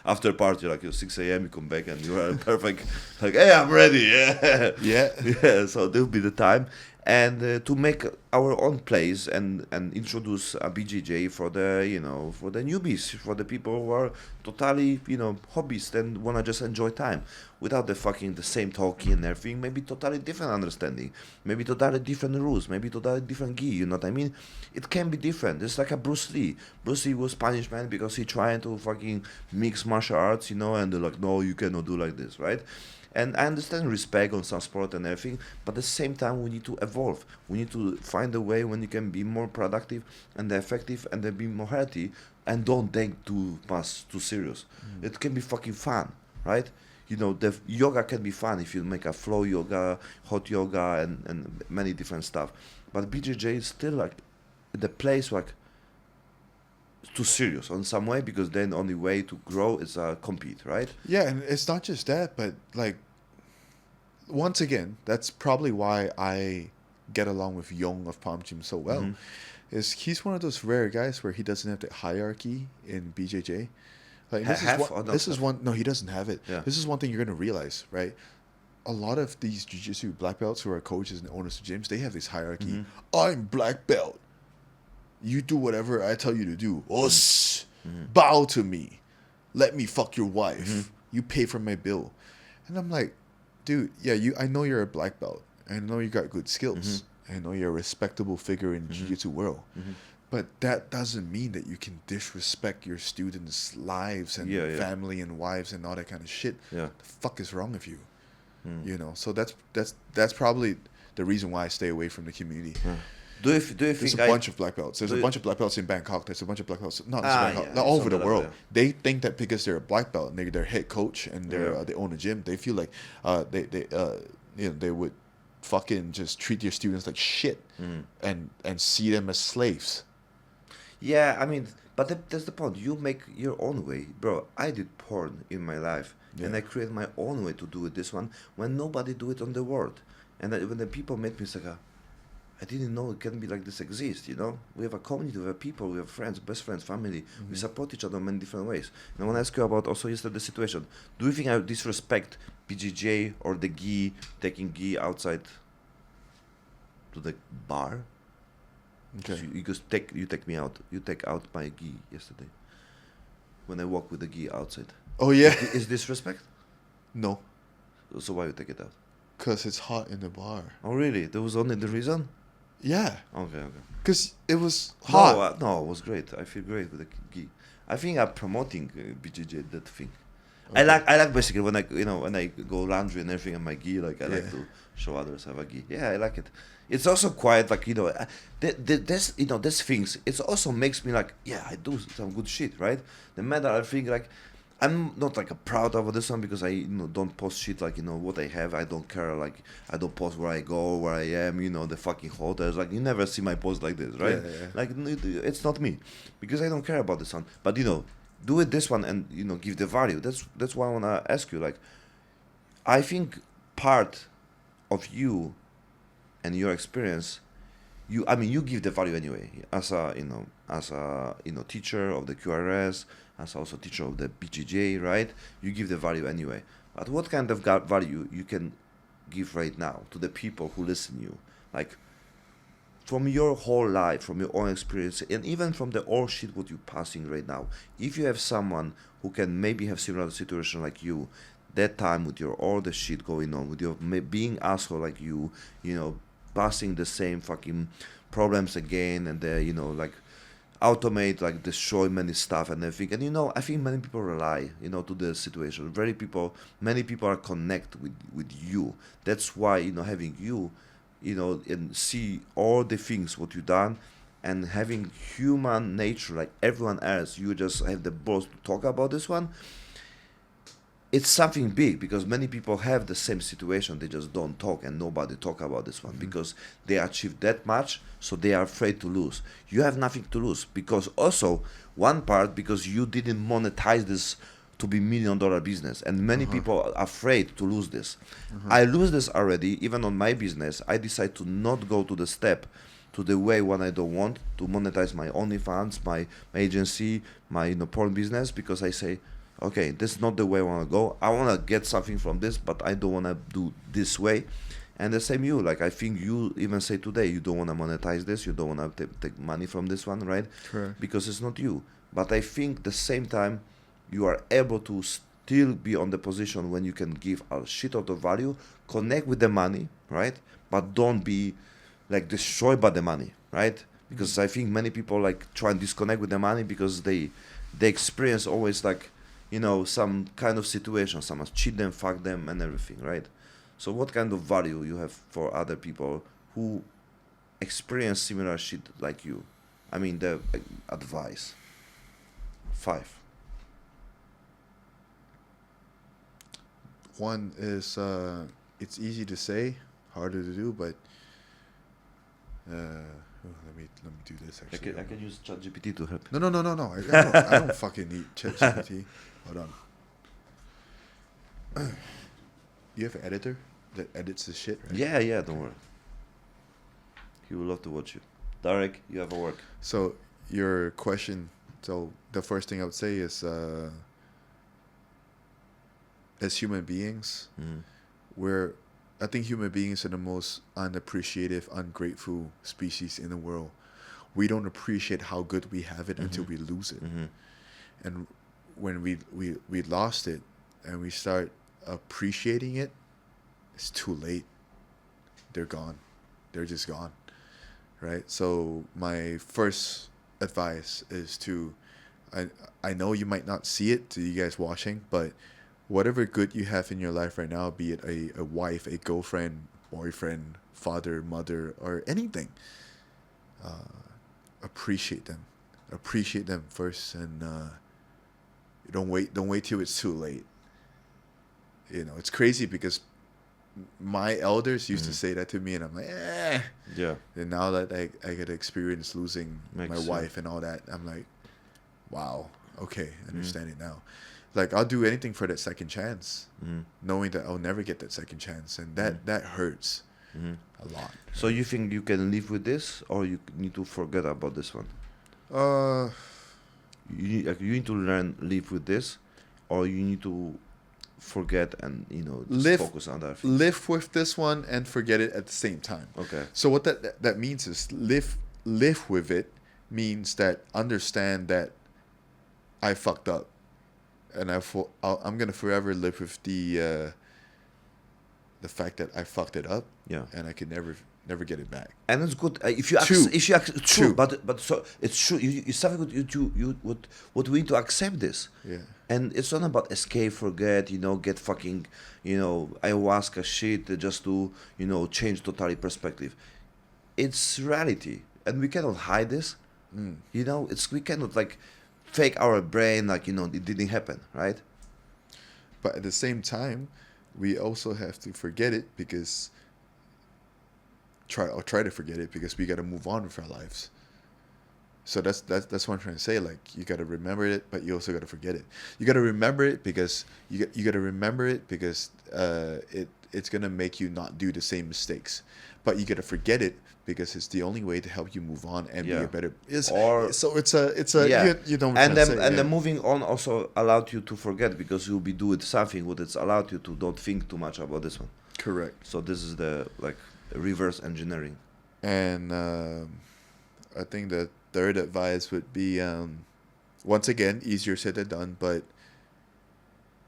After party, like 6 a.m., you come back and you are perfect. Like, hey, I'm ready. Yeah. Yeah. So there'll be the time. And to make our own place and introduce a BJJ for the for the newbies, for the people who are totally hobbyists and wanna just enjoy time without the same talking and everything. Maybe totally different understanding, maybe totally different rules, maybe totally different gi. You know what I mean? It can be different. It's like a Bruce Lee. Bruce Lee was Spanish man because he trying to fucking mix martial arts, and they're like, no, you cannot do like this, right? And I understand respect on some sport and everything, but at the same time, we need to evolve. We need to find a way when you can be more productive and effective and then be more healthy and don't take too serious. It can be fucking fun, right? The yoga can be fun if you make a flow yoga, hot yoga, and many different stuff. But BJJ is still like the place like too serious on some way, because then only way to grow is compete, right? Yeah, and it's not just that, but like once again, that's probably why I get along with Young of Palm Gym so well. Mm-hmm. Is he's one of those rare guys where he doesn't have the hierarchy in BJJ. Like Have or not this is have? one no, he doesn't have it. Yeah. This is one thing you're gonna realize, right? A lot of these jiu-jitsu black belts who are coaches and owners of gyms, they have this hierarchy. Mm-hmm. I'm black belt. You do whatever I tell you to do. Us. Mm-hmm. Bow to me. Let me fuck your wife. Mm-hmm. You pay for my bill. And I'm like, dude, yeah, I know you're a black belt. I know you got good skills. I know you're a respectable figure in jiu-jitsu world. Mm-hmm. But that doesn't mean that you can disrespect your students' lives and Yeah, yeah. family and wives and all that kind of shit. Yeah. The fuck is wrong with you? Mm. You know, so that's probably the reason why I stay away from the community. Do you There's think a bunch of black belts. There's do a you- bunch of black belts in Bangkok. There's a bunch of black belts, not just Ah, Bangkok, yeah, not all it's over on the the world. level, They think that because they're a black belt and they're their head coach and Yeah. they own a gym, they feel like they would fucking just treat your students like shit and see them as slaves. Yeah, I mean, but that's the point. You make your own way, bro. I did porn in my life, and Yeah. I created my own way to do it. This one, when nobody do it on the world, and when the people met me, it's like, I didn't know it can be like this exist. You know, we have a community, we have people, we have friends, best friends, family. We support each other in many different ways. And I want to ask you about also yesterday the situation. Do you think I disrespect BJJ or the gi, taking gi outside to the bar? Okay. You take me out. You take out my gi yesterday. When I walk with the gi outside. Oh yeah. Is disrespect? No, So why you take it out? because it's hot in the bar. Oh really? That was only the reason? Yeah, Okay. because it was hot. No, it was great. I feel great with the gi. I think I'm promoting BJJ that thing. Okay. I like basically when I go laundry and everything in my gi, like I like Yeah. to show others I have a gi. Yeah, I like it. It's also quite like there's things. It also makes me like, yeah, I do some good shit, right? The matter I think like I'm not like proud of this one because I don't post shit like what I have. I don't care, like I don't post where I go, where I am, the fucking hotels. Like you never see my post like this, right? Yeah. Like it's not me because I don't care about this one. But do it this one and give the value. That's why I wanna ask you. Like I think part of you and your experience, you give the value anyway as a teacher of the QRS, as also teacher of the BJJ, right? You give the value anyway. But what kind of value you can give right now to the people who listen you, like from your whole life, from your own experience, and even from the all shit what you're passing right now? If you have someone who can maybe have similar situation like you, that time with your all the shit going on, with your being asshole like you passing the same fucking problems again, and like automate, like destroy many stuff and everything. And I think many people rely to the situation. Many people are connect with you. That's why having you and see all the things what you done, and having human nature like everyone else, you just have the balls to talk about this one. It's something big because many people have the same situation. They just don't talk, and nobody talk about this one because they achieved that much, so they are afraid to lose. You have nothing to lose because also one part because you didn't monetize this to be $1 million business, and many people are afraid to lose this. I lose this already. Even on my business, I decide to not go to the step, to the way when I don't want to monetize my OnlyFans, my agency, my porn business, because I say, okay, this is not the way I want to go. I want to get something from this, but I don't want to do this way. And the same you, like I think you even say today, you don't want to monetize this, you don't want to take money from this one, right? Correct. Because it's not you. But I think the same time, you are able to still be on the position when you can give a shit out of value, connect with the money, right? But don't be like destroyed by the money, right? Because I think many people like try and disconnect with the money because they experience always like some kind of situation, someone cheat them, fuck them, and everything, right? So what kind of value you have for other people who experience similar shit like you? I mean, the advice. 5. One is it's easy to say, harder to do, but let me do this I actually. can use ChatGPT to help. No. I don't fucking need ChatGPT. Hold on. You have an editor that edits the shit, right? Yeah, don't worry. He will love to watch you. Darek, you have a work. So your question. So the first thing I would say is, as human beings, I think human beings are the most unappreciative, ungrateful species in the world. We don't appreciate how good we have it until we lose it. And when we lost it and we start appreciating it, it's too late. They're gone. They're just gone. Right? So my first advice is to, I know you might not see it to you guys watching, but whatever good you have in your life right now, be it a wife, a girlfriend, boyfriend, father, mother, or anything, appreciate them. Appreciate them first, and don't wait till it's too late. You know, it's crazy because my elders used to say that to me, and I'm like, eh. Yeah. And now that I get to experience losing Makes my sense. wife and all that, I'm like, wow, okay, I understand it now. Like, I'll do anything for that second chance, knowing that I'll never get that second chance, and that hurts a lot. So you think you can live with this, or you need to forget about this one? You need to learn live with this, or you need to forget and just focus on that. Live with this one and forget it at the same time. Okay. So what that means is live with it means that understand that I fucked up, and I'm gonna forever live with the fact that I fucked it up. Yeah. And I can never get it back. And it's good if you True. but so it's true. You something you what we need to accept this. Yeah. And it's not about escape, forget, get fucking, ayahuasca shit just to, change totally perspective. It's reality, and we cannot hide this. We cannot fake our brain it didn't happen, right? But at the same time, we also have to forget it because try to forget it because we got to move on with our lives. So that's what I'm trying to say. Like, you got to remember it, but you also got to forget it. You got to remember it because you got to remember it because it's gonna make you not do the same mistakes. But you got to forget it because it's the only way to help you move on and be a better. So it's a you don't. And then moving on also allowed you to forget because you'll be doing something what it's allowed you to don't think too much about this one. Correct. So this is the reverse engineering. And I think the third advice would be, once again, easier said than done, but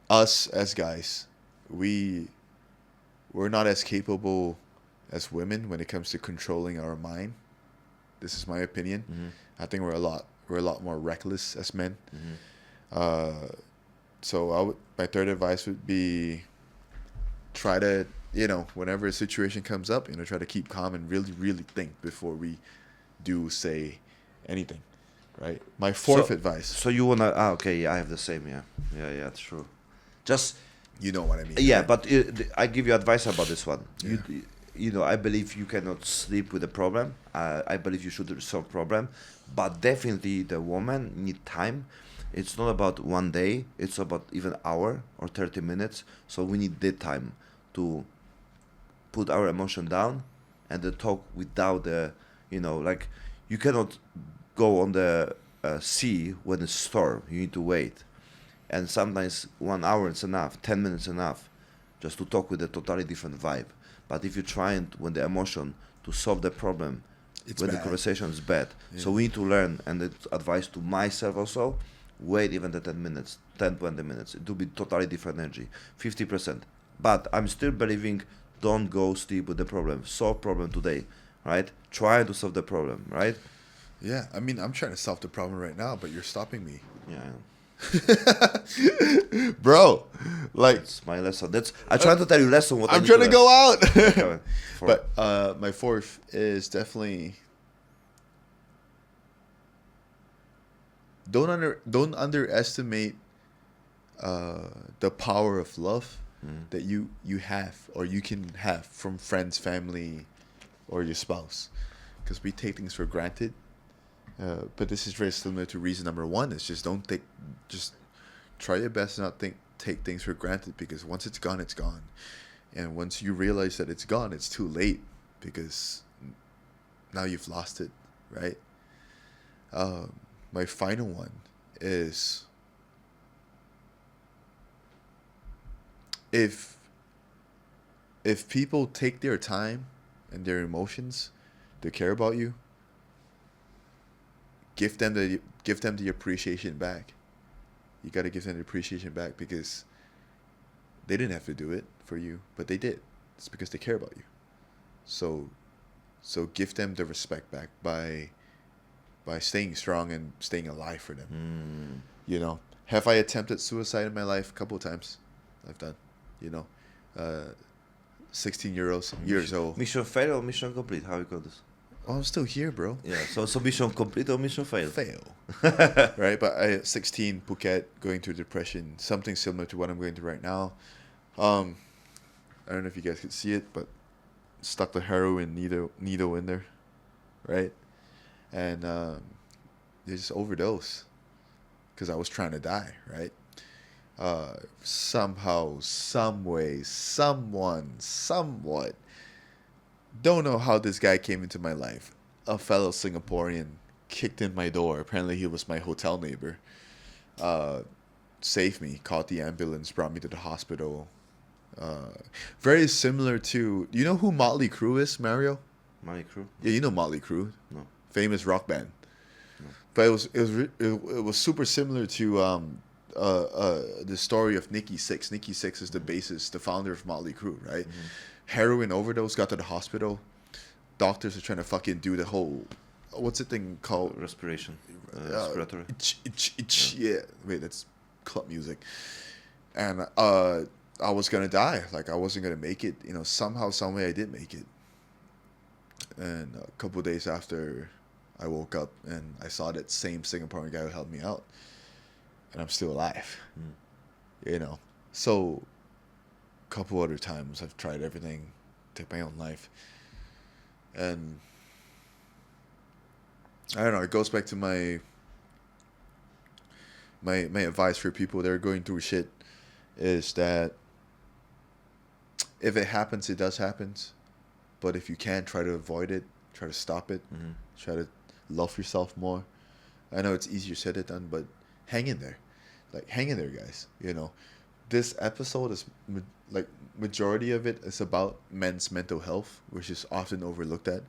us as guys, we're not as capable as women when it comes to controlling our mind. This is my opinion. I think we're a lot more reckless as men. So my third advice would be try to, whenever a situation comes up, try to keep calm and really, really think before we do say anything, right? My fourth advice. So you wanna? Okay, I have the same. Yeah, true. Just you know what I mean. Yeah, right? but I give you advice about this one. Yeah. I believe you cannot sleep with a problem. I believe you should solve problem, but definitely the woman need time. It's not about one day. It's about even hour or 30 minutes. So we need that time to put our emotion down and the talk without the, you cannot go on the sea when it's storm. You need to wait. And sometimes 1 hour is enough, 10 minutes enough, just to talk with a totally different vibe. But if you're trying when the emotion to solve the problem, when the conversation is bad. Yeah. So we need to learn, and it's advice to myself also, wait even the 10 minutes, 10, 20 minutes. It will be totally different energy, 50%. But I'm still believing don't go sleep with the problem. Solve problem today, right? Try to solve the problem, right? Yeah, I mean, I'm trying to solve the problem right now, but you're stopping me. Yeah. Bro, it's my lesson. I try to tell you lesson. What I'm trying to go out. Okay, but my fourth is definitely don't underestimate the power of love that you have or you can have from friends, family, or your spouse. because we take things for granted. But this is very similar to reason number one. Is just try your best to not take things for granted, because once it's gone, it's gone. And once you realize that it's gone, it's too late, because now you've lost it, right? My final one is, if people take their time and their emotions to care about you, give them the appreciation back. You got to give them the appreciation back, because they didn't have to do it for you, but they did. It's because they care about you. So give them the respect back by staying strong and staying alive for them. You know, have I attempted suicide in my life? A couple of times. I've done. You know, 16 years old. Mission fail or mission complete? How you call this? Oh, I'm still here, bro. Yeah. So mission complete or mission fail? Fail. Right, but I 16, Phuket, going through depression, something similar to what I'm going through right now. I don't know if you guys could see it, but stuck the heroin needle in there, right? And they just overdosed because I was trying to die, right? Somehow, some way, someone, somewhat, don't know how this guy came into my life. A fellow Singaporean kicked in my door. Apparently he was my hotel neighbor. Saved me, called the ambulance, brought me to the hospital. Very similar to, you know who Motley Crue is, Mario? Motley Crue? Yeah, you know Motley Crue. No. Famous rock band. No. But it was super similar to the story of Nikki Sixx. Nikki Sixx is the bassist, the founder of Motley Crue, right? Mm-hmm. Heroin overdose, got to the hospital. Doctors are trying to fucking do the whole, what's the thing called? Respiration. Respiratory. Yeah. Wait, that's club music. And I was gonna die. Like, I wasn't gonna make it. You know, somehow, some way, I did make it. And a couple of days after, I woke up and I saw that same Singaporean guy who helped me out, and I'm still alive. You know, so a couple other times I've tried everything, take my own life, and I don't know. It goes back to my advice for people that are going through shit, is that if it happens, it does happen. But if you can, try to avoid it, try to stop it, try to love yourself more. I know it's easier said than done, but hang in there. Like, hang in there, guys. You know, this episode is, majority of it is about men's mental health, which is often overlooked at.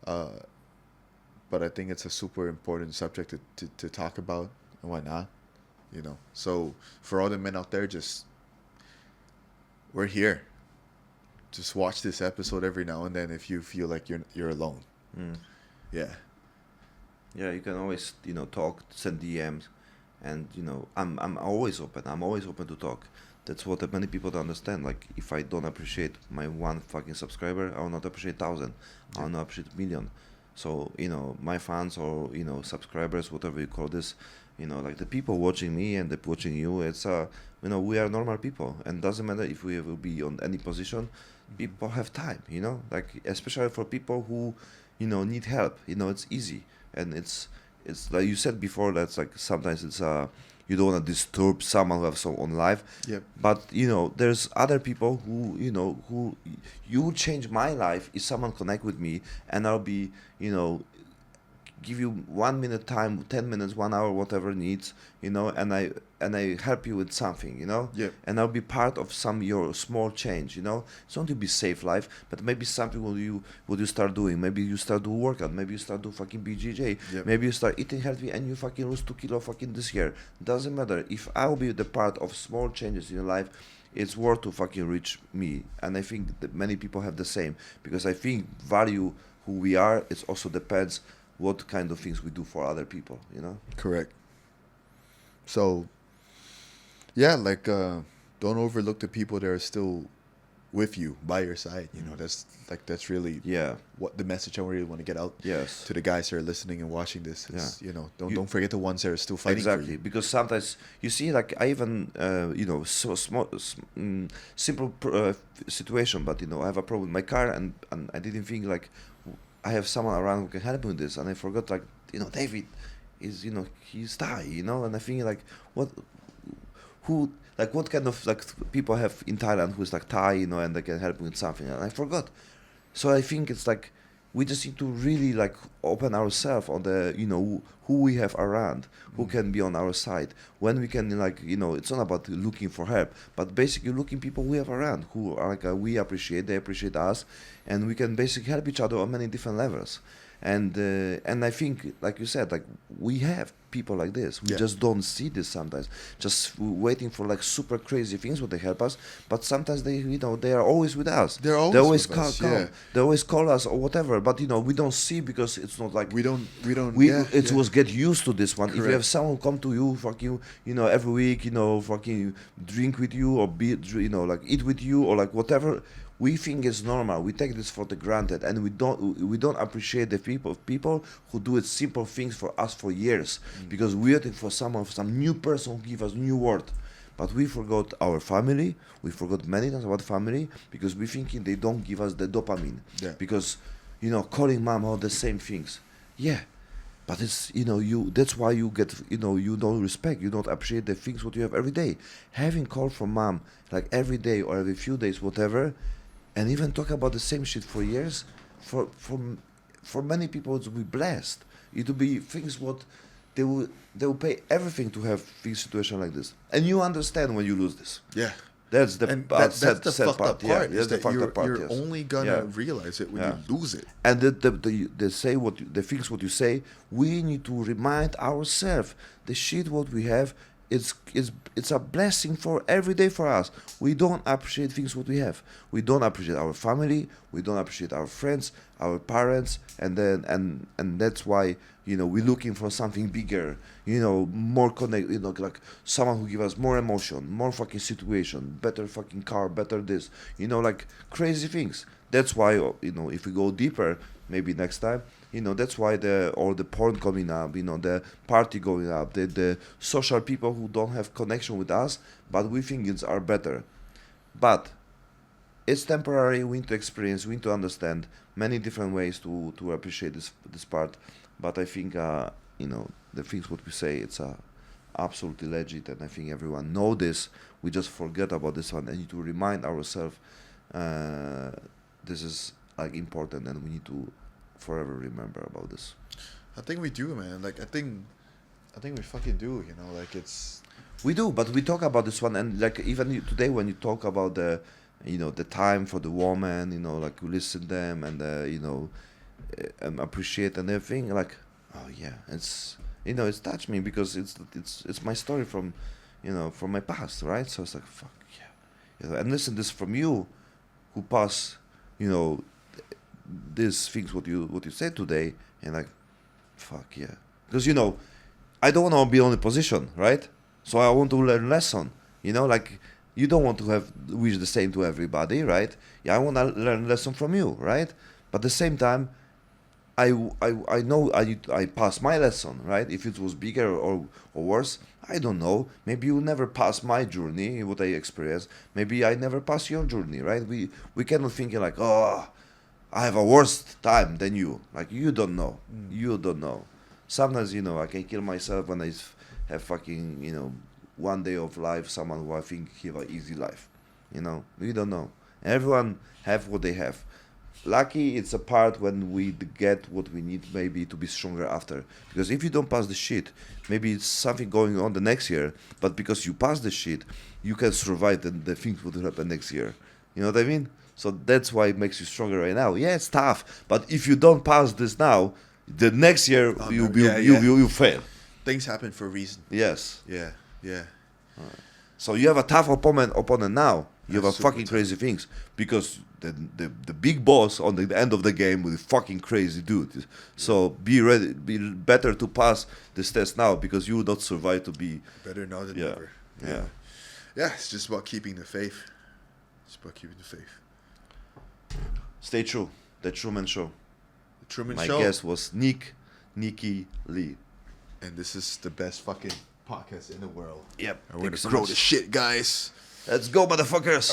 But I think it's a super important subject to talk about and whatnot. You know, so for all the men out there, we're here. Just watch this episode every now and then if you feel like you're alone. Yeah. Yeah, you can always, talk, send DMs, and I'm always open. I'm always open to talk. That's what many people don't understand. Like, if I don't appreciate my one fucking subscriber, I will not appreciate 1,000. I will not appreciate 1,000,000. So, my fans or, subscribers, whatever you call this, like the people watching me and the watching you, it's, we are normal people. And doesn't matter if we will be on any position, people have time, like, especially for people who, need help, it's easy. And it's like you said before, that's like sometimes it's, you don't want to disturb someone who have some on life. Yep. But there's other people who who you change my life if someone connect with me, and I'll be give you 1 minute time, 10 minutes, 1 hour, whatever needs, and I help you with something, Yep. and I'll be part of your small change, It's not to be save life, but maybe something will you start doing. Maybe you start do workout, maybe you start do fucking BJJ, Yep. maybe you start eating healthy and you fucking lose 2 kilo fucking this year. Doesn't matter. If I'll be the part of small changes in your life, it's worth to fucking reach me. And I think that many people have the same, because I think value who we are, it also depends what kind of things we do for other people, Correct. So, yeah, like, don't overlook the people that are still with you, by your side. That's really what the message I really want to get out Yes. to the guys that are listening and watching this. Is, don't forget the ones that are still fighting for Exactly, you. because sometimes you see, like, I even so small, simple situation, but I have a problem with my car, and I didn't think, like, I have someone around who can help me with this, and I forgot like David is he's Thai, and I think like who like what kind of like people have in Thailand who's like Thai, and they can help me with something, and I forgot. So I think it's like we just need to really like open ourselves on the who we have around, who can be on our side, when we can like it's not about looking for help, but basically looking people we have around who are like we appreciate, they appreciate us, and we can basically help each other on many different levels. And I think, like you said, like we have people like this. We just don't see this sometimes. Just waiting for like super crazy things would they help us, but sometimes they they are always with us. They're always with call, us, call. yeah. They always call us or whatever. But we don't see because it's not like We don't. it was get used to this one. If you Correct. have someone come to you, fucking, every week, fucking drink with you or be, like eat with you or like whatever, we think it's normal. We take this for the granted, and we don't appreciate the people who do it simple things for us for years, because we're waiting for some new person who give us new word. But we forgot our family. We forgot many times about family because we thinking they don't give us the dopamine. Yeah. Because, calling mom all the same things. Yeah. But it's, that's why you get, you don't respect, you don't appreciate the things what you have every day. Having call from mom, like every day or every few days, whatever, and even talk about the same shit for years, for many people it will be blessed. It will be things what they will pay everything to have things situation like this. And you understand when you lose this. Yeah. That's the That's the sad fucked up part. Yeah, Is that's the that fucked up part. you're Yes. only gonna realize it when you lose it. And the say the things what you say, we need to remind ourselves the shit what we have. It's a blessing for every day for us. We don't appreciate things what we have. We don't appreciate our family. We don't appreciate our friends, our parents, and then and that's why we're looking for something bigger. More connect. Like someone who give us more emotion, more fucking situation, better fucking car, better this. Like crazy things. That's why if we go deeper, maybe next time. That's why all the porn coming up, the party going up, the social people who don't have connection with us, but we think it's are better. But it's temporary. We need to experience. We need to understand many different ways to appreciate this part. But I think the things what we say, it's absolutely legit, and I think everyone know this. We just forget about this one, and need to remind ourselves this is like important, and we need to forever remember about this. I think we do, man. Like I think we fucking do. Like it's. We do, but we talk about this one, and like even today when you talk about the time for the woman, like you listen them and and appreciate and everything. Like, oh yeah, it's it's touched me because it's my story from from my past, right? So it's like fuck yeah, and listen this from you, who pass these things what you said today, and like fuck yeah, because I don't want to be on the position, right? So I want to learn lesson, like you don't want to have wish the same to everybody, right? Yeah, I want to learn lesson from you, right? But at the same time, I know I pass my lesson, right? If it was bigger or worse, I don't know. Maybe you never pass my journey, what I experienced. Maybe I never pass your journey, right? We cannot think like, oh, I have a worse time than you. Like you don't know. You don't know. Sometimes I can kill myself when I have fucking one day of life. Someone who I think have an easy life. We don't know. Everyone have what they have. Lucky it's a part when we get what we need maybe to be stronger after. Because if you don't pass the shit, maybe it's something going on the next year. But because you pass the shit, you can survive the things will happen next year. You know what I mean? So that's why it makes you stronger right now. Yeah, it's tough. But if you don't pass this now, the next year you fail. Things happen for a reason. Yes. Yeah. So you have a tough opponent now. You have a Super fucking tough. crazy things because the big boss on the end of the game will be fucking crazy dude. So be ready, be better to pass this test now because you will not survive to be. Better now than Yeah. never. Yeah. Yeah, it's just about keeping the faith. It's about keeping the faith. Stay true. The Truman Show. The Truman My Show. guest was Nikki Lee. And this is the best fucking podcast in the world. Yep. And we're Thank gonna you so grow much. the shit, guys. Let's go, motherfuckers.